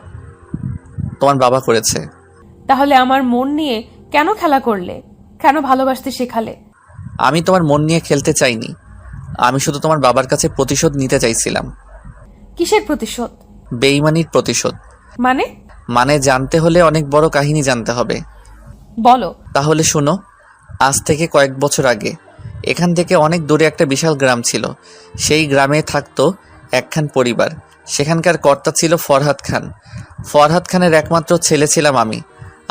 [SPEAKER 1] তোমার বাবা করেছে।
[SPEAKER 2] তাহলে আমার মন নিয়ে কেন খেলা করলে? কেন ভালোবাসতে শেখালে?
[SPEAKER 1] আমি তোমার মন নিয়ে খেলতে চাইনি, আমি শুধু তোমার বাবার কাছে প্রতিশোধ নিতে চাইছিলাম।
[SPEAKER 2] কিসের প্রতিশোধ?
[SPEAKER 1] বেইমানির প্রতিশোধ।
[SPEAKER 2] মানে?
[SPEAKER 1] মানে জানতে হলে অনেক বড় কাহিনী জানতে হবে।
[SPEAKER 2] বলো।
[SPEAKER 1] তাহলে শোনো, আজ থেকে কয়েক বছর আগে এখান থেকে অনেক দূরে একটা বিশাল গ্রাম ছিল। সেই গ্রামে থাকতো একখান পরিবার। সেখানকার কর্তা ছিল ফরহাদ খান। ফরহাদ খানের একমাত্র ছেলে ছিলাম আমি।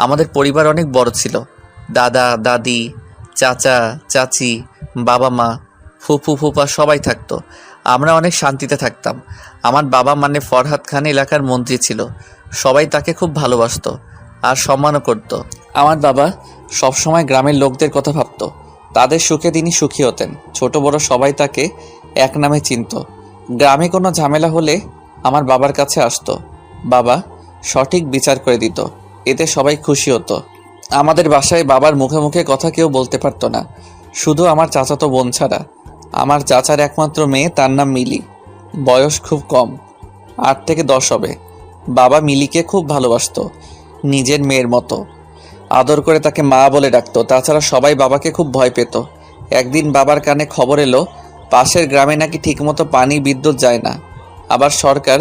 [SPEAKER 1] আমাদের পরিবার অনেক বড় ছিল। দাদা দাদি, চাচা চাচি, বাবা মা, ফুফু ফুফা সবাই থাকতো। আমরা অনেক শান্তিতে থাকতাম। আমার বাবা মানে ফরহাদ খান এলাকার মন্ত্রী ছিল। সবাই তাকে খুব ভালোবাসতো আর সম্মানও করত। আমার বাবা সবসময় গ্রামের লোকদের কথা ভাবতো, তাদের সুখে তিনি সুখী হতেন। ছোট বড় সবাই তাকে এক নামে চিনত। গ্রামে কোনো ঝামেলা হলে আমার বাবার কাছে আসতো। বাবা সঠিক বিচার করে দিত, এতে সবাই খুশি হতো। আমাদের বাসায় বাবার মুখে মুখে কথা কেউ বলতে পারতো না, শুধু আমার চাচাতো বোন ছাড়া। আমার চাচার একমাত্র মেয়ে, তার নাম মিলি। বয়স খুব কম, 8 থেকে 10 হবে। বাবা মিলিকে খুব ভালোবাসতো, নিজের মেয়ের মতো আদর করে তাকে মা বলে ডাকতো। তাছাড়া সবাই বাবাকে খুব ভয় পেত। একদিন বাবার কানে খবর এলো পাশের গ্রামে নাকি ঠিকমতো পানি বিদ্যুৎ যায় না, আবার সরকার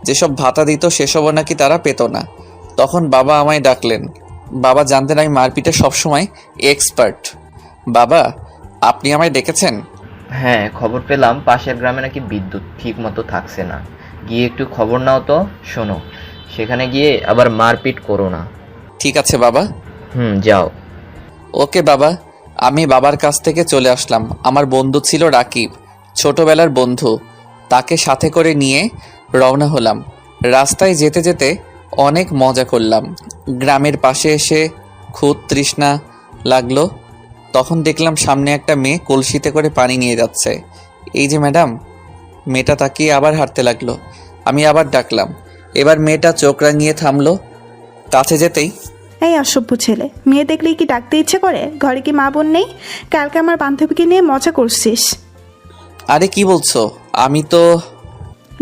[SPEAKER 1] যেসব ভাতা দিত সেসবও নাকি তারা পেত না। তখন বাবা আমায় ডাকলেন। বাবা জানতেন আমি মারপিটে সবসময় এক্সপার্ট। বাবা, আপনি আমায় ডেকেছেন?
[SPEAKER 8] হ্যাঁ, খবর পেলাম পাশের গ্রামে নাকি বিদ্যুৎ ঠিক মতো থাকছে না। গিয়ে একটু খবর নাও তো। শোনো, সেখানে গিয়ে আবার মারপিট করো না।
[SPEAKER 1] ঠিক আছে বাবা।
[SPEAKER 8] যাও।
[SPEAKER 1] ওকে বাবা। আমি বাবার কাছ থেকে চলে আসলাম। আমার বন্ধু ছিল রাকিব, ছোটবেলার বন্ধু। তাকে সাথে করে নিয়ে রওনা হলাম। রাস্তায় যেতে যেতে অনেক মজা করলাম। গ্রামের পাশে এসে খুব তৃষ্ণা লাগলো। তখন দেখলাম সামনে একটা মেয়ে কলসিতে করে পানি নিয়ে যাচ্ছে। এই যে ম্যাডাম। মেয়েটা তাকিয়ে আবার হাঁটতে লাগলো। আমি আবার ডাকলাম। এবার মেয়েটা চোখ রাঙিয়ে থামলো। কাছে যেতেই,
[SPEAKER 9] এই অসভ্য ছেলে, মেয়ে দেখলেই কি ডাকতে ইচ্ছে করে? ঘরে কি মা বোন নেই? কালকে আমার বান্ধবীকে নিয়ে মজা করছিস।
[SPEAKER 1] আরে কি বলছো? আমি তো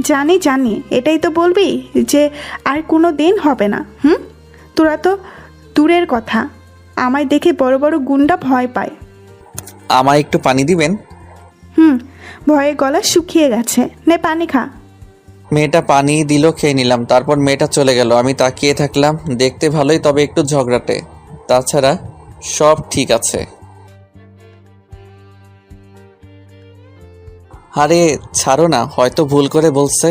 [SPEAKER 9] জানি জানি, এটাই তো বলবি যে আর কোনো দিন হবে না? তোরা তো দূরের কথা, আমায় দেখে বড় বড় গুন্ডা ভয় পায়।
[SPEAKER 1] আমায় একটু পানি দিবেন?
[SPEAKER 9] ভয়ে গলা শুকিয়ে গেছে, নে পানি খা।
[SPEAKER 1] মেয়েটা পানি দিল, খেয়ে নিলাম। তারপর মেয়েটা চলে গেল। আমি তাকিয়ে থাকলাম। দেখতে ভালোই, তবে একটু ঝগড়াটে। তাছাড়া সব ঠিক আছে। আরে ছাড়ো না, হয়তো ভুল করে বলছে।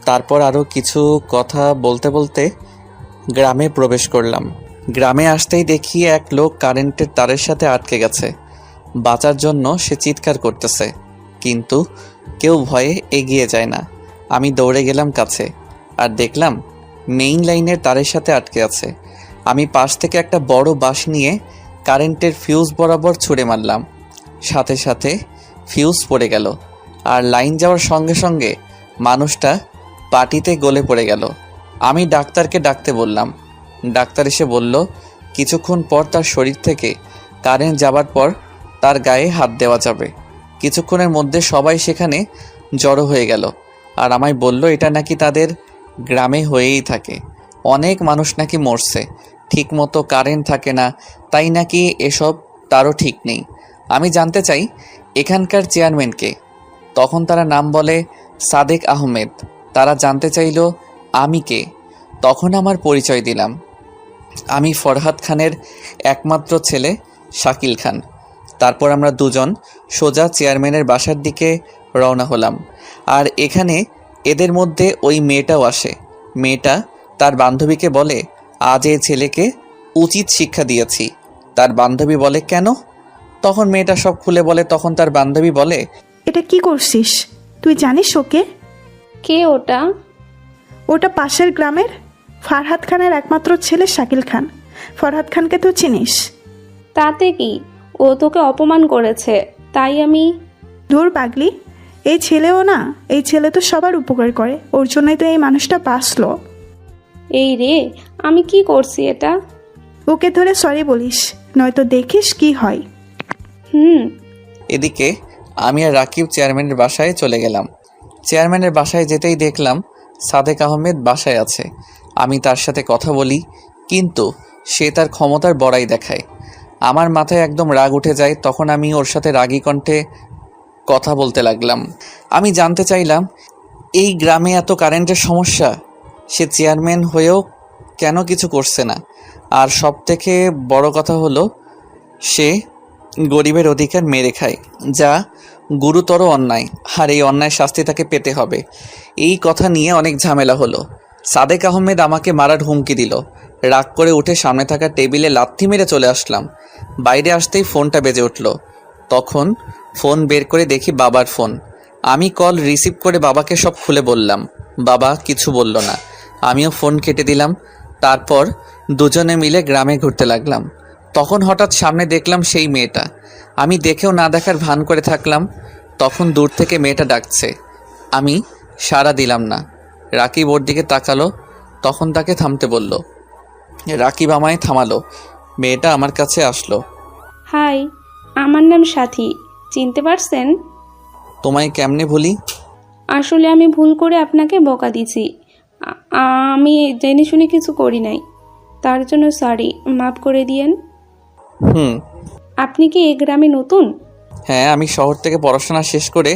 [SPEAKER 1] তারপর আরও কিছু কথা বলতে বলতে গ্রামে প্রবেশ করলাম। গ্রামে আসতেই দেখি এক লোক কারেন্টের তারের সাথে আটকে গেছে। বাঁচার জন্য সে চিৎকার করতেছে, কিন্তু কেউ ভয়ে এগিয়ে যায় না। আমি দৌড়ে গেলাম কাছে, আর দেখলাম মেইন লাইনের তারের সাথে আটকে আছে। আমি পাশ থেকে একটা বড় বাঁশ নিয়ে কারেন্টের ফিউজ বরাবর ছুঁড়ে মারলাম। সাথে সাথে ফিউজ পড়ে গেল, আর লাইন যাওয়ার সঙ্গে সঙ্গে মানুষটা পাটিতে গলে পড়ে গেল। আমি ডাক্তারকে ডাকতে বললাম। ডাক্তার এসে বলল কিছুক্ষণ পর তার শরীর থেকে কারেন্ট যাবার পর তার গায়ে হাত দেওয়া যাবে। কিছুক্ষণের মধ্যে সবাই সেখানে জড়ো হয়ে গেল, আর আমায় বলল এটা নাকি তাদের গ্রামে হয়েই থাকে। অনেক মানুষ নাকি মরছে, ঠিক মতো কারেন্ট থাকে না, তাই নাকি এসব তারও ঠিক নেই। আমি জানতে চাই এখানকার চেয়ারম্যানকে। তখন তারা নাম বলে সাদেক আহমেদ। তারা জানতে চাইল আমি কে। তখন আমার পরিচয় দিলাম। আমি ফরহাদ খানের একমাত্র ছেলে শাকিল খান। তারপর আমরা দুজন সোজা চেয়ারম্যানের বাসার দিকে রওনা হলাম। আর এখানে এদের মধ্যে ওই মেয়েটাও আসে। মেয়েটা তার বান্ধবীকে বলে আজ এই ছেলেকে উচিত শিক্ষা দিয়েছি। তার বান্ধবী বলে কেন? তখন মেয়েটা সব খুলে বলে। তখন তার বান্ধবী বলে
[SPEAKER 9] এটা কি করছিস? তুই জানিস ওকে?
[SPEAKER 10] কে ওটা?
[SPEAKER 9] ওটা পাশের গ্রামের ফরহাদ খানের একমাত্র ছেলে শাকিল খান। ফরহাদ খানকে তো চিনিস?
[SPEAKER 10] তাতে কি, ও তোকে অপমান করেছে, তাই আমি।
[SPEAKER 9] ধুর পাগলি, এই ছেলেও না, এই ছেলে তো সবার উপকার করে, ওর জন্যই তো এই মানুষটা বাঁচলো।
[SPEAKER 10] এই রে, আমি কি করছি এটা?
[SPEAKER 9] ওকে ধরে সরি বলিস, নয়তো দেখিস কি হয়।
[SPEAKER 10] হুম।
[SPEAKER 1] এদিকে আমি আর রাকিব চেয়ারম্যানের বাসায় চলে গেলাম। চেয়ারম্যানের বাসায় যেতেই দেখলাম সাদেক আহমেদ বাসায় আছে। আমি তার সাথে কথা বলি, কিন্তু সে তার ক্ষমতার বড়াই দেখায়। আমার মাথায় একদম রাগ উঠে যায়। তখন আমি ওর সাথে রাগী কণ্ঠে কথা বলতে লাগলাম। আমি জানতে চাইলাম এই গ্রামে এত কারেন্টের সমস্যা, সে চেয়ারম্যান হয়েও কেন কিছু করছে না। আর সবথেকে বড় কথা হলো সে গরিবের অধিকার মেরে খায়, যা গুরুতর অন্যায়। আর এই অন্যায় শাস্তি তাকে পেতে হবে। এই কথা নিয়ে অনেক ঝামেলা হলো। সাদেক আহমেদ আমাকে মারার হুমকি দিল। রাগ করে উঠে সামনে থাকা টেবিলে লাথি মেরে চলে আসলাম। বাইরে আসতেই ফোনটা বেজে উঠল। তখন ফোন বের করে দেখি বাবার ফোন। আমি কল রিসিভ করে বাবাকে সব খুলে বললাম। বাবা কিছু বলল না। আমিও ফোন কেটে দিলাম। তারপর দুজনে মিলে গ্রামে ঘুরতে লাগলাম। তখন হঠাৎ সামনে দেখলাম সেই মেয়েটা। আমি দেখেও না দেখার ভান করে থাকলাম। তখন দূর থেকে মেয়েটা ডাকছে। আমি সাড়া দিলাম না। রাকিব ওর দিকে তাকালো। তখন তাকে থামতে বলল। রাকিব আমায় থামালো। মেয়েটা আমার কাছে আসলো।
[SPEAKER 10] হাই, আমার নাম সাথী, চিনতে পারছেন?
[SPEAKER 1] তোমায় কেমনে ভুলি?
[SPEAKER 10] আসলে আমি ভুল করে আপনাকে বকা দিছি। আমি জেনে শুনে কিছু করি নাই, তার জন্য সরি, মাফ করে দিয়েন।
[SPEAKER 1] হুম।
[SPEAKER 10] আপনি কি এই গ্রামে নতুন?
[SPEAKER 1] হ্যাঁ, আমি শহর থেকে পড়াশোনা শেষ করে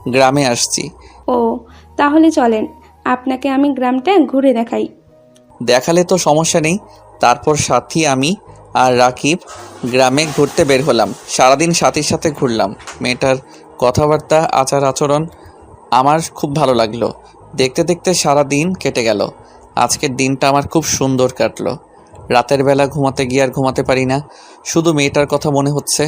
[SPEAKER 1] গ্রামে আসছি।
[SPEAKER 10] ও, তাহলে চলেন, আপনাকে আমি গ্রামটা ঘুরে দেখাই।
[SPEAKER 1] দেখালে তো সমস্যা নেই। তারপর সাথী, আমি আর রাকিব গ্রামে ঘুরতে বের হলাম। সারাদিন সাথীর সাথে ঘুরলাম। মেয়েটার কথাবার্তা, আচার আচরণ আমার খুব ভালো লাগলো। দেখতে দেখতে সারা দিন কেটে গেল। আজকের দিনটা আমার খুব সুন্দর কাটলো। রাতের বেলা ঘুমাতে গিয়ে আর ঘুমাতে পারি না, শুধু মেয়েটার কথা মনে হচ্ছে।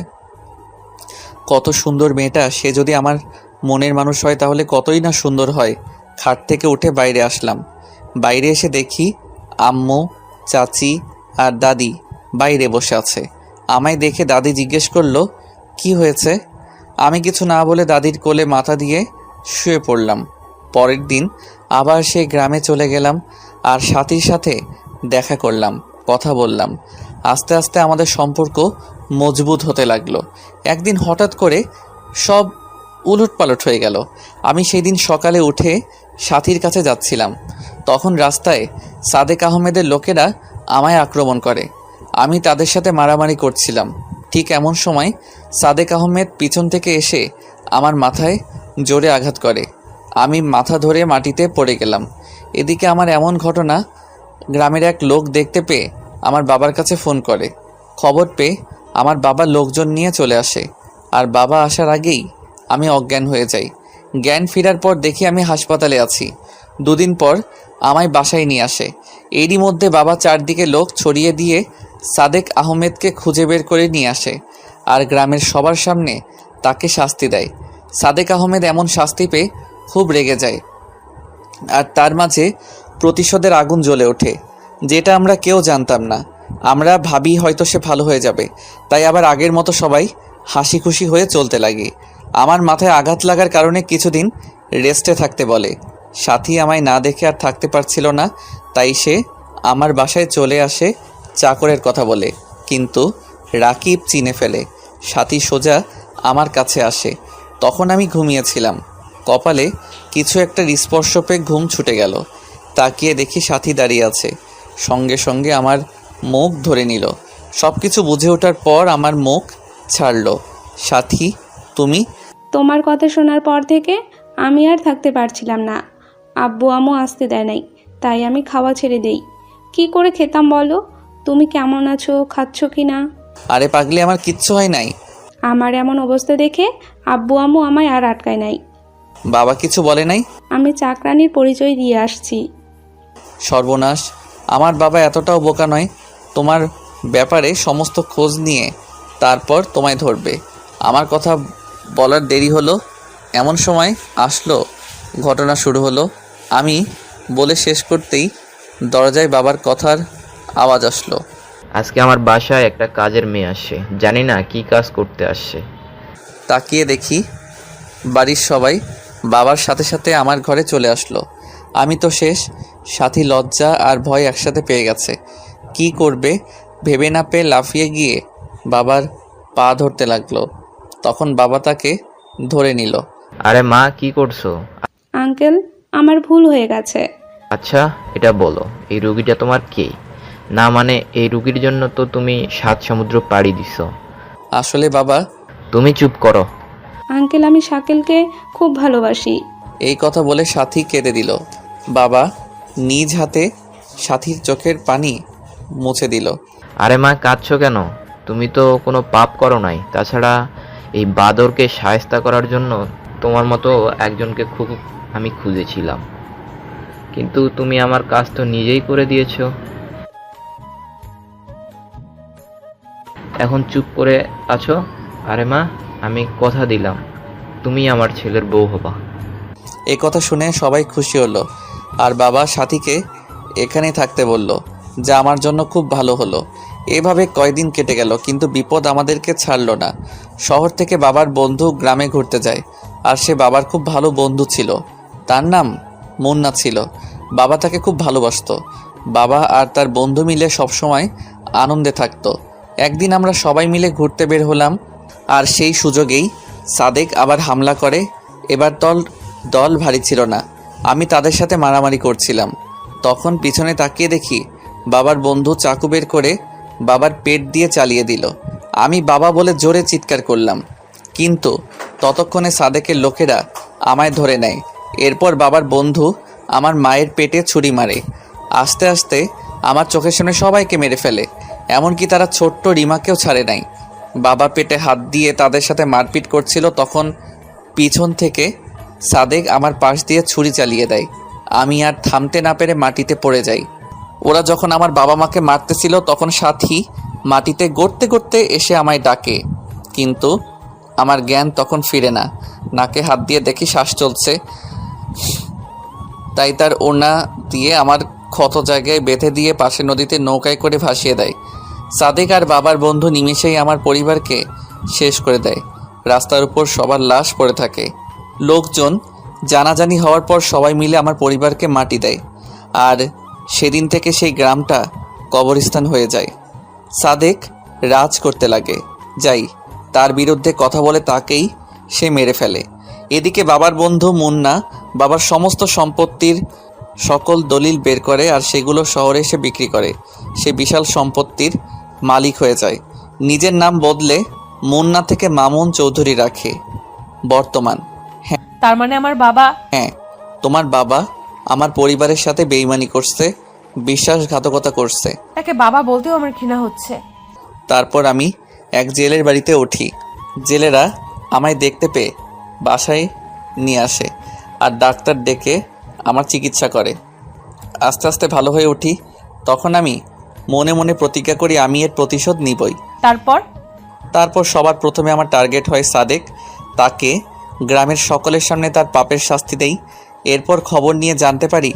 [SPEAKER 1] কত সুন্দর মেয়েটা। সে যদি আমার মনের মানুষ হয় তাহলে কতই না সুন্দর হয়। খাট থেকে উঠে বাইরে আসলাম। বাইরে এসে দেখি আম্মু, চাচি আর দাদি বাইরে বসে আছে। আমায় দেখে দাদি জিজ্ঞেস করলো, কি হয়েছে? আমি কিছু না বলে দাদির কোলে মাথা দিয়ে শুয়ে পড়লাম। পরের দিন আবার সেই গ্রামে চলে গেলাম আর সাথীর সাথে দেখা করলাম, কথা বললাম। আস্তে আস্তে আমাদের সম্পর্ক মজবুত হতে লাগলো। একদিন হঠাৎ করে সব উলটপালট হয়ে গেল। আমি সেই দিন সকালে উঠে সাথীর কাছে যাচ্ছিলাম। তখন রাস্তায় সাদেক আহমেদের লোকেরা আমায় আক্রমণ করে। আমি তাদের সাথে মারামারি করছিলাম। ঠিক এমন সময় সাদেক আহমেদ পিছন থেকে এসে আমার মাথায় জোরে আঘাত করে। আমি মাথা ধরে মাটিতে পড়ে গেলাম। এদিকে আমার এমন ঘটনা গ্রামের এক লোক দেখতে পেয়ে আমার বাবার কাছে ফোন করে। খবর পেয়ে আমার বাবা লোকজন নিয়ে চলে আসে। আর বাবা আসার আগেই আমি অজ্ঞান হয়ে যাই। জ্ঞান ফেরার পর দেখি আমি হাসপাতালে আছি। দুদিন পর আমায় বাসায় নিয়ে আসে। এরই মধ্যে বাবা চারদিকে লোক ছড়িয়ে দিয়ে সাদেক আহমেদকে খুঁজে বের করে নিয়ে আসে আর গ্রামের সবার সামনে তাকে শাস্তি দেয়। সাদেক আহমেদ এমন শাস্তি পেয়ে খুব রেগে যায় আর তার মাঝে প্রতিশোধের আগুন জ্বলে ওঠে, যেটা আমরা কেউ জানতাম না। আমরা ভাবি হয়তো সে ভালো হয়ে যাবে, তাই আবার আগের মতো সবাই হাসি খুশি হয়ে চলতে লাগে। আমার মাথায় আঘাত লাগার কারণে কিছুদিন রেস্টে থাকতে বলে। সাথী আমায় না দেখে আর থাকতে পারছিল না, তাই সে আমার বাসায় চলে আসে চাকরের কথা বলে। কিন্তু রাকিব চিনে ফেলে। সাথী সোজা আমার কাছে আসে। তখন আমি ঘুমিয়েছিলাম। কপালে কিছু একটা স্পর্শ পেয়ে ঘুম ছুটে গেল। তাকিয়ে দেখি সাথী দাঁড়িয়ে আছে। সঙ্গে সঙ্গে আমার মুখ ধরে নিল। সব কিছু বুঝে ওঠার পর আমার মুখ ছাড়ল। সাথী, তুমি?
[SPEAKER 10] তোমার কথা শোনার পর থেকে আমি আর থাকতে পারছিলাম না। আব্বু আম্মু আসতে দেয় নাই, তাই আমি খাওয়া ছেড়ে দেই। কি করে খেতাম বলো? তুমি কেমন আছো, খাচ্ছ কি না?
[SPEAKER 1] আরে পাগলি, আমার কিচ্ছু হয় নাই।
[SPEAKER 10] আমার এমন অবস্থা দেখে আব্বু আম্মু আমায় আর আটকায় নাই।
[SPEAKER 1] বাবা কিছু বলে নাই?
[SPEAKER 10] আমি চাকরানির পরিচয় দিয়ে আসছি।
[SPEAKER 1] সর্বনাশ, আমার বাবা এতটাও বোকা নয়। তোমার ব্যাপারে সমস্ত খোঁজ নিয়ে তারপর তোমায় ধরবে। আমার কথা বলার দেরি হলো, এমন সময় আসলো, ঘটনা শুরু হলো। আমি বলে শেষ করতেই দরজায় বাবার কথার আওয়াজ আসলো।
[SPEAKER 8] আজকে আমার বাসায় একটা কাজের মেয়ে আসছে, জানি না কি কাজ করতে আসছে।
[SPEAKER 1] তাকিয়ে দেখি বাড়ির সবাই বাবার সাথে সাথে আমার ঘরে চলে আসলো। আমি তো শেষ। সাথী লজ্জা আর ভয় একসাথে পেয়ে গেছে। কি করবে ভেবে না পেয়ে লাফিয়ে গিয়ে বাবার পা ধরতে লাগলো। তখন বাবা তাকে ধরে নিল।
[SPEAKER 8] আরে মা, কি করছো?
[SPEAKER 10] আঙ্কেল, আমার ভুল হয়ে গেছে।
[SPEAKER 8] আচ্ছা, এটা বলো, এই রুগীটা তোমার কে? না মানে এই রুগীর জন্য তো তুমি 7 সমুদ্র পাড়ি দিছো।
[SPEAKER 1] আসলে বাবা।
[SPEAKER 8] তুমি চুপ করো।
[SPEAKER 10] আঙ্কেল, আমি শাকিলকে খুব ভালোবাসি।
[SPEAKER 1] এই কথা বলে সাথী কেঁদে দিল। বাবা নিজ হাতে সাথীর চোখের পানি মুছে দিল।
[SPEAKER 8] আরে মা, কাঁদছো কেন? তুমি তো কোনো পাপ করো নাই। তাছাড়া এই বাদরকে শায়েস্তা করার জন্য তোমার মতো একজনকে খুব আমি খুঁজেছিলাম, কিন্তু তুমি আমার কাজ তো নিজেই করে দিয়েছো। এখন চুপ করে আছো। আরে মা, আমি কথা দিলাম তুমি আমার ছেলের বউ হবা।
[SPEAKER 1] এই কথা শুনে সবাই খুশি হলো। আর বাবা সাথীকে এখানে থাকতে বলল, যা আমার জন্য খুব ভালো হলো। এভাবে কয়দিন কেটে গেল, কিন্তু বিপদ আমাদেরকে ছাড়লো না। শহর থেকে বাবার বন্ধু গ্রামে ঘুরতে যায়, আর সে বাবার খুব ভালো বন্ধু ছিল। তার নাম মুন্না ছিল। বাবা তাকে খুব ভালোবাসতো। বাবা আর তার বন্ধু মিলে সবসময় আনন্দে থাকতো। একদিন আমরা সবাই মিলে ঘুরতে বের হলাম, আর সেই সুযোগেই সাদেক আবার হামলা করে। এবার দল ভারী ছিল না। আমি তাদের সাথে মারামারি করছিলাম। তখন পিছনে তাকিয়ে দেখি বাবার বন্ধু চাকু বের করে বাবার পেট দিয়ে চালিয়ে দিল। আমি বাবা বলে জোরে চিৎকার করলাম, কিন্তু ততক্ষণে সাদেকের লোকেরা আমায় ধরে নেয়। এরপর বাবার বন্ধু আমার মায়ের পেটে ছুরি মারে। আস্তে আস্তে আমার চোখের সামনে সবাইকে মেরে ফেলে, এমনকি তারা ছোট্ট রিমাকেও ছাড়ে নাই। বাবা পেটে হাত দিয়ে তাদের সাথে মারপিট করছিল, তখন পিছন থেকে সাদেক আমার পাশ দিয়ে ছুরি চালিয়ে দেয়। আমি আর থামতে না পেরে মাটিতে পড়ে যাই। ওরা যখন আমার বাবা মাকে মারতেছিল, তখন সাথী মাটিতে গড়তে গড়তে এসে আমায় ডাকে, কিন্তু আমার জ্ঞান তখন ফিরে না। নাকে হাত দিয়ে দেখি শ্বাস চলছে, তাই তার ওড়না দিয়ে আমার ক্ষত জায়গায় বেঁধে দিয়ে পাশে নদীতে নৌকায় করে ভাসিয়ে দেয়। সাদেক আর বাবার বন্ধু নিমেষেই আমার পরিবারকে শেষ করে দেয়। রাস্তার উপর সবার লাশ পড়ে থাকে। লোকজন জানাজানি হওয়ার পর সবাই মিলে আমার পরিবারকে মাটি দেয়, আর সেদিন থেকে সেই গ্রামটা কবরস্থান হয়ে যায়। সাদেক রাজ করতে লাগে। যাই তার বিরুদ্ধে কথা বলে তাকেই সে মেরে ফেলে। এদিকে বাবার বন্ধু মুন্না বাবার সমস্ত সম্পত্তির সকল দলিল বের করে, আর সেগুলো শহরে এসে বিক্রি করে। সে বিশাল সম্পত্তির মালিক হয়ে যায়। নিজের নাম বদলে মুন্না থেকে মামুন চৌধুরী রাখে বর্তমান।
[SPEAKER 2] তার মানে আমার বাবা।
[SPEAKER 1] হ্যাঁ, তোমার বাবা আমার পরিবারের সাথে বেইমানি করছে, বিশ্বাসঘাতকতা করছে।
[SPEAKER 2] তাকে বাবা বলতেও আমার ঘৃণা হচ্ছে।
[SPEAKER 1] তারপর আমি এক জেলের বাড়িতে উঠি। জেলেরা আমায় দেখতে পেয়ে বাসায় নিয়ে আসে, আর ডাক্তার ডেকে আমার চিকিৎসা করে। আস্তে আস্তে ভালো হয়ে উঠি। তখন আমি মনে মনে প্রতিজ্ঞা করি আমি এর প্রতিশোধ নিবই। তারপর সবার প্রথমে আমার টার্গেট হয় সাদেক। তাকে গ্রামের সকলের সামনে তার পাপের শাস্তি দেই। এরপর খবর নিয়ে জানতে পারি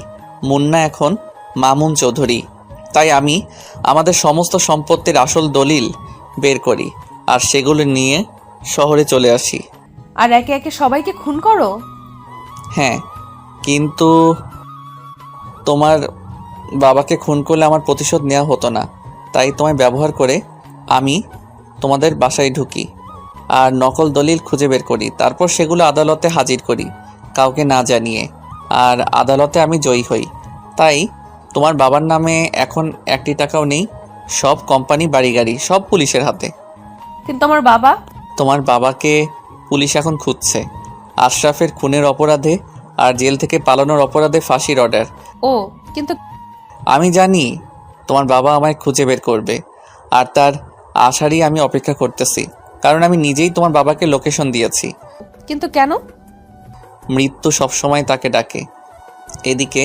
[SPEAKER 1] মুন্না এখন মামুন চৌধুরী। তাই আমি আমাদের সমস্ত সম্পত্তির আসল দলিল বের করি, আর সেগুলো নিয়ে শহরে চলে আসি।
[SPEAKER 2] আর একে একে সবাইকে খুন করো?
[SPEAKER 1] হ্যাঁ, কিন্তু তোমার বাবাকে খুন করলে আমার প্রতিশোধ নেওয়া হতো না, তাই তোমায় ব্যবহার করে আমি তোমাদের বাসায় ঢুকি আর নকল দলিল খুঁজে বের করি। তারপর সেগুলো আদালতে হাজির করি কাউকে না জানিয়ে, আর আদালতে আমি জয়ী হই। তাই তোমার বাবার নামে এখন 1 টাকাও নেই। সব কোম্পানি, বাড়ি গাড়ি সব পুলিশের হাতে।
[SPEAKER 2] কিন্তু আমার বাবা?
[SPEAKER 1] তোমার বাবাকে পুলিশ এখন খুঁজছে আশরাফের খুনের অপরাধে আর জেল থেকে পালানোর অপরাধে ফাঁসির অর্ডার।
[SPEAKER 2] ও, কিন্তু
[SPEAKER 1] আমি জানি তোমার বাবা আমায় খুঁজে বের করবে, আর তার আশারই আমি অপেক্ষা করতেছি, কারণ আমি নিজেই তোমার বাবাকে লোকেশন দিয়েছি।
[SPEAKER 2] কিন্তু কেন?
[SPEAKER 1] মৃত্যু সবসময় তাকে ডাকে। এদিকে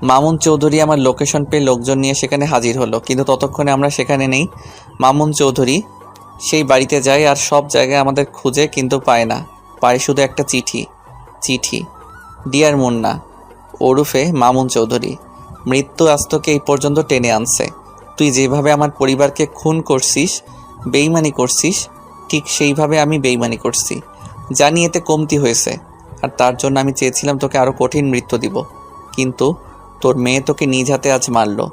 [SPEAKER 1] মামুন চৌধুরী আমার লোকেশন পেয়ে লোকজন নিয়ে সেখানে হাজির হলো, কিন্তু ততক্ষণে আমরা সেখানে নেই। মামুন চৌধুরী সেই বাড়িতে যায় আর সব জায়গায় আমাদের খুঁজে, কিন্তু পায় না। পায় শুধু একটা চিঠি। ডিয়ার মুন্না ওরফে মামুন চৌধুরী, মৃত্যু আজ তোকে এই পর্যন্ত টেনে আনছে। তুই যেভাবে আমার পরিবারকে খুন করছিস, বেইমানি করছিস, ঠিক সেইভাবে আমি বেইমানি করছি। জানি এতে কমতি হয়েছে, আর তার জন্য আমি চেয়েছিলাম তোকে আরও কঠিন মৃত্যু দিব, কিন্তু তোর মেয়ে তোকে নিজ হাতে আজ মারলো।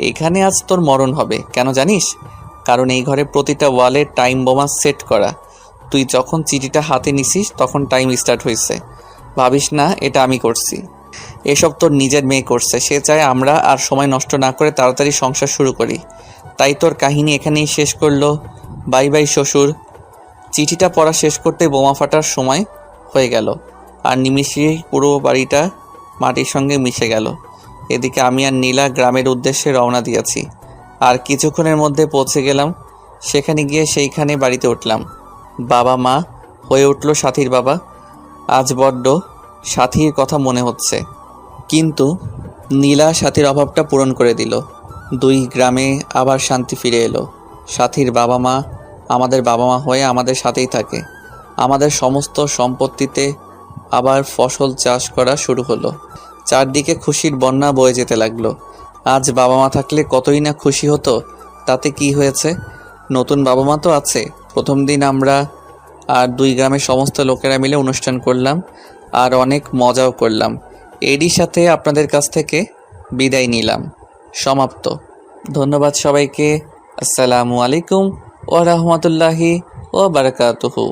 [SPEAKER 1] এইখানে আজ তোর মরণ হবে। কেন জানিস? কারণ এই ঘরে প্রতিটা ওয়ালে টাইম বোমা সেট করা। তুই যখন চিঠিটা হাতে নিছিস তখন টাইম স্টার্ট হয়েছে। ভাবিস না এটা আমি করছি, এসব তোর নিজের মেয়ে করছে। সে চায় আমরা আর সময় নষ্ট না করে তাড়াতাড়ি সংসার শুরু করি, তাই তোর কাহিনী এখানেই শেষ করলো। বাই বাই শ্বশুর। চিঠিটা পড়া শেষ করতে বোমা ফাটার সময় হয়ে গেল, আর নিমিষেই পুরো বাড়িটা মাটির সঙ্গে মিশে গেল। এদিকে আমি আর নীলা গ্রামের উদ্দেশ্যে রওনা দিয়েছি, আর কিছুক্ষণের মধ্যে পৌঁছে গেলাম। সেখানে গিয়ে সেইখানে বাড়িতে উঠলাম। বাবা মা হয়ে উঠল সাথীর বাবা। আজ বড্ড সাথীর কথা মনে হচ্ছে, কিন্তু নীলা সাথীর অভাবটা পূরণ করে দিল। দুই গ্রামে আবার শান্তি ফিরে এলো। সাথীর বাবা মা আমাদের বাবা মা হয়ে আমাদের সাথেই থাকে। আমাদের সমস্ত সম্পত্তিতে আবার ফসল চাষ করা শুরু হলো। চারদিকে খুশির বন্যা বয়ে যেতে লাগলো। আজ বাবা মা থাকলে কতই না খুশি হতো। তাতে কি হয়েছে, নতুন বাবা মা তো আছে। প্রথম দিন আমরা আর দুই গ্রামের সমস্ত লোকেরা মিলে অনুষ্ঠান করলাম, আর অনেক মজাও করলাম। এরই সাথে আপনাদের কাছ থেকে বিদায় নিলাম। সমাপ্ত। ধন্যবাদ সবাইকে। আসসালামু আলাইকুম ওয়া রাহমাতুল্লাহি ওয়া বারাকাতুহু।